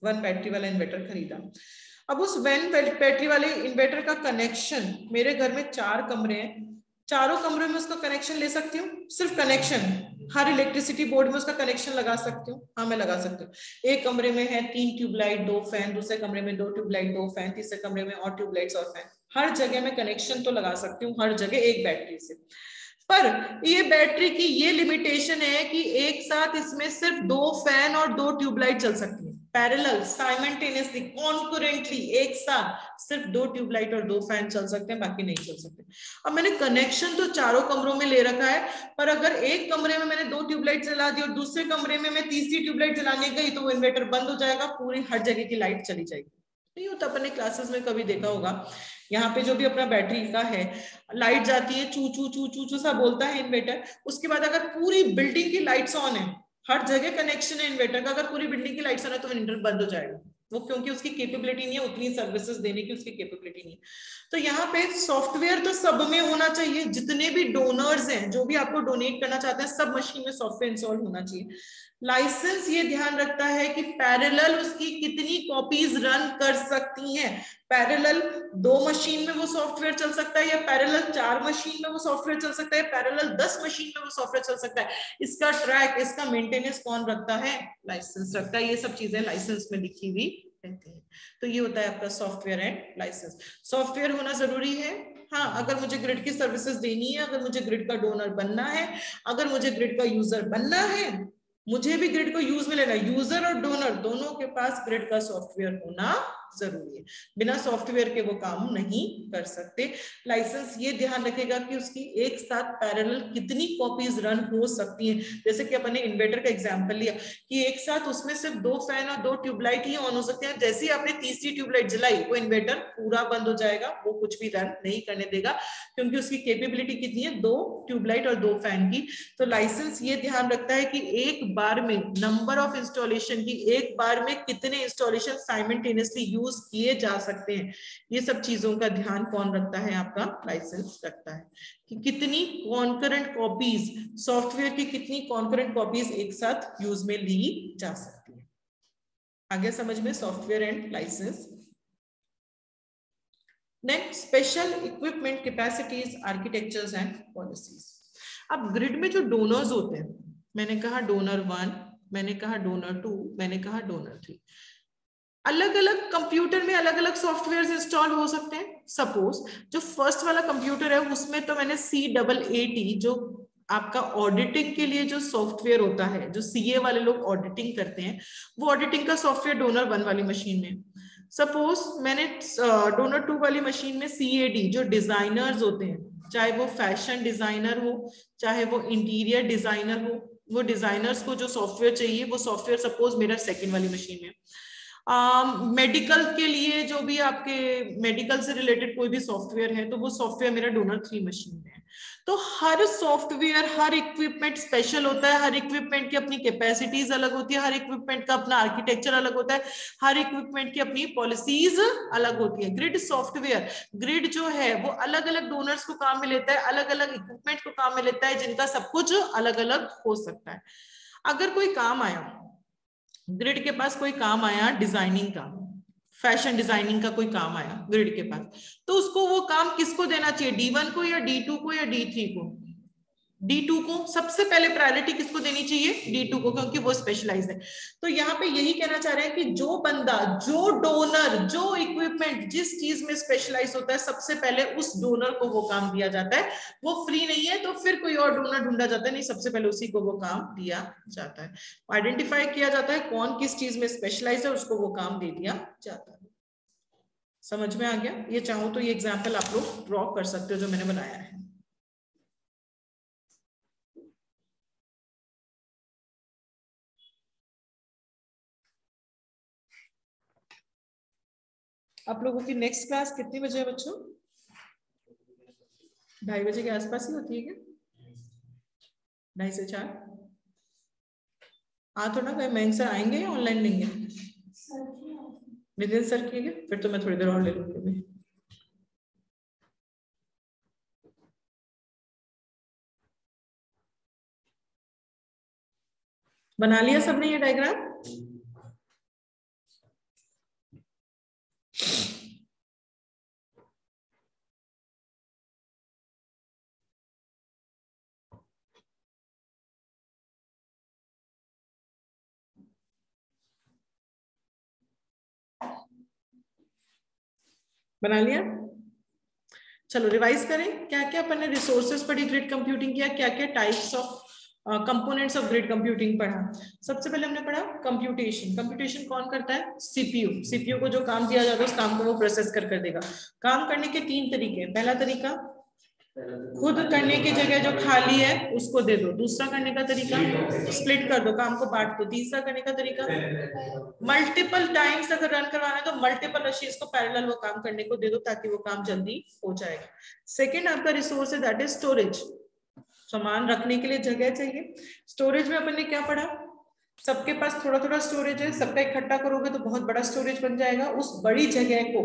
1 बैटरी वाला इन्वर्टर खरीदा, अब उस 1 बैटरी वाले इन्वर्टर का कनेक्शन, मेरे घर में 4 कमरे हैं, चारों कमरों में उसका कनेक्शन ले सकती हूँ? सिर्फ कनेक्शन, हर इलेक्ट्रिसिटी बोर्ड में उसका कनेक्शन लगा सकती हूँ? हाँ मैं लगा सकती हूँ। एक कमरे में है 3 ट्यूबलाइट 2 फैन, दूसरे कमरे में 2 ट्यूबलाइट 2 फैन, तीसरे कमरे में और ट्यूबलाइट्स और फैन, हर जगह मैं कनेक्शन तो लगा सकती हूँ, हर जगह एक बैटरी से। पर ये बैटरी की ये लिमिटेशन है कि एक साथ इसमें सिर्फ 2 फैन और 2 ट्यूबलाइट चल सकती है, पैरेलल साइमल्टेनियसली कॉन्करेंटली, एक साथ सिर्फ 2 ट्यूबलाइट और 2 फैन चल सकते हैं, बाकी नहीं चल सकते। अब मैंने कनेक्शन तो चारों कमरों में ले रखा है, पर अगर एक कमरे में मैंने 2 ट्यूबलाइट जला दी और दूसरे कमरे में मैं तीसरी ट्यूबलाइट जलाने गई तो वो इन्वर्टर बंद हो जाएगा, पूरी हर जगह की लाइट चली जाएगी। नहीं होता, अपने क्लासेस में कभी देखा होगा, यहाँ पे जो भी अपना बैटरी का है, लाइट जाती है, चू चू चू चू चू सा बोलता है इन्वर्टर, उसके बाद अगर पूरी बिल्डिंग की लाइट्स ऑन है, हर जगह कनेक्शन है इन्वर्टर का, अगर पूरी बिल्डिंग की लाइट्स ऑन है तो इन्वर्टर बंद हो जाएगा, वो क्योंकि उसकी कैपेबिलिटी नहीं है, उतनी सर्विसेज देने की उसकी कैपेबिलिटी नहीं है। तो यहाँ पे सॉफ्टवेयर तो सब में होना चाहिए, जितने भी डोनर्स हैं, जो भी आपको डोनेट करना चाहते हैं, सब मशीन में सॉफ्टवेयर इंस्टॉल होना चाहिए। लाइसेंस ये ध्यान रखता है कि पैरेलल उसकी कितनी कॉपीज रन कर सकती हैं, पैरेलल 2 मशीन में वो सॉफ्टवेयर चल सकता है या पैरेलल 4 मशीन में वो सॉफ्टवेयर चल सकता है, पैरेलल 10 मशीन में वो सॉफ्टवेयर चल सकता है, इसका ट्रैक, इसका मेंटेनेंस कौन रखता है? लाइसेंस रखता है। ये सब चीजें लाइसेंस में लिखी हुई रहती है। तो ये होता है आपका सॉफ्टवेयर एंड लाइसेंस। सॉफ्टवेयर होना जरूरी है, हाँ, अगर मुझे ग्रिड की सर्विसेज देनी है, अगर मुझे ग्रिड का डोनर बनना है, अगर मुझे ग्रिड का यूजर बनना है, मुझे भी ग्रिड को यूज में लेना है, यूजर और डोनर दोनों के पास ग्रिड का सॉफ्टवेयर होना जरूरी है, बिना सॉफ्टवेयर के वो काम नहीं कर सकते। लाइसेंस ये ध्यान रखेगा कि उसकी एक साथ पैरेलल कितनी कॉपीज रन हो सकती हैं। जैसे कि अपन ने इन्वर्टर का एग्जांपल लिया कि एक साथ उसमें सिर्फ 2 फैन और 2 ट्यूबलाइट ही ऑन हो सकते हैं, जैसे ही आपने तीसरी ट्यूबलाइट जलाई वो इन्वर्टर पूरा बंद हो जाएगा, वो कुछ भी रन नहीं करने देगा, क्योंकि उसकी कैपेबिलिटी कितनी है, 2 ट्यूबलाइट और 2 फैन की। तो लाइसेंस ये ध्यान रखता है कि एक बार में नंबर ऑफ इंस्टॉलेशन की, एक बार में कितने इंस्टॉलेशन साइमल्टेनियसली यूज किए जा सकते हैं, ये सब चीजों का ध्यान कौन रखता है, आपका लाइसेंस रखता है कि कितनी कॉन्करेंट कॉपीज, सॉफ्टवेयर की कितनी कॉन्करेंट कॉपीज एक साथ यूज में ली जा सकती है। आगे समझ में software and license. Next, special equipment capacities, architectures and policies. अब ग्रिड में जो डोनर्स होते हैं, मैंने कहा डोनर 1, मैंने कहा डोनर 2, मैंने कहा डोनर 3, अलग अलग कंप्यूटर में अलग अलग सॉफ्टवेयर इंस्टॉल हो सकते हैं। सपोज जो फर्स्ट वाला कंप्यूटर है उसमें तो मैंने CAAT, जो आपका ऑडिटिंग के लिए जो सॉफ्टवेयर होता है, जो CA वाले लोग ऑडिटिंग करते हैं, वो ऑडिटिंग का सॉफ्टवेयर डोनर 1 वाली मशीन में। सपोज मैंने डोनर 2 वाली मशीन में CAD, जो डिजाइनर्स होते हैं, चाहे वो फैशन डिजाइनर हो, चाहे वो इंटीरियर डिजाइनर हो, वो डिजाइनर्स को जो सॉफ्टवेयर चाहिए वो सॉफ्टवेयर सपोज मेरा सेकंड वाली मशीन में। मेडिकल के लिए जो भी आपके मेडिकल से रिलेटेड कोई भी सॉफ्टवेयर है, तो वो सॉफ्टवेयर मेरा डोनर 3 मशीन में है। तो हर सॉफ्टवेयर, हर इक्विपमेंट स्पेशल होता है, हर इक्विपमेंट की अपनी कैपेसिटीज अलग होती है, हर इक्विपमेंट का अपना आर्किटेक्चर अलग होता है, हर इक्विपमेंट की अपनी पॉलिसीज अलग होती है। ग्रिड सॉफ्टवेयर, ग्रिड जो है वो अलग अलग डोनर्स को काम में लेता है, अलग अलग इक्विपमेंट को काम में लेता है, जिनका सब कुछ अलग अलग हो सकता है। अगर कोई काम आया, ग्रिड के पास कोई काम आया डिजाइनिंग का, फैशन डिजाइनिंग का कोई काम आया ग्रिड के पास, तो उसको वो काम किसको देना चाहिए, D1 को या D2 को या D3 को? D2 को सबसे पहले प्रायोरिटी किसको देनी चाहिए, D2 को, क्योंकि वो स्पेशलाइज्ड है। तो यहाँ पे यही कहना चाह रहे हैं कि जो बंदा, जो डोनर, जो इक्विपमेंट जिस चीज में स्पेशलाइज होता है, सबसे पहले उस डोनर को वो काम दिया जाता है। वो फ्री नहीं है तो फिर कोई और डोनर ढूंढा जाता है, नहीं, सबसे पहले उसी को वो काम दिया जाता है। आइडेंटिफाई किया जाता है कौन किस चीज में स्पेशलाइज है, उसको वो काम दे दिया जाता है। समझ में आ गया? ये चाहो तो ये एग्जाम्पल आप लोग ड्रॉ कर सकते हो जो मैंने बनाया है। आप लोगों की नेक्स्ट क्लास कितने बजे है बच्चों? 2:30 बजे के आसपास ही होती है क्या? 2:30 से 4? थोड़ा कोई मैम सर आएंगे या ऑनलाइन लेंगे? नितिन सर किएगा, फिर तो मैं थोड़ी देर और ले लूंगी। बना लिया सबने ये डायग्राम? बना लिया? चलो रिवाइज करें, क्या क्या अपन ने रिसोर्सेज पढ़ी ग्रिड कंप्यूटिंग किया, क्या क्या types of components of grid computing पढ़ा। सबसे पहले हमने पढ़ा कंप्यूटेशन। कंप्यूटेशन कौन करता है? सीपीयू। सीपीयू को जो काम दिया जाता है उस काम को वो प्रोसेस कर देगा। काम करने के 3 तरीके हैं। पहला तरीका, खुद करने की जगह जो खाली है उसको दे दो। दूसरा करने का तरीका, स्प्लिट कर दो, काम को बांट दो। तीसरा करने का तरीका, मल्टीपल टाइम्स अगर रन करवाना है तो मल्टीपल मशीन्स को पैरेलल वो काम करने को दे दो ताकि वो काम जल्दी हो जाएगा। सेकेंड आपका रिसोर्स है दैट इज स्टोरेज। सामान रखने के लिए जगह चाहिए। स्टोरेज में अपन ने क्या पढ़ा? सबके पास थोड़ा थोड़ा स्टोरेज है, सबका इकट्ठा करोगे तो बहुत बड़ा स्टोरेज बन जाएगा। उस बड़ी जगह को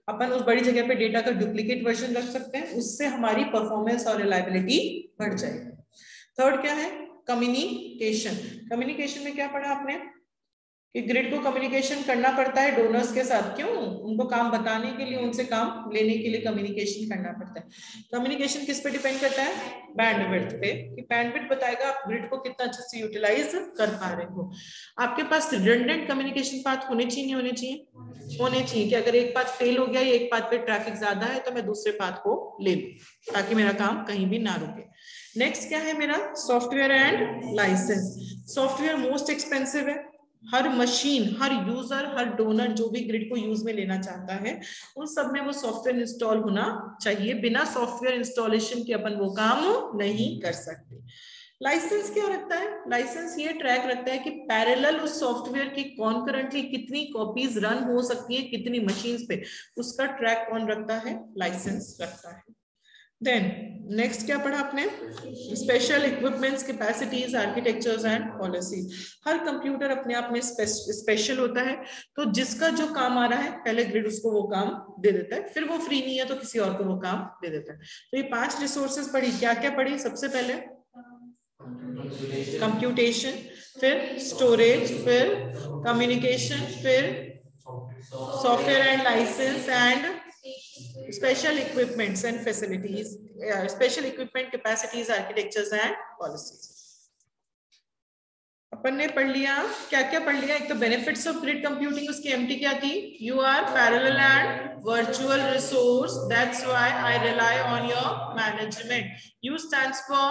अपन उस बड़ी जगह पे डेटा का डुप्लीकेट वर्जन रख सकते हैं, उससे हमारी परफॉर्मेंस और रिलायबिलिटी बढ़ जाएगी। थर्ड क्या है? कम्युनिकेशन। कम्युनिकेशन में क्या पढ़ा आपने कि ग्रिड को कम्युनिकेशन करना पड़ता है डोनर्स के साथ। क्यों? उनको काम बताने के लिए, उनसे काम लेने के लिए कम्युनिकेशन करना पड़ता है। कम्युनिकेशन किस पे डिपेंड करता है? बैंडविड्थ पे, कि बैंडविड्थ बताएगा आप ग्रिड को कितना अच्छे से यूटिलाइज कर पा रहे हो। आपके पास रिडंडेंट कम्युनिकेशन पाथ होने चाहिए, नहीं होने चाहिए? होने चाहिए कि अगर एक पाथ फेल हो गया या एक पाथ पे ट्रैफिक ज्यादा है तो मैं दूसरे पाथ को ले लूं ताकि मेरा काम कहीं भी ना रुके। नेक्स्ट क्या है मेरा? Software and license. Software most expensive है, हर मशीन, हर यूजर, हर डोनर जो भी ग्रिड को यूज में लेना चाहता है, उन सब में वो सॉफ्टवेयर इंस्टॉल होना चाहिए। बिना सॉफ्टवेयर इंस्टॉलेशन के अपन वो काम नहीं कर सकते। लाइसेंस क्या रखता है? लाइसेंस ये ट्रैक रखता है कि पैरेलल उस सॉफ्टवेयर की कॉन्करेंटली कितनी कॉपीज रन हो सकती है, कितनी मशीन्स पे, उसका ट्रैक कौन रखता है? लाइसेंस रखता है। देन नेक्स्ट क्या पढ़ा आपने? Special equipments, capacities, architectures and policies. Her computer अपने आप में स्पेशल होता है, तो जिसका जो काम आ रहा है पहले ग्रिड उसको वो काम दे देता है, फिर वो फ्री नहीं है तो किसी और को वो काम दे देता है। तो ये 5 रिसोर्सेज पढ़ी। क्या क्या पढ़ी? सबसे पहले कंप्यूटेशन, फिर स्टोरेज, फिर कम्युनिकेशन, फिर software and license and special equipments and facilities, special equipment, capacities, architectures and policies. अपन ने पढ़ लिया, क्या क्या पढ़ लिया? एक तो बेनिफिट्स ऑफ ग्रिड कंप्यूटिंग, उसकी एमटी क्या थी? You are parallel and virtual resource, that's why I rely on your management. U stands for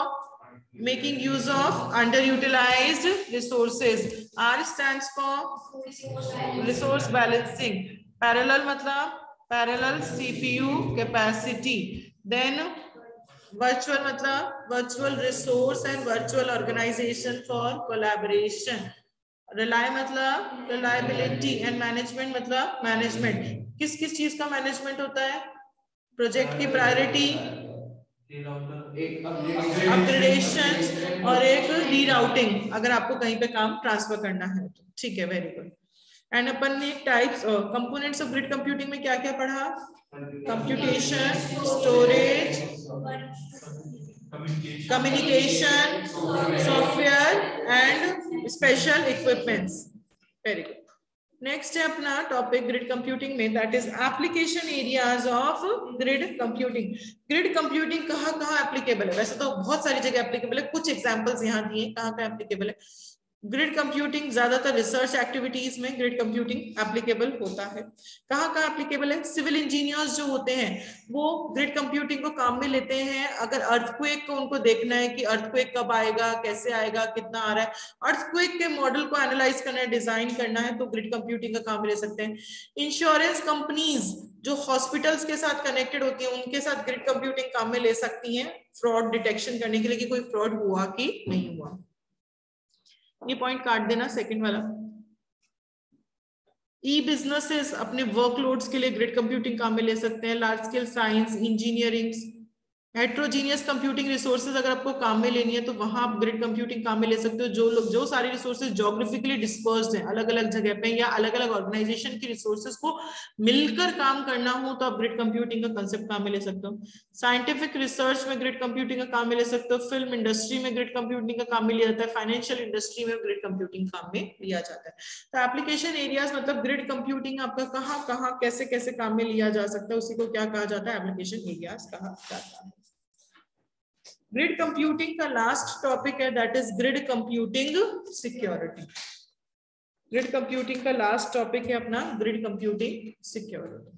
making use of underutilised resources, R stands for resource balancing, parallel मतलब parallel CPU capacity, then virtual मतलब virtual resource and virtual organisation for collaboration, rely मतलब reliability and management मतलब management. किस किस चीज का management होता है? प्रोजेक्ट की प्रायोरिटी, अपग्रेडेशन और एक रीराउटिंग, अगर आपको कहीं पे काम ट्रांसफर करना है तो। ठीक है, वेरी गुड। एंड अपन ने types components of grid computing में क्या क्या पढ़ा? Computation, storage, communication, software and special equipments. Very good. Next है अपना टॉपिक ग्रिड कंप्यूटिंग में, that is application areas of grid computing. Grid computing कहाँ कहाँ एप्लीकेबल है? वैसे तो बहुत सारी जगह एप्लीकेबल है, कुछ एग्जांपल्स यहाँ दिए कहाँ कहाँ एप्लीकेबल है। ग्रिड कंप्यूटिंग ज्यादातर रिसर्च एक्टिविटीज में ग्रिड कंप्यूटिंग एप्लीकेबल होता है। कहाँ कहाँ एप्लीकेबल है? सिविल इंजीनियर्स जो होते हैं वो ग्रिड कंप्यूटिंग को काम में लेते हैं। अगर अर्थक्वेक को उनको देखना है कि अर्थक्वेक कब आएगा, कैसे आएगा, कितना आ रहा है, अर्थक्वेक के मॉडल को एनालाइज करना है, डिजाइन करना है, तो ग्रिड कंप्यूटिंग का काम ले सकते हैं। इंश्योरेंस कंपनीज जो हॉस्पिटल्स के साथ कनेक्टेड होती हैं उनके साथ ग्रिड कंप्यूटिंग काम में ले सकती हैं, फ्रॉड डिटेक्शन करने के लिए कि कोई फ्रॉड हुआ कि नहीं हुआ। ये पॉइंट काट देना, सेकंड वाला। ई बिजनेसेस अपने वर्कलोड्स के लिए ग्रिड कंप्यूटिंग काम में ले सकते हैं। Large scale science, engineering, heterogeneous computing resources अगर आपको काम में लेनी है तो वहां आप ग्रिड कंप्यूटिंग काम में ले सकते हो। जो सारे रिसोर्सेज ज्योग्राफिकली डिस्पर्स्ड हैं, अलग अलग जगह पे, या अलग अलग ऑर्गेनाइजेशन की रिसोर्सेज को मिलकर काम करना हो तो आप ग्रिड कंप्यूटिंग का कंसेप्ट काम में ले सकते हो। साइंटिफिक रिसर्च में ग्रिड कंप्यूटिंग का काम में ले सकते हो। फिल्म इंडस्ट्री में ग्रिड कंप्यूटिंग का काम में लिया जाता है। फाइनेंशियल इंडस्ट्री में ग्रिड कंप्यूटिंग काम में लिया जाता है। तो एप्लीकेशन एरियाज मतलब ग्रिड कंप्यूटिंग आपका कहाँ कहाँ कैसे कैसे काम में लिया जा सकता है, उसी को क्या कहा जाता है? एप्लीकेशन एरियाज कहा जाता है। ग्रिड कंप्यूटिंग का लास्ट टॉपिक है, that is grid computing security. Grid computing का लास्ट टॉपिक है अपना ग्रिड कंप्यूटिंग सिक्योरिटी।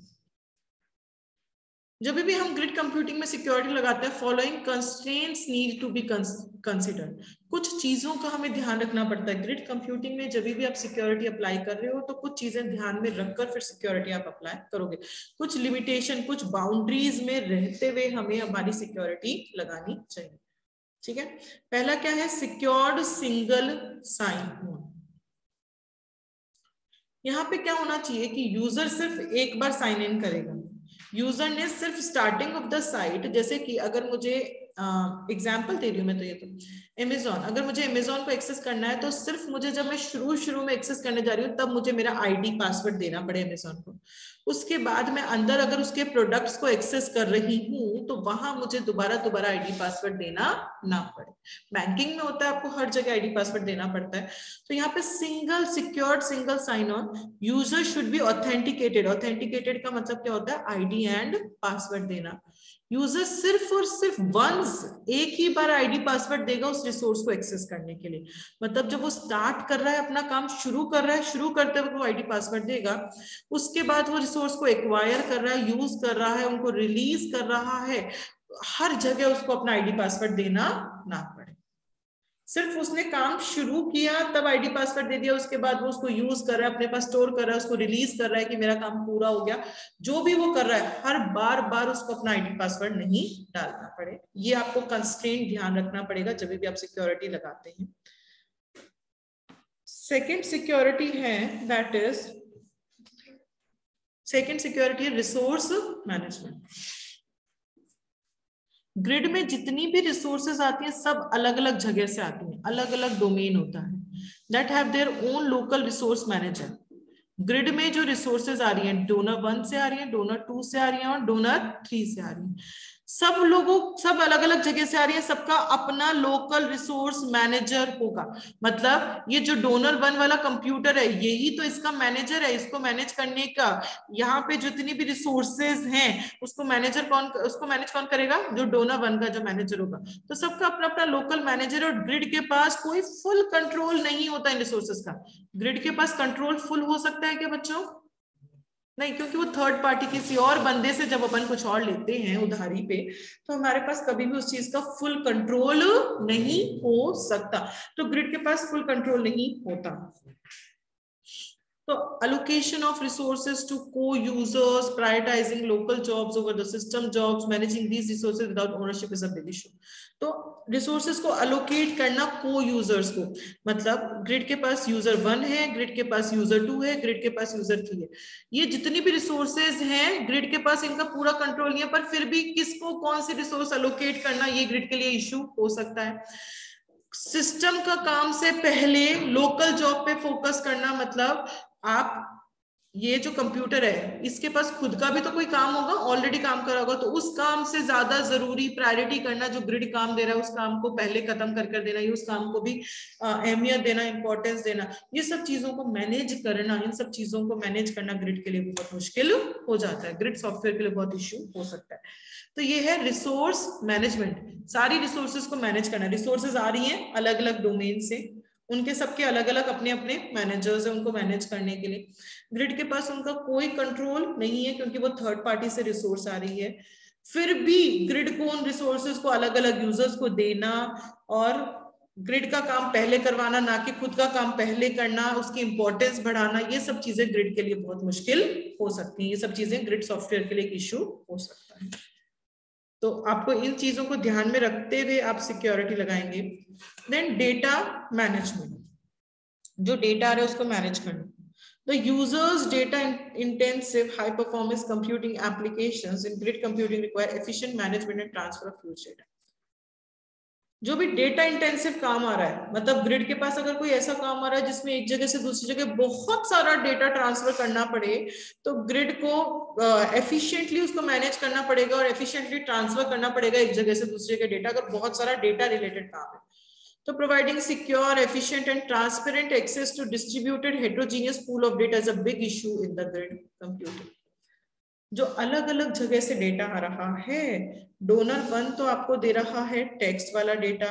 जब भी हम ग्रिड कंप्यूटिंग में सिक्योरिटी लगाते हैं, following constraints need to be considered. कुछ चीजों का हमें ध्यान रखना पड़ता है ग्रिड कंप्यूटिंग में। जब भी आप सिक्योरिटी अप्लाई कर रहे हो तो कुछ चीजें ध्यान में रखकर फिर सिक्योरिटी आप अप्लाई करोगे। कुछ लिमिटेशन, कुछ बाउंड्रीज में रहते हुए हमें हमारी सिक्योरिटी लगानी चाहिए। ठीक है, पहला क्या है? सिक्योर्ड सिंगल साइन होना। यहाँ पे क्या होना चाहिए कि यूजर सिर्फ एक बार साइन इन करेगा। यूजर ने सिर्फ स्टार्टिंग ऑफ द साइट, जैसे कि अगर मुझे एग्जाम्पल दे रही हूँ मैं, तो ये तो अमेजोन, अगर मुझे अमेजोन को एक्सेस करना है तो सिर्फ मुझे, जब मैं शुरू में एक्सेस करने जा रही हूँ तब मुझे मेरा आईडी पासवर्ड देना पड़े अमेजोन को। उसके बाद मैं अंदर अगर उसके प्रोडक्ट्स को एक्सेस कर रही हूँ तो वहां मुझे दोबारा आईडी पासवर्ड देना ना पड़े। बैंकिंग में होता है आपको हर जगह आईडी पासवर्ड देना पड़ता है। तो यहाँ पे single secured single sign on, user should be authenticated. Authenticated का मतलब क्या होता है? आईडी एंड पासवर्ड देना। यूजर सिर्फ और सिर्फ वंस, एक ही बार आईडी पासवर्ड देगा उस रिसोर्स को एक्सेस करने के लिए। मतलब जब वो स्टार्ट कर रहा है, अपना काम शुरू कर रहा है, शुरू करते वक्त वो आईडी पासवर्ड देगा। उसके बाद वो रिसोर्स को एक्वायर कर रहा है, यूज कर रहा है, उनको रिलीज कर रहा है, हर जगह उसको अपना आईडी पासवर्ड देना ना पड़े। सिर्फ उसने काम शुरू किया तब आईडी पासवर्ड दे दिया, उसके बाद वो उसको यूज कर रहा है, अपने पास स्टोर कर रहा है, उसको रिलीज कर रहा है कि मेरा काम पूरा हो गया। जो भी वो कर रहा है हर बार उसको अपना आईडी पासवर्ड नहीं डालना पड़े। ये आपको कंस्ट्रेंट ध्यान रखना पड़ेगा जब भी आप सिक्योरिटी लगाते हैं। सेकेंड सिक्योरिटी है दैट इज सेकेंड सिक्योरिटी है रिसोर्स मैनेजमेंट। ग्रिड में जितनी भी रिसोर्सेज आती हैं सब अलग अलग जगह से आती हैं, अलग अलग डोमेन होता है that have their own local resource manager. Grid में जो रिसोर्सेज आ रही हैं डोनर 1 से आ रही हैं, डोनर 2 से आ रही हैं और डोनर 3 से आ रही हैं, सब अलग अलग जगह से आ रही है, सबका अपना लोकल रिसोर्स मैनेजर होगा। मतलब ये जो डोनर 1 वाला कंप्यूटर है यही तो इसका मैनेजर है, इसको मैनेज करने का। यहाँ पे जितनी भी रिसोर्सेज हैं उसको मैनेज कौन करेगा? जो डोनर 1 का जो मैनेजर होगा। तो सबका अपना अपना लोकल मैनेजर, और ग्रिड के पास कोई फुल कंट्रोल नहीं होता इन रिसोर्सेज का। ग्रिड के पास कंट्रोल फुल हो सकता है क्या बच्चों? नहीं, क्योंकि वो थर्ड पार्टी किसी और बंदे से जब अपन कुछ और लेते हैं उधारी पे तो हमारे पास कभी भी उस चीज का फुल कंट्रोल नहीं हो सकता। तो ग्रिड के पास फुल कंट्रोल नहीं होता। तो allocation of resources to co-users, prioritizing local jobs over the system jobs, managing these resources without ownership is a big issue. तो resources को allocate करना co-users को, मतलब ग्रिड के पास यूजर 1 है, ग्रिड के पास यूजर 2 है, ग्रिड के पास यूजर 3 है। ये जितनी भी रिसोर्सेज हैं ग्रिड के पास इनका पूरा कंट्रोल नहीं है, पर फिर भी किसको कौन सी रिसोर्स allocate करना ये ग्रिड के लिए इश्यू हो सकता है। सिस्टम का काम से पहले लोकल जॉब पे फोकस करना, मतलब आप ये जो कंप्यूटर है इसके पास खुद का भी तो कोई काम होगा, ऑलरेडी काम करा होगा, तो उस काम से ज्यादा जरूरी प्रायोरिटी करना, जो ग्रिड काम दे रहा है उस काम को पहले खत्म कर देना, ये उस काम को भी अहमियत देना, इंपॉर्टेंस देना, ये सब चीजों को मैनेज करना, इन सब चीजों को मैनेज करना ग्रिड के लिए बहुत मुश्किल हो जाता है, ग्रिड सॉफ्टवेयर के लिए बहुत इश्यू हो सकता है। तो ये है रिसोर्स मैनेजमेंट, सारी रिसोर्सेज को मैनेज करना। रिसोर्सेज आ रही हैं अलग अलग डोमेन से, उनके सबके अलग अलग अपने अपने मैनेजर्स हैं उनको मैनेज करने के लिए। ग्रिड के पास उनका कोई कंट्रोल नहीं है क्योंकि वो थर्ड पार्टी से रिसोर्स आ रही है। फिर भी ग्रिड को उन रिसोर्सेज को अलग अलग यूजर्स को देना और ग्रिड का काम पहले करवाना, ना कि खुद का काम पहले करना, उसकी इंपॉर्टेंस बढ़ाना, ये सब चीजें ग्रिड के लिए बहुत मुश्किल हो सकती हैं। ये सब चीजें ग्रिड सॉफ्टवेयर के लिए एक इश्यू हो सकता है। तो आपको इन चीजों को ध्यान में रखते हुए आप सिक्योरिटी लगाएंगे। देन डेटा मैनेजमेंट, जो डेटा आ रहा है उसको मैनेज करना। The users data intensive high performance computing applications in grid computing require efficient management and transfer of huge data. जो भी डेटा इंटेंसिव काम आ रहा है, मतलब ग्रिड के पास अगर कोई ऐसा काम आ रहा है जिसमें एक जगह से दूसरी जगह बहुत सारा डेटा ट्रांसफर करना पड़े, तो ग्रिड को एफिशिएंटली उसको मैनेज करना पड़ेगा और एफिशिएंटली ट्रांसफर करना पड़ेगा एक जगह से दूसरी जगह डेटा, अगर बहुत सारा डेटा रिलेटेड काम है। तो providing secure, efficient and transparent access to distributed heterogeneous pool of data is a big issue in the grid computing. जो अलग अलग जगह से डेटा आ रहा है, डोनर 1 तो आपको दे रहा है टेक्स्ट वाला डेटा,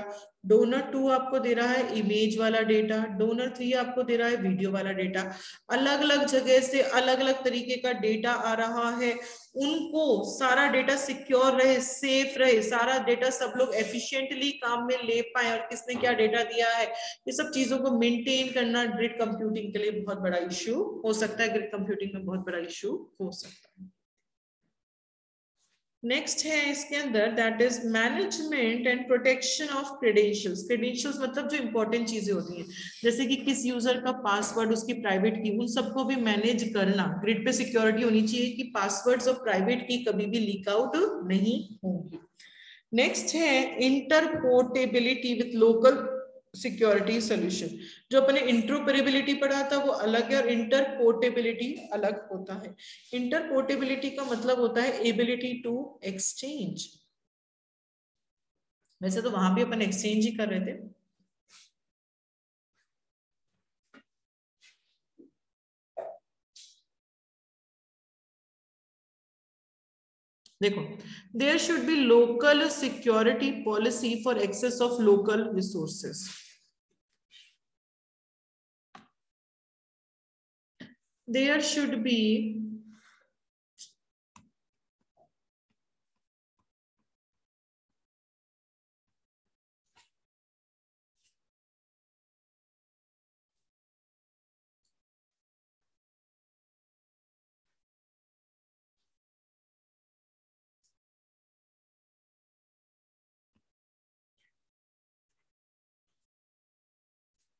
डोनर 2 आपको दे रहा है इमेज वाला डेटा, डोनर 3 आपको दे रहा है वीडियो वाला डेटा। अलग अलग जगह से अलग अलग तरीके का डेटा आ रहा है, उनको सारा डेटा सिक्योर रहे, सेफ रहे, सारा डेटा सब लोग एफिशिएंटली काम में ले पाए और किसने क्या डेटा दिया है, ये सब चीजों को मेंटेन करना ग्रिड कंप्यूटिंग के लिए बहुत बड़ा इश्यू हो सकता है, ग्रिड कंप्यूटिंग में बहुत बड़ा इश्यू हो सकता है। नेक्स्ट है इसके अंदर that is management and protection of credentials. Credentials मतलब जो इंपॉर्टेंट चीजें होती हैं, जैसे कि किस यूजर का पासवर्ड, उसकी प्राइवेट की, उन सबको भी मैनेज करना। ग्रिड पे सिक्योरिटी होनी चाहिए कि पासवर्ड्स और प्राइवेट की कभी भी लीक आउट नहीं होंगी। नेक्स्ट है इंटरपोर्टेबिलिटी विथ लोकल सिक्योरिटी सॉल्यूशन। जो अपने इंटरऑपरेबिलिटी पढ़ा था वो अलग है और इंटरपोर्टेबिलिटी अलग होता है। इंटरपोर्टेबिलिटी का मतलब होता है एबिलिटी टू एक्सचेंज। वैसे तो वहां भी अपन एक्सचेंज ही कर रहे थे। देखो, there should be local security policy for access of local resources. There should be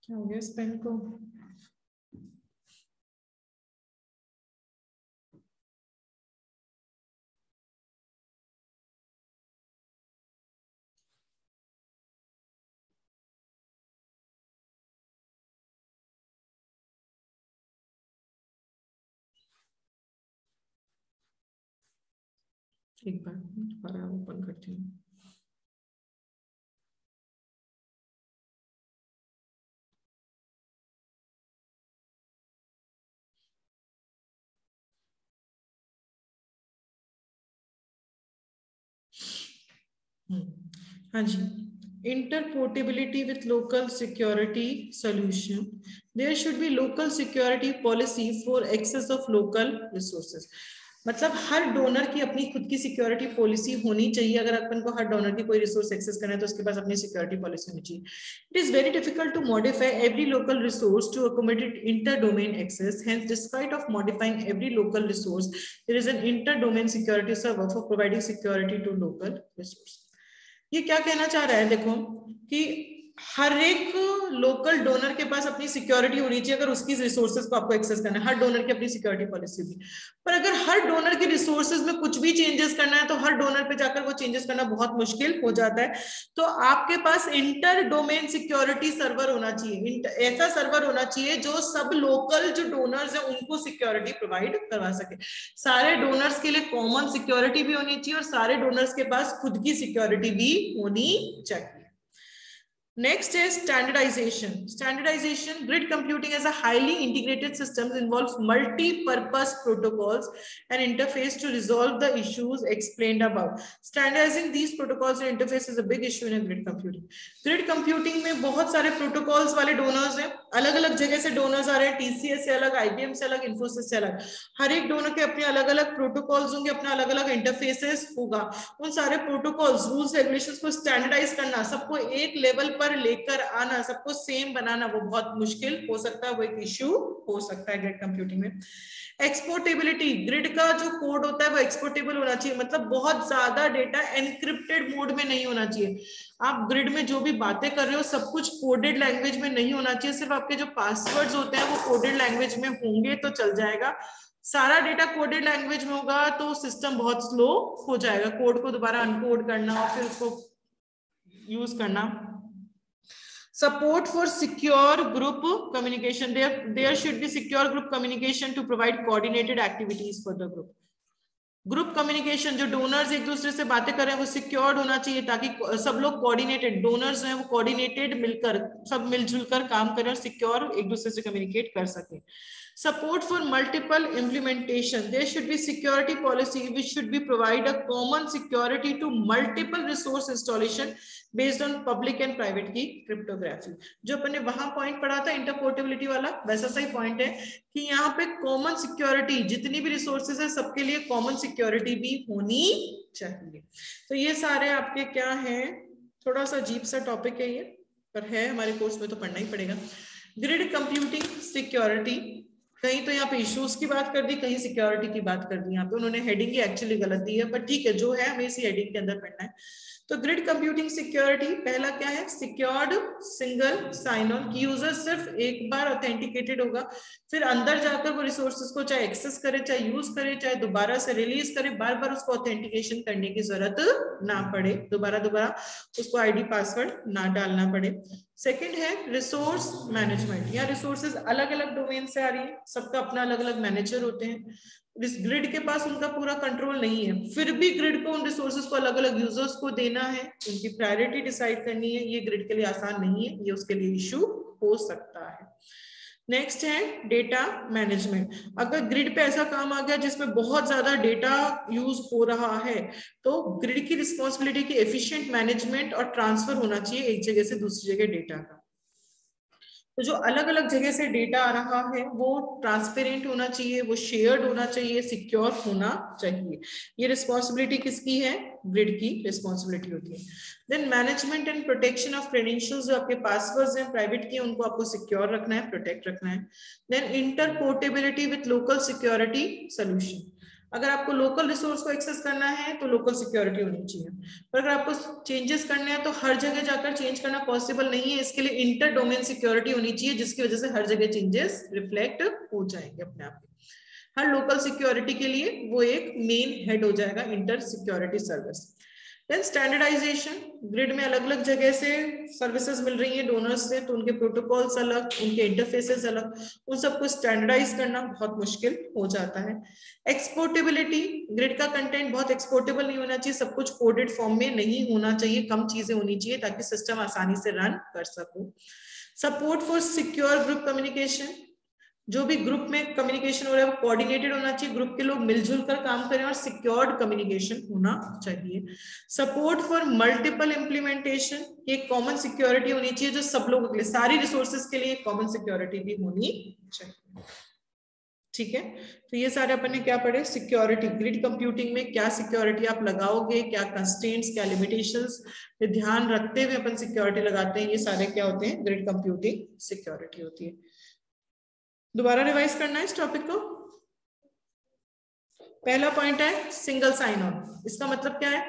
क्या हो गया इस पेन को? एक बार दोबारा ओपन करती हूँ। हाँ जी, interportability with local security solution. There should be local security policy for access of local resources. मतलब हर डोनर की अपनी खुद की सिक्योरिटी पॉलिसी होनी चाहिए। अगर अपन को हर डोनर की कोई रिसोर्स एक्सेस करना है तो उसके पास अपनी सिक्योरिटी पॉलिसी होनी चाहिए। It is very difficult to modify every local resource to accommodate inter domain access. Hence despite of modifying every local resource there is an inter domain security server for providing security to local resource. ये क्या कहना चाह रहा है? देखो कि हर एक local donor के पास अपनी सिक्योरिटी होनी चाहिए अगर उसकी रिसोर्सेज को आपको एक्सेस करना है। हर डोनर की अपनी सिक्योरिटी पॉलिसी होगी, पर अगर हर डोनर के रिसोर्सेज में कुछ भी चेंजेस करना है तो हर डोनर पे जाकर वो चेंजेस करना बहुत मुश्किल हो जाता है। तो आपके पास इंटर डोमेन सिक्योरिटी सर्वर होना चाहिए। ऐसा सर्वर होना चाहिए जो सब लोकल जो डोनर्स है उनको सिक्योरिटी प्रोवाइड करवा सके। सारे डोनर्स के लिए कॉमन सिक्योरिटी भी होनी चाहिए और सारे डोनर्स के पास खुद की सिक्योरिटी भी होनी चाहिए। Next is standardization. Standardization, grid computing as a highly integrated system involves multi-purpose protocols and interface to resolve the issues explained above. Standardizing these protocols and interface is a big issue in a grid computing. Grid computing में बहुत सारे protocols वाले donors हैं, अलग-अलग जगह से donors आ रहे हैं, TCS से अलग, IBM से अलग, Infosys से अलग। हर एक donor के अपने अलग-अलग protocols होंगे, अपना अलग-अलग interfaces होगा। उन सारे protocols, rules, regulations को standardize करना, सबको एक level पर लेकर आना, सबको सेम बनाना वो बहुत मुश्किल हो सकता है, वो एक इश्यू हो सकता है ग्रिड कंप्यूटिंग में। एक्सपोर्टेबिलिटी, ग्रिड का जो कोड होता है वो एक्सपोर्टेबल होना चाहिए, मतलब बहुत ज्यादा डेटा एनक्रिप्टेड मोड में नहीं होना चाहिए। आप ग्रिड में जो भी बातें कर रहे हो सब कुछ कोडेड लैंग्वेज में नहीं होना चाहिए, सिर्फ आपके जो पासवर्ड्स होते हैं वो कोडेड लैंग्वेज में होंगे तो चल जाएगा। सारा डेटा कोडेड लैंग्वेज में होगा तो सिस्टम बहुत स्लो हो जाएगा, कोड को दोबारा अनकोड करना और फिर उसको यूज करना। Support for secure group communication. There should be secure group communication to provide coordinated activities for the group. Group communication, जो डोनर्स एक दूसरे से बातें कर रहे हैं वो सिक्योर्ड होना चाहिए ताकि सब लोग कोऑर्डिनेटेड, डोनर्स हैं वो कोऑर्डिनेटेड मिलकर सब मिलजुल कर काम करें और सिक्योर एक दूसरे से कम्युनिकेट कर सके। Support for multiple implementation. There should be security policy which should be provide a common security to multiple resource installation based on public and private key cryptography. जो अपने वहां पॉइंट पढ़ा था इंटरपोर्टेबिलिटी वाला, वैसा सही पॉइंट है कि यहाँ पे कॉमन सिक्योरिटी, जितनी भी रिसोर्सेज है सबके लिए कॉमन सिक्योरिटी भी होनी चाहिए। तो ये सारे आपके क्या हैं, थोड़ा सा अजीब सा टॉपिक है ये, पर है हमारे कोर्स में तो पढ़ना ही पड़ेगा। ग्रिड कंप्यूटिंग सिक्योरिटी, कहीं तो यहाँ पे इश्यूज की बात कर दी, कहीं सिक्योरिटी की बात कर दी। यहाँ पे उन्होंने हेडिंग ही एक्चुअली गलत दी है, पर ठीक है जो है हमें इसी हेडिंग के अंदर पढ़ना है। तो ग्रिड कंप्यूटिंग सिक्योरिटी पहला क्या है, सिक्योर्ड सिंगल साइन ऑन, की यूजर सिर्फ एक बार ऑथेंटिकेटेड होगा, फिर अंदर जाकर वो रिसोर्सेज को चाहे एक्सेस करे, चाहे यूज करे, चाहे दोबारा से रिलीज करे, बार बार उसको ऑथेंटिकेशन करने की जरूरत ना पड़े, दोबारा उसको आईडी पासवर्ड ना डालना पड़े। सेकंड है रिसोर्स मैनेजमेंट, या रिसोर्सेज अलग अलग डोमेन से आ रही है, सबका अपना अलग अलग मैनेजर होते हैं, इस ग्रिड के पास उनका पूरा कंट्रोल नहीं है, फिर भी ग्रिड को उन रिसोर्सेज को अलग अलग यूजर्स को देना है, उनकी प्रायोरिटी डिसाइड करनी है, ये ग्रिड के लिए आसान नहीं है, ये उसके लिए इशू हो सकता है। नेक्स्ट है डेटा मैनेजमेंट, अगर ग्रिड पे ऐसा काम आ गया जिसमें बहुत ज्यादा डेटा यूज हो रहा है तो ग्रिड की रिस्पॉन्सिबिलिटी की एफिशिएंट मैनेजमेंट और ट्रांसफर होना चाहिए एक जगह से दूसरी जगह डेटा का। तो जो अलग अलग जगह से डेटा आ रहा है वो ट्रांसपेरेंट होना चाहिए, वो शेयर्ड होना चाहिए, सिक्योर होना चाहिए। ये रिस्पॉन्सिबिलिटी किसकी है, ग्रिड की रिस्पॉन्सिबिलिटी होती है। Then management and protection of credentials, जो आपके पासवर्ड्स हैं प्राइवेट की, उनको आपको सिक्योर रखना है, प्रोटेक्ट रखना है। Then interoperability with local security solution, अगर आपको लोकल रिसोर्स को एक्सेस करना है तो लोकल सिक्योरिटी होनी चाहिए, पर अगर आपको चेंजेस करने हैं तो हर जगह जाकर चेंज करना पॉसिबल नहीं है, इसके लिए इंटर डोमेन सिक्योरिटी होनी चाहिए, जिसकी वजह से हर जगह चेंजेस रिफ्लेक्ट हो जाएंगे अपने आप। हर लोकल सिक्योरिटी के लिए वो एक मेन हेड हो जाएगा, inter security service. Then standardization, grid में अलग अलग जगह से सर्विसेज मिल रही हैं डोनर्स से, तो उनके प्रोटोकॉल्स अलग, उनके इंटरफेसेस अलग, उन सबको स्टैंडर्डाइज करना बहुत मुश्किल हो जाता है। एक्सपोर्टेबिलिटी, ग्रिड का कंटेंट बहुत एक्सपोर्टेबल नहीं होना चाहिए, सब कुछ कोडेड फॉर्म में नहीं होना चाहिए, कम चीजें होनी चाहिए ताकि सिस्टम आसानी से रन कर सको। Support for secure group communication, जो भी ग्रुप में कम्युनिकेशन हो रहा है वो कोऑर्डिनेटेड होना चाहिए, ग्रुप के लोग मिलजुल कर काम करें और सिक्योर्ड कम्युनिकेशन होना चाहिए। सपोर्ट फॉर मल्टीपल इंप्लीमेंटेशन, एक कॉमन सिक्योरिटी होनी चाहिए जो सब लोगों के लिए, सारी रिसोर्सेज के लिए कॉमन सिक्योरिटी भी होनी चाहिए। ठीक है, तो ये सारे अपन ने क्या पढ़े, सिक्योरिटी, ग्रिड कंप्यूटिंग में क्या सिक्योरिटी आप लगाओगे, क्या कंस्ट्रेंट्स, क्या लिमिटेशंस, ध्यान रखते हुए अपन सिक्योरिटी लगाते हैं, ये सारे क्या होते हैं, ग्रिड कंप्यूटिंग सिक्योरिटी होती है। दोबारा रिवाइज करना है इस टॉपिक को। पहला पॉइंट है सिंगल साइन ऑन, इसका मतलब क्या है,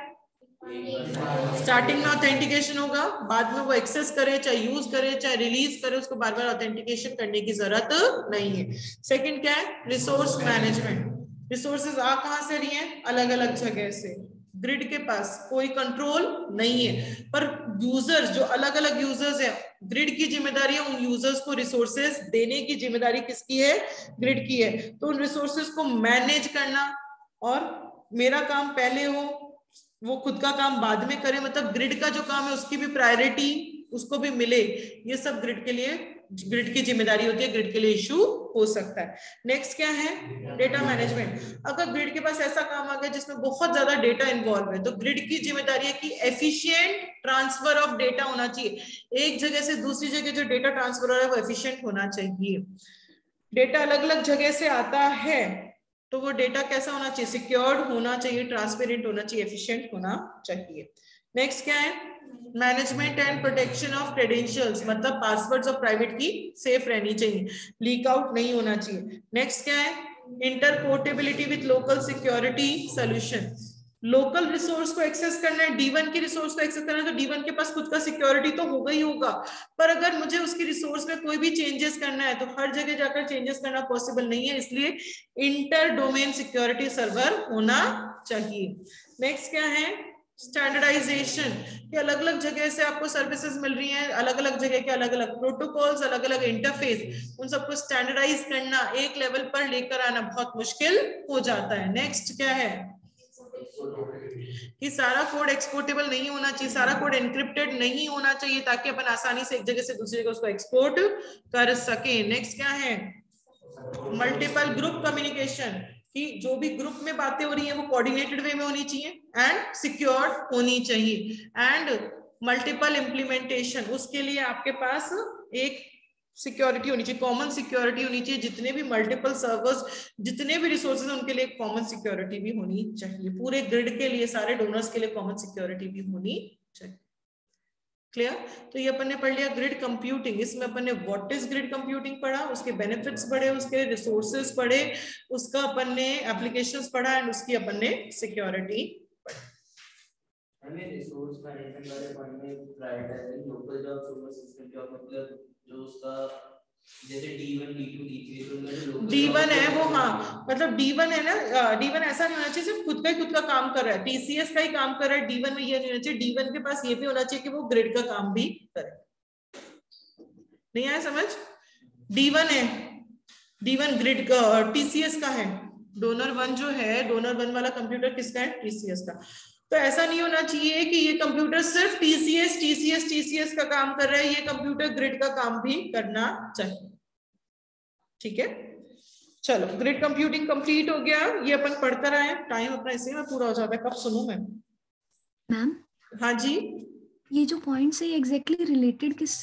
स्टार्टिंग में ऑथेंटिकेशन होगा, बाद में वो एक्सेस करे, चाहे यूज करे चाहे रिलीज करे, उसको बार बार ऑथेंटिकेशन करने की जरूरत नहीं है। सेकंड क्या है, रिसोर्स मैनेजमेंट, रिसोर्सेज आ कहां से रही हैं, अलग अलग जगह से, ग्रिड के पास कोई कंट्रोल नहीं है, पर यूजर्स जो अलग अलग यूजर्स हैं, ग्रिड की जिम्मेदारी है उन यूजर्स को रिसोर्सेज देने की, जिम्मेदारी किसकी है, ग्रिड की है, तो उन रिसोर्सेज को मैनेज करना, और मेरा काम पहले हो वो खुद का काम बाद में करे, मतलब ग्रिड का जो काम है उसकी भी प्रायोरिटी उसको भी मिले, ये सब ग्रिड के लिए, ग्रिड की जिम्मेदारी होती है, ग्रिड के लिए इशू हो सकता है। नेक्स्ट क्या है, डेटा मैनेजमेंट, अगर ग्रिड के पास ऐसा काम आ गया जिसमें बहुत ज्यादा डेटा इन्वॉल्व है, तो ग्रिड की जिम्मेदारी है कि एफिशिएंट ट्रांसफर ऑफ डेटा होना चाहिए, एक जगह से दूसरी जगह जो डेटा ट्रांसफर हो रहा है वो एफिशिएंट होना चाहिए। डेटा अलग अलग जगह से आता है तो वो डेटा कैसा होना चाहिए, सिक्योर्ड होना चाहिए, ट्रांसपेरेंट होना चाहिए, एफिशिएंट होना चाहिए। नेक्स्ट क्या है, management and protection of credentials, मतलब पासवर्ड्स और प्राइवेट की सेफ रहनी चाहिए, लीक आउट नहीं होना चाहिए। नेक्स्ट क्या है, interoperability with local security solution, local resource को एक्सेस करना है, D1 की रिसोर्स को एक्सेस करना है, तो D1 के पास खुद का सिक्योरिटी तो होगा ही होगा, पर अगर मुझे उसकी रिसोर्स में कोई भी चेंजेस करना है तो हर जगह जाकर चेंजेस करना पॉसिबल नहीं है, इसलिए इंटर डोमेन सिक्योरिटी सर्वर होना चाहिए। नेक्स्ट क्या है, स्टैंडर्डाइजेशन, कि अलग अलग जगह से आपको सर्विसेज मिल रही हैं, अलग अलग जगह के अलग अलग प्रोटोकॉल्स, अलग अलग इंटरफेस, उन सबको स्टैंडर्डाइज करना, एक लेवल पर लेकर आना बहुत मुश्किल हो जाता है। नेक्स्ट क्या है, कि सारा कोड एक्सपोर्टेबल नहीं होना चाहिए, सारा कोड एनक्रिप्टेड नहीं होना चाहिए, ताकि अपन आसानी से एक जगह से दूसरी जगह उसको एक्सपोर्ट कर सके। नेक्स्ट क्या है, मल्टीपल ग्रुप कम्युनिकेशन, कि जो भी ग्रुप में बातें हो रही हैं वो कोऑर्डिनेटेड वे में होनी चाहिए एंड सिक्योर होनी चाहिए। एंड मल्टीपल इंप्लीमेंटेशन, उसके लिए आपके पास एक सिक्योरिटी होनी चाहिए, कॉमन सिक्योरिटी होनी चाहिए, जितने भी मल्टीपल सर्वर्स, जितने भी रिसोर्सेज उनके लिए कॉमन सिक्योरिटी भी होनी चाहिए, पूरे ग्रिड के लिए, सारे डोनर्स के लिए कॉमन सिक्योरिटी भी होनी चाहिए। क्लियर, तो ये अपन ने पढ़ लिया ग्रिड कंप्यूटिंग, इसमें अपन ने व्हाट इज ग्रिड कंप्यूटिंग पढ़ा, उसके बेनिफिट्स पढ़े, उसके रिसोर्सेज पढ़े, उसका अपन ने एप्लीकेशंस पढ़ा एंड उसकी अपन ने सिक्योरिटी पढ़ी। हमें रिसोर्स मैनेजमेंट वाले पॉइंट में prioritising local job super system job, मतलब जो उसका जैसे D1 D2 D3 तो उनमें जो लोकल D1 है वो, हाँ मतलब D1 है ना, D1 ऐसा नहीं होना चाहिए सिर्फ खुद का काम कर रहा है, TCS का ही काम कर रहा है, D1 में ये नहीं होना चाहिए, D1 के पास ये भी होना चाहिए कि वो ग्रिड का काम भी करे। नहीं आया समझ, D1 है, D1 ग्रिड का, TCS का है, डोनर 1 जो है, डोनर 1 वाला कंप्यूटर किसका है, TCS का। तो ऐसा नहीं होना चाहिए कि ये कंप्यूटर सिर्फ TCS का काम कर रहा है, ये कंप्यूटर ग्रिड का काम भी करना चाहिए। ठीक है, चलो ग्रिड कंप्यूटिंग कंप्लीट हो गया, ये अपन पढ़ते रहे, टाइम अपना इसी में पूरा हो जाता है, कब सुनूं मैं। मैम, हाँ जी, ये जो पॉइंट्स है एग्जैक्टली रिलेटेड किस,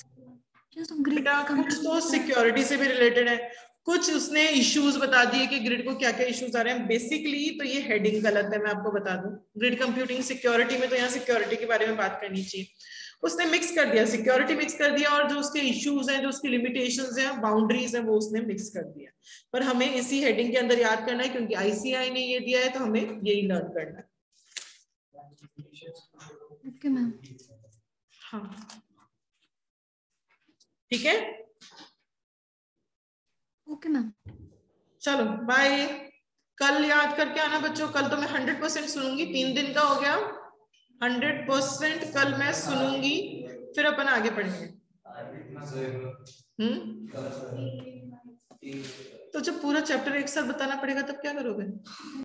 ग्रिड कुछ तो सिक्योरिटी से भी रिलेटेड है, कुछ उसने इश्यूज बता दिए कि ग्रिड को क्या क्या इश्यूज आ रहे हैं। बेसिकली तो ये हेडिंग गलत है, मैं आपको बता दूं, ग्रिड कंप्यूटिंग सिक्योरिटी में तो यहाँ सिक्योरिटी के बारे में बात करनी चाहिए, उसने मिक्स कर दिया, सिक्योरिटी मिक्स कर दिया और जो उसके इश्यूज हैं, जो उसकी लिमिटेशंस हैं, बाउंड्रीज हैं, वो उसने मिक्स कर दिया। पर हमें इसी हेडिंग के अंदर याद करना है क्योंकि आईसीआई ने ये दिया है तो हमें यही लर्न करना है। Okay ma'am. हाँ ठीक है, ओके मैम। चलो बाय। कल याद करके आना बच्चों, कल तो मैं 100% सुनूंगी, 3 दिन का हो गया, 100% कल मैं सुनूंगी, फिर अपन आगे पढ़ेंगे। तो जब पूरा चैप्टर एक साथ बताना पड़ेगा तब क्या करोगे?